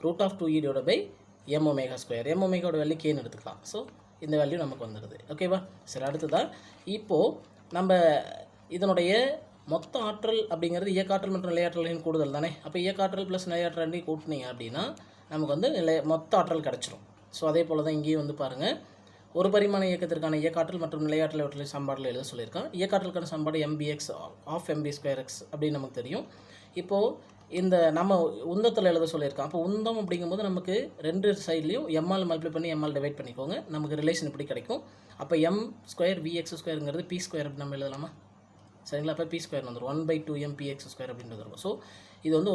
root of 2e divided by m omega square. m omega ஓட வேல்யூ கேன்னு எடுத்துக்கலாம். ஸோ இந்த வேல்யூ நமக்கு வந்துடுது. ஓகேவா? சரி, அடுத்ததான் இப்போது நம்ம இதனுடைய மொத்த ஆற்றல் அப்படிங்கிறது இயக்காற்றல் மற்றும் நிலையாற்றலின் கூடுதல் தானே. அப்போ இயக்காற்றல் ப்ளஸ் நிலையாற்றல் ரெண்டையும் கூட்டினீங்க அப்படின்னா நமக்கு வந்து மொத்த ஆற்றல் கிடச்சிரும். ஸோ அதே போல் தான் இங்கேயும் வந்து பாருங்கள், ஒரு பரிமாண இயக்கத்திற்கான இயக்காற்றல் மற்றும் நிலையாற்றல் இவற்றில் சமன்பாடுகள் எழுத சொல்லியிருக்கான். இயக்காற்றலுக்கான சமன்பாடு mbx ஆஃப் mb²x அப்படின்னு நமக்கு தெரியும். இப்போது இந்த நம்ம உந்தத்தில் எழுத சொல்லியிருக்கான். அப்போ உந்தம் அப்படிங்கும்போது நமக்கு ரெண்டு சைட்லேயும் எம்மால் மல்டிப்ளை பண்ணி எம்மால் டிவைட் பண்ணிக்கோங்க, நமக்கு ரிலேஷன் இப்படி கிடைக்கும். அப்போ m² vx² p² அப்படி நம்ம எழுதலாமா? சரிங்களா? அப்போ p² வந்துடும் 1/2m px² அப்படின்றது இருக்கும். ஸோ இது வந்து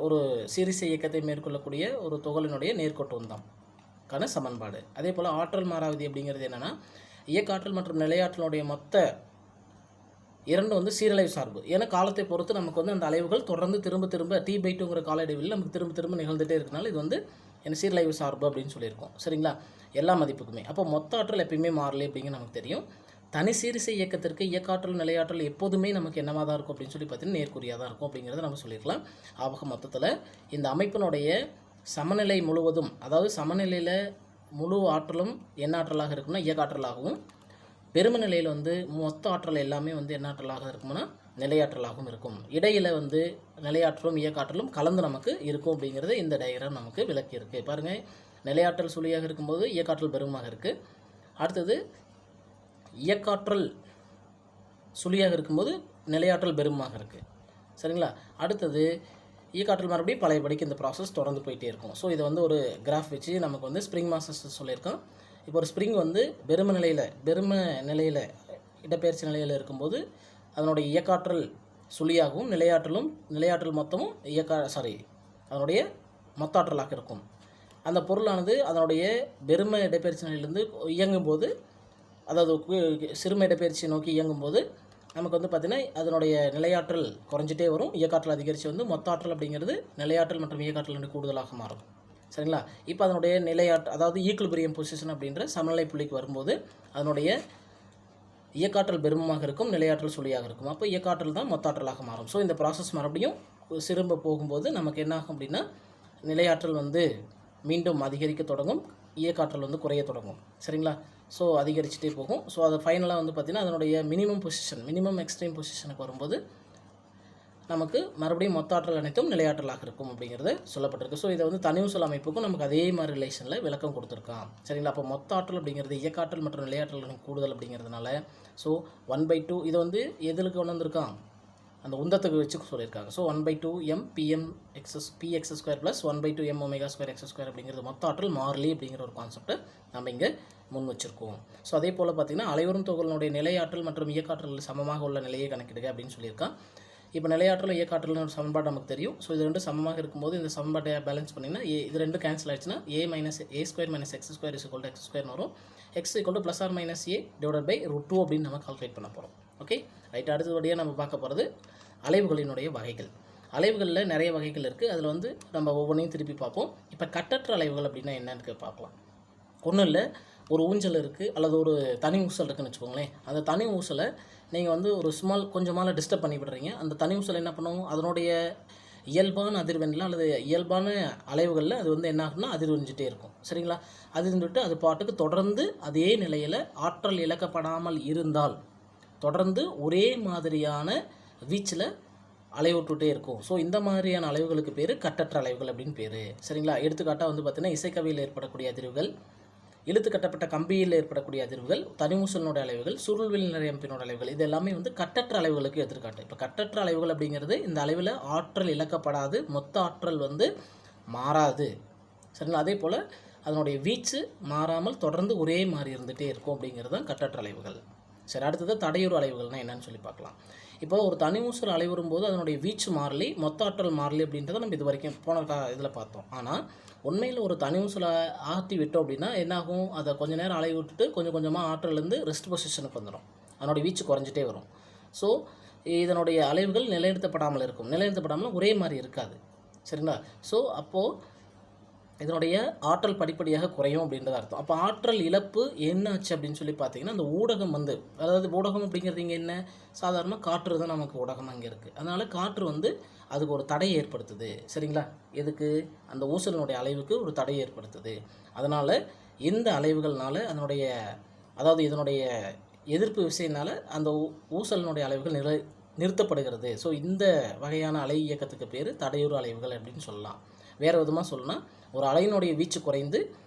ஒரு சீரிஸ் இயக்கத்தை மேற்கொள்ளக்கூடிய ஒரு துகளினுடைய நேர்கோட்டு உந்தம் கான சமன்பாடு. அதே போல் ஆற்றல் மாறாவிதி அப்படிங்கிறது என்னென்னா, இயக்காற்றல் மற்றும் நிலையாற்றலுடைய மொத்த இரண்டு வந்து சீரலைவு சார்பு. ஏன்னா காலத்தை பொறுத்து நமக்கு வந்து அந்த அலைவுகள் தொடர்ந்து திரும்ப t/2ங்கிற கால இடைவெளியில் நமக்கு திரும்ப நிகழ்ந்துகிட்டே இருக்கனால இது வந்து என்ன சீரலைவு சார்பு அப்படின்னு சொல்லியிருக்கோம். சரிங்களா? எல்லா மதிப்புக்குமே. அப்போ மொத்த ஆற்றல் எப்பயுமே மாறலை அப்படிங்கிற நமக்கு தெரியும். தனி சீரிசை இயக்கத்திற்கு இயக்காற்றல் நிலையாற்றல் எப்போதுமே நமக்கு என்னவாக தான் இருக்கும் அப்படின்னு சொல்லி பார்த்தீங்கன்னா நேர்குறியாக தான் இருக்கும் அப்படிங்கிறத நம்ம சொல்லியிருக்கலாம். ஆக மொத்தத்தில் இந்த அமைப்பினுடைய சமநிலை முழுவதும், அதாவது சமநிலையில் முழு ஆற்றலும் என்ன ஆற்றலாக இருக்கும்னா இயக்காற்றலாகவும், பெரும நிலையில் வந்து மொத்த ஆற்றல் எல்லாமே வந்து என்ன ஆற்றலாக இருக்கும்னா நிலையாற்றலாகவும் இருக்கும். இடையில் வந்து நிலையாற்றலும் இயக்காற்றலும் கலந்து நமக்கு இருக்கும் அப்படிங்கிறது இந்த டயக்ராம் நமக்கு விளக்கி இருக்குது. பாருங்கள், நிலையாற்றல் சுழியாக இருக்கும்போது இயக்காற்றல் பெருமாக இருக்குது. அடுத்தது இயக்காற்றல் சுழியாக இருக்கும்போது நிலையாற்றல் பெருமாக இருக்குது. சரிங்களா? அடுத்தது இயக்காற்றல் மறுபடியும் பழையபடிக்கு இந்த ப்ராசஸ் தொடர்ந்து போயிட்டே இருக்கும். ஸோ இதை வந்து ஒரு கிராஃப் வச்சு நமக்கு வந்து ஸ்ப்ரிங் மாசஸ் சொல்லியிருக்கோம். இப்போ ஒரு ஸ்ப்ரிங் வந்து பெரும நிலையில் இடப்பெயர்ச்சி நிலையில் இருக்கும்போது அதனுடைய இயக்காற்றல் சுழியாகவும் நிலையாற்றல் மொத்தமும் அதனுடைய மொத்த ஆற்றலாக இருக்கும். அந்த பொருளானது அதனுடைய பெரும இடப்பெயர்ச்சி நிலையிலிருந்து இயங்கும்போது, அதாவது சிறும இடப்பெயர்ச்சி நோக்கி இயங்கும்போது நமக்கு வந்து பார்த்திங்கன்னா அதனுடைய நிலையாற்றல் குறைஞ்சிட்டே வரும், இயக்காற்றல் அதிகரித்து வந்து மொத்த ஆற்றல் அப்படிங்கிறது நிலையாற்றல் மற்றும் இயக்காற்றல் கூடுதலாக மாறும். சரிங்களா? இப்போ அதனுடைய அதாவது ஈக்குலிபிரியம் பொசிஷன் அப்படின்ற சமநிலை புள்ளிக்கு வரும்போது அதனுடைய இயக்காற்றல் பெருமமாக இருக்கும், நிலையாற்றல் சுழியாக இருக்கும். அப்போ இயக்காற்றல் தான் மொத்த ஆற்றலாக மாறும். ஸோ இந்த ப்ராசஸ் மறுபடியும் திரும்ப போகும்போது நமக்கு என்ன ஆகும் அப்படின்னா நிலையாற்றல் வந்து மீண்டும் அதிகரிக்க தொடங்கும், இயக்காற்றல் வந்து குறைய தொடங்கும். சரிங்களா? ஸோ அதிகரிச்சுட்டே போகும். ஸோ அது ஃபைனலாக வந்து பார்த்திங்கன்னா அதனுடைய மினிமம் எக்ஸ்ட்ரீம் பொசிஷனுக்கு வரும்போது நமக்கு மறுபடியும் மொத்த ஆற்றல் அனைத்தும் நிலையாற்றலாக இருக்கும் அப்படிங்கிறது சொல்லப்பட்டிருக்கு. ஸோ இதை வந்து தனிவுசல் அமைப்புக்கும் நமக்கு அதே மாதிரி ரிலேஷனில் விளக்கம் கொடுத்துருக்கான். சரிங்களா? அப்போ மொத்த ஆற்றல் அப்படிங்கிறது இயக்காற்றல் மற்றும் நிலையாற்றல் கூடுதல் அப்படிங்கிறதுனால ஸோ 1/2 இதை வந்து எதுக்கு கொண்டு வந்திருக்கான், அந்த உந்தத்துக்கு வச்சு சொல்லியிருக்காங்க. So 1/2m px² + 1/2m omega² x² அப்படிங்கிறது மொத்த ஆற்றல் மாறிலி அப்படிங்கிற ஒரு கான்செப்டை நம்ம இங்கே முன் வச்சுருக்கோம். ஸோ அதே போல் பார்த்திங்கன்னா அலைவரும் துகளினுடைய நிலையாற்றல் மற்றும் இயக்காற்றல் சமமாக உள்ள நிலையை கணக்கிடுக அப்படின்னு சொல்லியிருக்கான். இப்போ நிலையாற்றலும் இயக்காற்றலும் ஒரு சமன்பாடு நமக்கு தெரியும். ஸோ இது ரெண்டு சமமாக இருக்கும்போது இந்த சமன்பாட்டை பேலன்ஸ் பண்ணிங்கன்னா இது ரெண்டு கேன்சல் ஆயிடுச்சுன்னா a² - x² = x² வரும். x = ± a / √2 அப்படின்னு நம்ம கால்குலேட் பண்ண போகிறோம். Okay right. அடுத்தபடியாக நம்ம பார்க்க போகிறது அலைவுகளினுடைய வகைகள். அலைவுகளில் நிறைய வகைகள் இருக்குது. அதில் வந்து நம்ம ஒவ்வொன்றையும் திருப்பி பார்ப்போம். இப்போ கட்டற்ற அலைவுகள் அப்படின்னா என்னன்னு பார்க்கலாம். ஒன்றும் இல்லை, ஒரு ஊஞ்சல் இருக்குது அல்லது ஒரு தனி ஊசல் இருக்குதுன்னு வச்சுக்கோங்களேன். அந்த தனி ஊசலை நீங்கள் வந்து ஒரு கொஞ்சமால டிஸ்டர்ப் பண்ணி விடுறீங்க. அந்த தனி ஊசல் என்ன பண்ணுவோம், அதனுடைய இயல்பான அதிர்வெண்ணில் அல்லது இயல்பான அலைவுகளில் அது வந்து என்ன ஆகும்னா அதிர்வெஞ்சிட்டே இருக்கும். சரிங்களா? அதிர்ந்துட்டு அது பாட்டுக்கு தொடர்ந்து அதே நிலையில் ஆற்றல் இழக்கப்படாமல் இருந்தால் தொடர்ந்து ஒரே மாதிரியான வீச்சில் அலைவுட்டுட்டே இருக்கும். ஸோ இந்த மாதிரியான அலைவுகளுக்கு பேர் கட்டற்ற அலைவுகள் அப்படின்னு பேர். சரிங்களா? எடுத்துக்காட்டாக வந்து பார்த்திங்கன்னா இசைக்கவியில் ஏற்படக்கூடிய அதிர்வுகள், இழுத்து கட்டப்பட்ட கம்பியில் ஏற்படக்கூடிய அதிர்வுகள், தனிமூசலினுடைய அலைவுகள், சுருள்வில் நிறையம்பினோட அலைவுகள், இது எல்லாமே வந்து கட்டற்ற அலைவுகளுக்கு எடுத்துக்காட்டு. இப்போ கட்டற்ற அலைவுகள் அப்படிங்கிறது இந்த அலைவில் ஆற்றல் இழக்கப்படாது, மொத்த ஆற்றல் வந்து மாறாது. சரிங்களா? அதே போல் அதனுடைய வீச்சு மாறாமல் தொடர்ந்து ஒரே மாதிரி இருந்துகிட்டே இருக்கும் அப்படிங்கிறது தான் கட்டற்ற அலைவுகள். சரி, அடுத்தது தடையுறு அலைவுகள்னால் என்னன்னு சொல்லி பார்க்கலாம். இப்போ ஒரு தனி ஊசல் அலை வரும்போது அதனுடைய வீச்சு மாறிலி, மொத்த ஆற்றல் மாறிலி அப்படின்றத நம்ம இது வரைக்கும் போன இதில் பார்த்தோம். ஆனால் உண்மையில் ஒரு தனி ஊசலை ஆற்றி விட்டோம் அப்படின்னா என்னாகும், அதை கொஞ்சம் நேரம் அலை விட்டுட்டு கொஞ்சம் கொஞ்சமாக ஆற்றலேருந்து ரெஸ்ட் பொசிஷனுக்கு வந்துடும், அதனுடைய வீச்சு குறைஞ்சிட்டே வரும். ஸோ இதனுடைய அலைவுகள் நிலைநிறுத்தப்படாமல் இருக்கும், நிலைநிறுத்தப்படாமல் ஒரே மாதிரி இருக்காது. சரிங்களா? ஸோ அப்போது இதனுடைய ஆற்றல் படிப்படியாக குறையும் அப்படின்றது அர்த்தம். அப்போ ஆற்றல் இழப்பு என்ன ஆச்சு அப்படின்னு சொல்லி பார்த்தீங்கன்னா, அந்த ஊடகம் வந்து, அதாவது ஊடகம் அப்படிங்கிறது இங்கே என்ன, சாதாரணமாக காற்று தான் நமக்கு ஊடகம் அங்கே இருக்குது. அதனால் காற்று வந்து அதுக்கு ஒரு தடையை ஏற்படுத்துது. சரிங்களா? எதுக்கு, அந்த ஊசலினுடைய அலைவுக்கு ஒரு தடையை ஏற்படுத்துது. அதனால் இந்த அலைவுகள்னால அதனுடைய, அதாவது இதனுடைய எதிர்ப்பு விசையினால் அந்த ஊசலினுடைய அலைவுகள் நிறுத்தப்படுகிறது. ஸோ இந்த வகையான அலை இயக்கத்துக்கு பேர் தடையுறு அலைவுகள் அப்படின்னு சொல்லலாம். வேறு விதமாக சொல்லலாம், ஒரு அலையினுடைய வீச்சு குறைந்து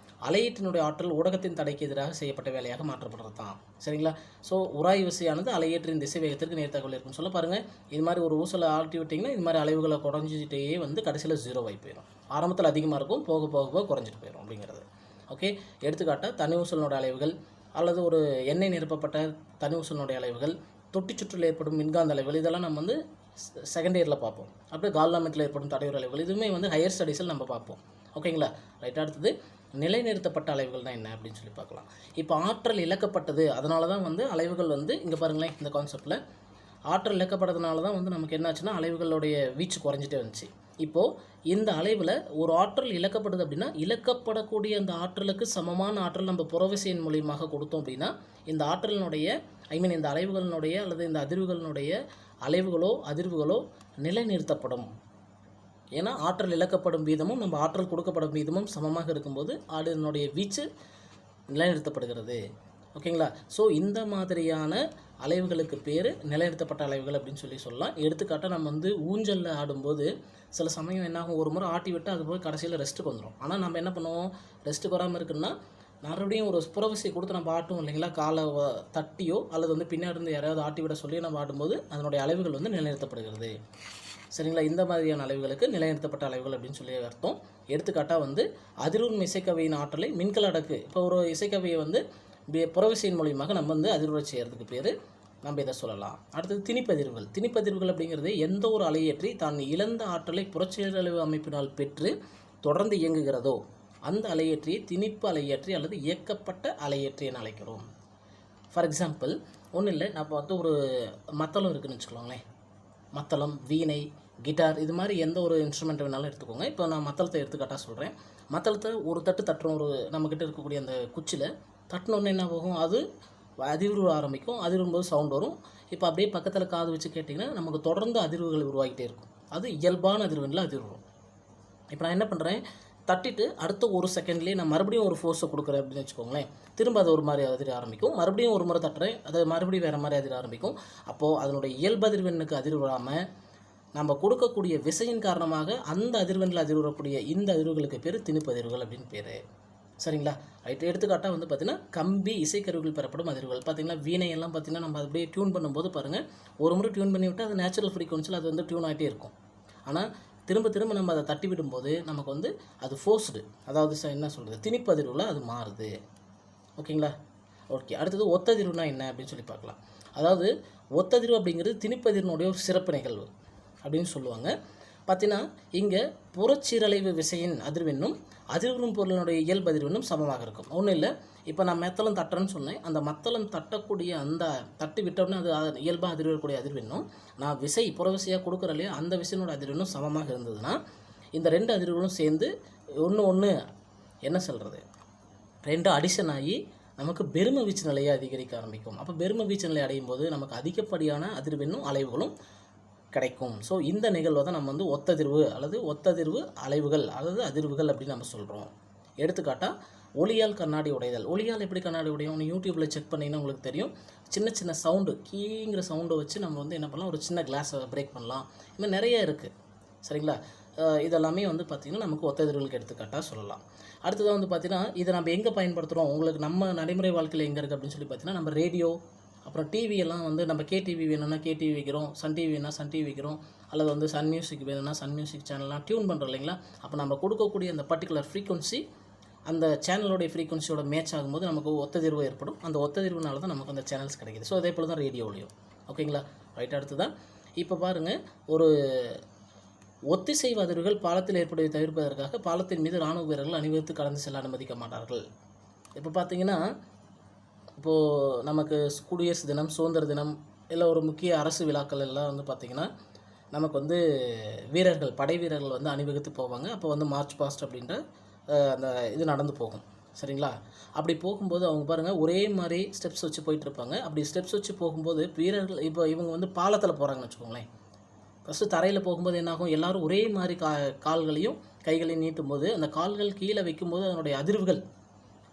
அலையீட்டினுடைய ஆற்றல் ஊடகத்தின் தடைக்கு எதிராக செய்யப்பட்ட வேலையாக மாற்றப்படுறது தான். சரிங்களா? ஸோ உராய்வு விசையானது அலையேற்றின் திசை வேகத்திற்கு நேர்த்தகவல் இருக்குன்னு சொல்ல பாருங்கள். இது மாதிரி ஒரு ஊசலை ஆட்டி விட்டிங்கன்னா இது மாதிரி அலைவுகளை குறைஞ்சிட்டே வந்து கடைசியில் 0 ஆகி போயிடும். ஆரம்பத்தில் அதிகமாக இருக்கும், போக போக போக குறைஞ்சிட்டு போயிடும் அப்படிங்கிறது. ஓகே, எடுத்துக்காட்டால் தனி ஊசலினுடைய அலைவுகள் அல்லது ஒரு எண்ணெய் நிரப்பப்பட்ட தனி ஊசலினுடைய அலைவுகள், தொட்டி சுற்றில் ஏற்படும் மின்காந்த அலைவுகள், இதெல்லாம் நம்ம வந்து செகண்ட் இயரில் பார்ப்போம். அப்படியே கால்நாமத்தில் ஏற்படும் தடையுறு அலைவுகள், இதுவுமே வந்து ஹையர் ஸ்டடீஸில் நம்ம பார்ப்போம். ஓகேங்களா? ரைட். அடுத்தது நிலைநிறுத்தப்பட்ட அலைவுகள் தான் என்ன அப்படின்னு சொல்லி பார்க்கலாம். இப்போ ஆற்றல் இழக்கப்பட்டது, அதனால தான் வந்து அலைவுகள் வந்து இங்கே பாருங்களேன், இந்த கான்செப்டில் ஆற்றல் இழக்கப்பட்டதுனால தான் வந்து நமக்கு என்னாச்சுன்னா அலைவுகளுடைய வீச்சு குறைஞ்சிட்டே வந்துச்சு. இப்போது இந்த அலைவில் ஒரு ஆற்றல் இழக்கப்படுது அப்படின்னா, இழக்கப்படக்கூடிய அந்த ஆற்றலுக்கு சமமான ஆற்றல் நம்ம புறவிசையின் மூலியமாக கொடுத்தோம் அப்படின்னா இந்த ஆற்றலினுடைய இந்த அலைவுகளினுடைய அல்லது இந்த அதிர்வுகளினுடைய அலைவுகளோ அதிர்வுகளோ நிலைநிறுத்தப்படும். ஏன்னா ஆற்றல் இழக்கப்படும் வீதமும் நம்ம ஆற்றல் கொடுக்கப்படும் வீதமும் சமமாக இருக்கும்போது அதனுடைய வீச்சு நிலைநிறுத்தப்படுகிறது. ஓகேங்களா? ஸோ இந்த மாதிரியான அலைவுகளுக்கு பேர் நிலைநிறுத்தப்பட்ட அலைவுகள் அப்படின்னு சொல்லலாம். எடுத்துக்காட்டாக நம்ம வந்து ஊஞ்சலில் ஆடும்போது சில சமயம் என்னாகும், ஒரு முறை ஆட்டி விட்டு அது போய் கடைசியில் ரெஸ்ட்டுக்கு வந்துடும். ஆனால் நம்ம என்ன பண்ணுவோம், ரெஸ்ட்டுக்கு வராமல் இருக்குன்னா மறுபடியும் ஒரு புறவிசை கொடுத்து நம்ம ஆட்டும் இல்லைங்களா, காலை தட்டியோ அல்லது வந்து பின்னாடி இருந்து யாராவது ஆட்டி விட சொல்லி நம்ம ஆடும்போது அதனுடைய அலைவுகள் வந்து நிலைநிறுத்தப்படுகிறது. சரிங்களா? இந்த மாதிரியான அலைவுகளுக்கு நிலைநிறுத்தப்பட்ட அலைவுகள் அப்படின்னு சொல்லி அர்த்தம். எடுத்துக்காட்டாக வந்து அதிர்வுறும் இசைக்கவையின் ஆற்றலை மின்கல அடக்கு, இப்போ ஒரு இசைக்கவையை வந்து புறவிசையின் மூலியமாக நம்ம வந்து அதிர்வுரை செய்கிறதுக்கு பேர் நம்ம இதை சொல்லலாம். அடுத்தது திணிப்பதிர்வுகள். திணிப்பதிர்வுகள் அப்படிங்கிறது எந்த ஒரு அலையேற்றி தான் இழந்த ஆற்றலை புறச்செயலழிவு அமைப்பினால் பெற்று தொடர்ந்து இயங்குகிறதோ அந்த அலையேற்றியை திணிப்பு அலையேற்றி அல்லது இயக்கப்பட்ட அலையேற்றி என அழைக்கிறோம். ஃபார் எக்ஸாம்பிள், ஒன்றும் இல்லை, நம்ம வந்து ஒரு மத்தளம் இருக்குதுன்னு வச்சுக்கோங்களேன். மத்தளம், வீணை, கிட்டார், இது மாதிரி எந்த ஒரு இன்ஸ்ட்ருமெண்ட் வேணாலும் எடுத்துக்கோங்க. இப்போ நான் மத்தளத்தை எடுத்துக்காட்டாக சொல்கிறேன். மத்தளத்தை ஒரு தட்டு தட்டுறோம், ஒரு நம்மக்கிட்ட இருக்கக்கூடிய அந்த குச்சியில் தட்டினோன்னு என்ன ஆகும், அது அதிர்வு ஆரம்பிக்கும். அதிர்வும்போது சவுண்ட் வரும். இப்போ அப்படியே பக்கத்தில் காது வச்சு கேட்டிங்கன்னா நமக்கு தொடர்ந்து அதிர்வுகள் உருவாகிட்டே இருக்கும். அது இயல்பான அதிர்வெண்ணில் அதிர்வு வரும். இப்போ நான் என்ன பண்ணுறேன், தட்டிட்டு அடுத்த ஒரு செகண்ட்லேயே நான் மறுபடியும் ஒரு ஃபோர்ஸை கொடுக்குறேன் அப்படின்னு வச்சுக்கோங்களேன். திரும்ப அது ஒரு மாதிரி அதிர ஆரம்பிக்கும். மறுபடியும் ஒரு முறை தட்டுறேன், அது மறுபடியும் வேறு மாதிரி அதிர ஆரம்பிக்கும். அப்போது அதனுடைய இயல்பு அதிர்வெண்ணுக்கு அதிர்வு வராமல் நம்ம கொடுக்கக்கூடிய விசையின் காரணமாக அந்த அதிர்வெண்ணில் அதிர்வுறக்கூடிய இந்த அதிர்வுகளுக்கு பேர் திணிப்பதிர்வுகள் அப்படின்னு பேர். சரிங்களா? ரைட். எடுத்துக்காட்டாக வந்து பார்த்திங்கன்னா கம்பி இசைக்கருவிகள் பெறப்படும் அதிர்வுகள். பார்த்திங்கன்னா வீணையெல்லாம் பார்த்திங்கன்னா நம்ம அப்படியே டியூன் பண்ணும்போது பாருங்கள், ஒரு முறை டியூன் பண்ணி விட்டால் அது நேச்சுரல் ஃப்ரீக்வன்சியில் அது வந்து டியூன் ஆகிட்டே இருக்கும். ஆனால் திரும்ப திரும்ப நம்ம அதை தட்டி விடும்போது நமக்கு வந்து அது ஃபோர்ஸ்டு, அதாவது என்ன சொல்கிறது, திணிப்பதிர்வில் அது மாறுது. ஓகேங்களா? ஓகே. அடுத்தது ஒத்ததிர்வுனா என்ன அப்படின்னு சொல்லி பார்க்கலாம். அதாவது ஒத்ததிர்வு அப்படிங்கிறது திணிப்பதிர்னுடைய ஒரு சிறப்பு நிகழ்வு அப்படின்னு சொல்லுவாங்க. பார்த்தீங்கன்னா இங்கே புறச்சீரலைவு விசையின் அதிர்வெண்ணும் அதிர்வுறும் பொருளினுடைய இயல்பு அதிர்வெண்ணும் சமமாக இருக்கும். ஒன்றும் இல்லை, இப்போ நான் மத்தளம் தட்டுறேன்னு சொன்னேன், அந்த மத்தளம் தட்டக்கூடிய அந்த தட்டி விட்டோம்னா அது இயல்பாக அதிர்வக்கூடிய அதிர்வெண்ணும் நான் விசை புறவிசையாக கொடுக்குற இல்லையா அந்த விசையினோட அதிர்வெண்ணும் சமமாக இருந்ததுன்னா இந்த ரெண்டு அதிர்வுகளும் சேர்ந்து ஒன்று என்ன சொல்கிறது, ரெண்டு அடிஷன் ஆகி நமக்கு பெரும வீச்சு நிலையை அதிகரிக்க ஆரம்பிக்கும். அப்போ பெரும வீச்சு நிலை அடையும் போது நமக்கு அதிகப்படியான அதிர்வெண்ணும் அலைவுகளும் கிடைக்கும். ஸோ இந்த நிகழ்வை தான் நம்ம வந்து ஒத்ததிர்வு அல்லது ஒத்ததிர்வு அலைவுகள் அல்லது அதிர்வுகள் அப்படின்னு நம்ம சொல்கிறோம். எடுத்துக்காட்டால் ஒளியால் கண்ணாடி உடைதல். ஒளியால் எப்படி கண்ணாடி உடையும், யூடியூப்பில் செக் பண்ணிங்கன்னா உங்களுக்கு தெரியும். சின்ன சின்ன சவுண்டு, கீங்கிற சவுண்டை வச்சு நம்ம வந்து என்ன பண்ணலாம், ஒரு சின்ன கிளாஸை பிரேக் பண்ணலாம். இன்னும் நிறைய இருக்குது. சரிங்களா? இதெல்லாமே வந்து பார்த்திங்கன்னா நமக்கு ஒத்ததிர்வுகளுக்கு எடுத்துக்காட்டாக சொல்லலாம். அடுத்ததாக வந்து பார்த்திங்கன்னா இதை நம்ம எங்கே பயன்படுத்துகிறோம், உங்களுக்கு நம்ம நடைமுறை வாழ்க்கையில் எங்கே இருக்குது அப்படின்னு சொல்லி பார்த்திங்கன்னா நம்ம ரேடியோ, அப்புறம் டிவியெல்லாம் வந்து நம்ம கேடிவி வேணும்னா கேடிவி வைக்கிறோம், சன் டிவி வேணும்னா சன் டிவி வைக்கிறோம், அல்லது வந்து சன் மியூசிக் வேணும்னா சன் மியூசிக் சேனல்லாம் டியூன் பண்ணுறோம் இல்லைங்களா. அப்போ நம்ம கொடுக்கக்கூடிய அந்த பர்டிகுலர் ஃப்ரீக்வன்சி அந்த சேனலோடைய ஃப்ரீக்வன்சியோட மேட்ச் ஆகும்போது நமக்கு ஒத்ததிர்வு ஏற்படும். அந்த ஒத்ததிர்வுனால தான் நமக்கு அந்த சேனல்ஸ் கிடைக்கிது. ஸோ அதே போல் தான் ரேடியோலையும். ஓகேங்களா? ரைட். அடுத்து தான் இப்போ பாருங்கள், ஒரு ஒத்திசைவு அதிர்வுகள் பாலத்தில் ஏற்படுவதை தவிர்ப்பதற்காக பாலத்தின் மீது இராணுவ வீரர்கள் அணிவகுத்து கடந்து செல்ல அனுமதிக்க மாட்டார்கள். இப்போ பார்த்தீங்கன்னா, இப்போது நமக்கு குடியரசு தினம், சுதந்திர தினம், இல்லை ஒரு முக்கிய அரசு விழாக்கள் எல்லாம் வந்து பார்த்திங்கன்னா நமக்கு வந்து வீரர்கள், படை வீரர்கள் வந்து அணிவகுத்து போவாங்க. அப்போ வந்து மார்ச் பாஸ்ட் அப்படின்ற அந்த இது நடந்து போகும். சரிங்களா? அப்படி போகும்போது அவங்க பாருங்கள், ஒரே மாதிரி ஸ்டெப்ஸ் வச்சு போயிட்டுருப்பாங்க. அப்படி ஸ்டெப்ஸ் வச்சு போகும்போது வீரர்கள், இப்போ இவங்க வந்து பாலத்தில் போகிறாங்கன்னு வச்சுக்கோங்களேன். ஃபஸ்ட்டு தரையில் போகும்போது என்னாகும், எல்லோரும் ஒரே மாதிரி கால்களையும் கைகளையும் நீட்டும் போது அந்த கால்கள் கீழே வைக்கும்போது அதனுடைய அதிர்வுகள்,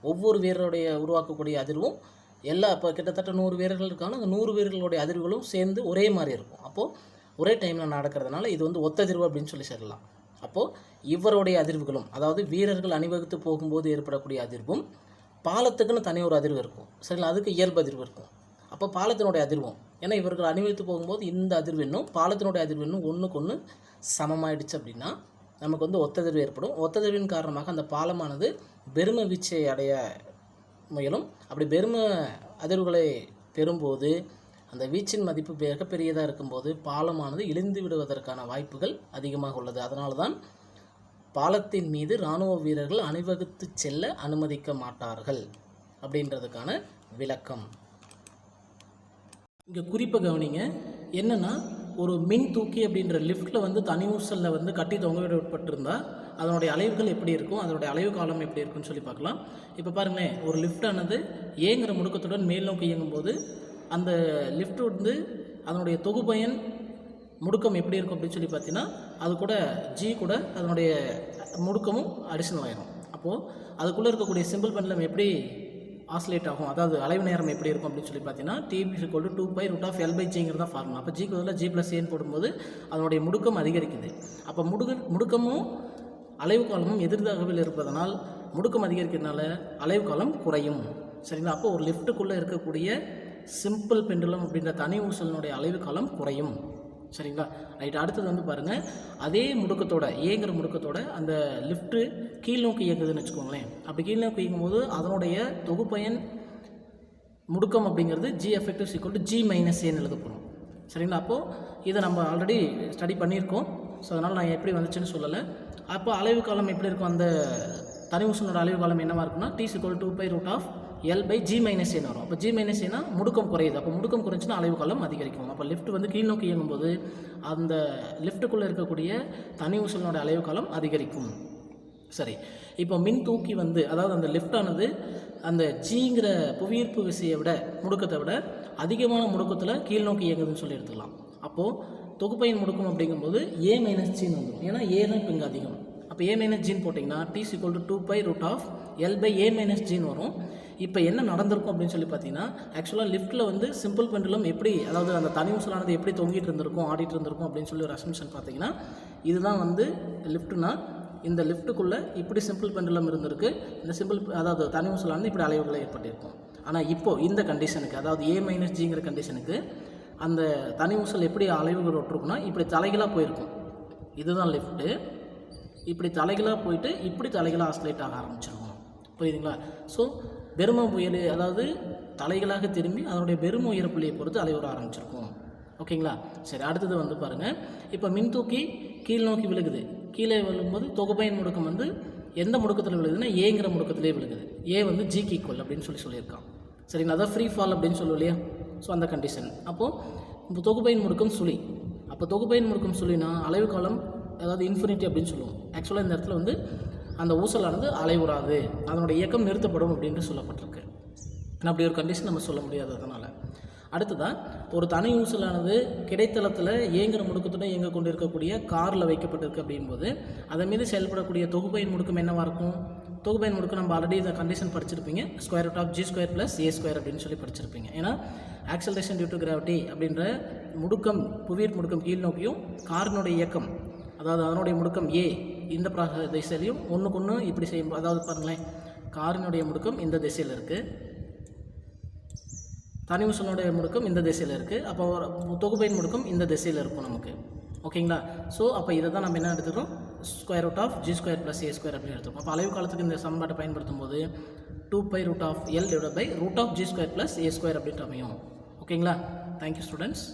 ஒவ்வொரு வீரருடைய உருவாக்கக்கூடிய அதிர்வும் இப்போ கிட்டத்தட்ட 100 வீரர்கள் இருக்காங்க. அந்த 100 வீரர்களுடைய அதிர்வுகளும் சேர்ந்து ஒரே மாதிரி இருக்கும். அப்போது ஒரே டைமில் நடக்கிறதுனால இது வந்து ஒத்ததிர்வு அப்படின்னு சொல்லலாம். அப்போது இவருடைய அதிர்வுகளும், அதாவது வீரர்கள் அணிவகுத்து போகும்போது ஏற்படக்கூடிய அதிர்வும், பாலத்துக்குன்னு தனி ஒரு அதிர்வு இருக்கும். சரிங்களா? அதுக்கு இயல்பு அதிர்வு இருக்கும். அப்போ பாலத்தினுடைய அதிர்வும், ஏன்னா இவர்கள் அணிவகுத்து போகும்போது இந்த அதிர்வெண்ணும் பாலத்தினுடைய அதிர்வெண்ணும் ஒன்றுக்கு ஒன்று சமமாயிடுச்சு அப்படின்னா நமக்கு வந்து ஒத்ததிர்வு ஏற்படும். ஒத்ததிர்வின் காரணமாக அந்த பாலமானது பெரும வீச்சை அடைய முயலும். அப்படி பெரும அதிர்வுகளை பெறும்போது அந்த வீச்சின் மதிப்பு மிகப்பெரியதாக இருக்கும்போது பாலமானது இழிந்து விடுவதற்கான வாய்ப்புகள் அதிகமாக உள்ளது. அதனால தான் பாலத்தின் மீது இராணுவ வீரர்கள் அணிவகுத்து செல்ல அனுமதிக்க மாட்டார்கள் அப்படின்றதுக்கான விளக்கம். இங்கே குறிப்பை கவனிங்க. என்னென்னா, ஒரு மின் தூக்கி அப்படின்ற லிஃப்ட்டில் வந்து தனி ஊசலில் வந்து கட்டி தொங்கவிட உட்பட்டிருந்தால் அதனுடைய அலைவுகள் எப்படி இருக்கும், அதனுடைய அலைவு காலம் எப்படி இருக்குன்னு சொல்லி பார்க்கலாம். இப்போ பாருங்களேன், ஒரு லிஃப்டானது ஏங்கிற முடுக்கத்துடன் மேல் நோக்கி இயங்கும்போது அந்த லிஃப்ட் வந்து அதனுடைய தொகுபயன் முடுக்கம் எப்படி இருக்கும் அப்படின்னு சொல்லி பார்த்தீங்கன்னா, அது கூட ஜி கூட அதனுடைய முடுக்கமும் அடிஷனல் ஆகிடும். அப்போது அதுக்குள்ளே இருக்கக்கூடிய சிம்பிள் பெண்டலம் எப்படி ஆசிலேட் ஆகும், அதாவது அலைவு நேரம் எப்படி இருக்கும் அப்படின்னு சொல்லி பார்த்தீங்கன்னா, T=2π√L/Gங்கிறது தான் ஃபார்முலா. அப்போ ஜிக்கு பதிலாக G+Aன்னு போடும்போது அதனுடைய முடுக்கம் அதிகரிக்குது. அப்போ முடுக்கமும் அலைவு காலமும் எதிர்தகவில் இருப்பதனால் முடுக்கம் அதிகரிக்கிறதுனால அலைவு காலம் குறையும். சரிங்களா? அப்போ ஒரு லிஃப்ட்டுக்குள்ளே இருக்கக்கூடிய சிம்பிள் பெண்டுலம் அப்படின்ற தனி ஊசலினுடைய அலைவு காலம் குறையும். சரிங்களா? ரைட். அடுத்தது வந்து பாருங்கள், அதே முடுக்கத்தோட ஏங்கிற முடுக்கத்தோட அந்த லிஃப்ட்டு கீழ் நோக்கி இயங்குதுன்னு வச்சுக்கோங்களேன். அப்படி கீழ் நோக்கி இயங்கும்போது அதனுடைய தொகுப்பயன் முடுக்கம் அப்படிங்கிறது G=G-Aன்னு எழுதப்படும். சரிங்களா? அப்போது இதை நம்ம ஆல்ரெடி ஸ்டடி பண்ணியிருக்கோம். ஸோ அதனால் நான் எப்படி வந்துச்சுன்னு சொல்லலை. அப்போ அலைவு காலம் எப்படி இருக்கும், அந்த தனி ஊசலோட அலைவு காலம் என்னவாக இருக்குன்னா T=2π√L/G-Aன்னு வரும். அப்போ G-Aனா முடுக்கம் குறையுது. அப்போ முடுக்கம் குறைஞ்சுன்னா அலைவு காலம் அதிகரிக்கும். அப்போ லிஃப்ட் வந்து கீழ் நோக்கி இயங்கும்போது அந்த லிஃப்ட்டுக்குள்ளே இருக்கக்கூடிய தனி ஊசலோட அலைவு காலம் அதிகரிக்கும். சரி, இப்போ மின் தூக்கி வந்து, அதாவது அந்த லிஃப்டானது அந்த ஜிங்கிற புவியீர்ப்பு விசையை விட, முடுக்கத்தை விட அதிகமான முடுக்கத்தில் கீழ் நோக்கி இயங்குதுன்னு சொல்லி எடுத்துக்கலாம். அப்போது தொகுப்பையின் முடுக்கம் அப்படிங்கும்போது A-Gன்னு வந்துடும். ஏன்னா ஏ தான் இப்போ இங்கே அதிகம். அப்போ A-Gன்னு போட்டிங்கன்னா T=2π√L/A-Gன்னு வரும். இப்போ என்ன நடந்திருக்கும் அப்படின்னு சொல்லி பார்த்தீங்கன்னா, ஆக்சுவலாக லிஃப்ட்டில் வந்து சிம்பிள் பெண்டுலம் எப்படி, அதாவது அந்த தனி ஊசலானது எப்படி தொங்கிட்டு இருந்திருக்கும், ஆடிட்டு இருந்திருக்கும் அப்படின்னு சொல்லி ஒரு அசம்ஷன் பார்த்தீங்கன்னா, இதுதான் வந்து லிஃப்ட்னா இந்த லிஃப்ட்டுக்குள்ளே இப்படி சிம்பிள் பெண்டுலம் இருந்திருக்கு. இந்த அதாவது தனி ஊசலானது இப்படி அலைவுகளை ஏற்பட்டிருக்கும். ஆனால் இப்போது இந்த கண்டிஷனுக்கு, அதாவது A-Gங்கிற கண்டிஷனுக்கு அந்த தனி ஊசல் எப்படி அலைவுகள் விட்டுருக்குன்னா இப்படி தலைகளாக போயிருக்கும். இதுதான் லிஃப்ட்டு. இப்படி தலைகளாக போயிட்டு இப்படி தலைகளாக ஆசிலேட் ஆக ஆரம்பிச்சிருக்கும். புரியுதுங்களா? ஸோ பெரும புயல், அதாவது தலைகளாக திரும்பி அதனுடைய பெரும உயரப்புள்ளியை பொறுத்து அலைவுற ஆரம்பிச்சிருக்கும். ஓகேங்களா? சரி, அடுத்தது வந்து பாருங்கள், இப்போ மின்தூக்கி கீழ் நோக்கி விழுகுது. கீழே விழும்போது தொகுப்பயன் முடுக்கம் வந்து எந்த முடுக்கத்தில் விழுகுதுன்னா ஏங்கிற முடுக்கத்திலே விழுகுது. ஏ வந்து G== அப்படின்னு சொல்லியிருக்கான். சரிங்களா? அதான் ஃப்ரீ ஃபால் அப்படின்னு சொல்லுவோம் இல்லையா? ஸோ அந்த கண்டிஷன். அப்போது இப்போ தொகுப்பயன் முடுக்கம் சுழி. அப்போ தொகுப்பயன் முடுக்கம் சுழினா அலைவு காலம், அதாவது இன்ஃபினிட்டி அப்படின்னு சொல்லுவோம். ஆக்சுவலாக இந்த இடத்துல வந்து அந்த ஊசலானது அலைவுறாது, அதனுடைய இயக்கம் நிறுத்தப்படும் அப்படின்ட்டு சொல்லப்பட்டிருக்கு. ஆனால் அப்படி ஒரு கண்டிஷன் நம்ம சொல்ல முடியாது. அதனால் அடுத்ததாக ஒரு தனி ஊசலானது கிடைத்தளத்தில் ஏங்கிற முடுக்கத்துடன் இயங்க கொண்டு இருக்கக்கூடிய காரில் வைக்கப்பட்டிருக்கு அப்படிங்கும்போது அதன் மீது செயல்படக்கூடிய தொகுப்பயன் முடுக்கம் என்னவாக இருக்கும்? தொகுப்பயன் முடுக்கம் நம்ம ஆல்ரெடி இந்த கண்டிஷன் படிச்சிருப்பீங்க, √G² + A² அப்படின்னு சொல்லி படிச்சிருப்பீங்க. ஏன்னா ஆக்சலரேஷன் டியூ டு கிராவிட்டி அப்படின்ற முடுக்கம், புவியீர்ப்பு முடுக்கம் கீழ் நோக்கியும் காரினுடைய இயக்கம், அதாவது அதனுடைய முடுக்கம் A இந்த திசையிலையும் ஒன்றுக்கு ஒன்று இப்படி செய்யும். அதாவது பாருங்களேன், காரினுடைய முடுக்கம் இந்த திசையில் இருக்குது, தனி ஊசலுடைய முடுக்கம் இந்த திசையில் இருக்குது. அப்போ தொகுப்பயன் முடுக்கம் இந்த திசையில் இருக்கும் நமக்கு. ஓகேங்களா? ஸோ அப்போ இதை தான் நம்ம என்ன எடுத்துக்கிறோம், √G² + A² அப்படின்னு எடுத்துக்கோம். அப்போ அலைவு காலத்துக்கு இந்த சமன்பாட்டை பயன்படுத்தும் போது 2π√L/√G² + A² அப்படின்ட்டு அமையும். ஓகேங்களா? Thank you students.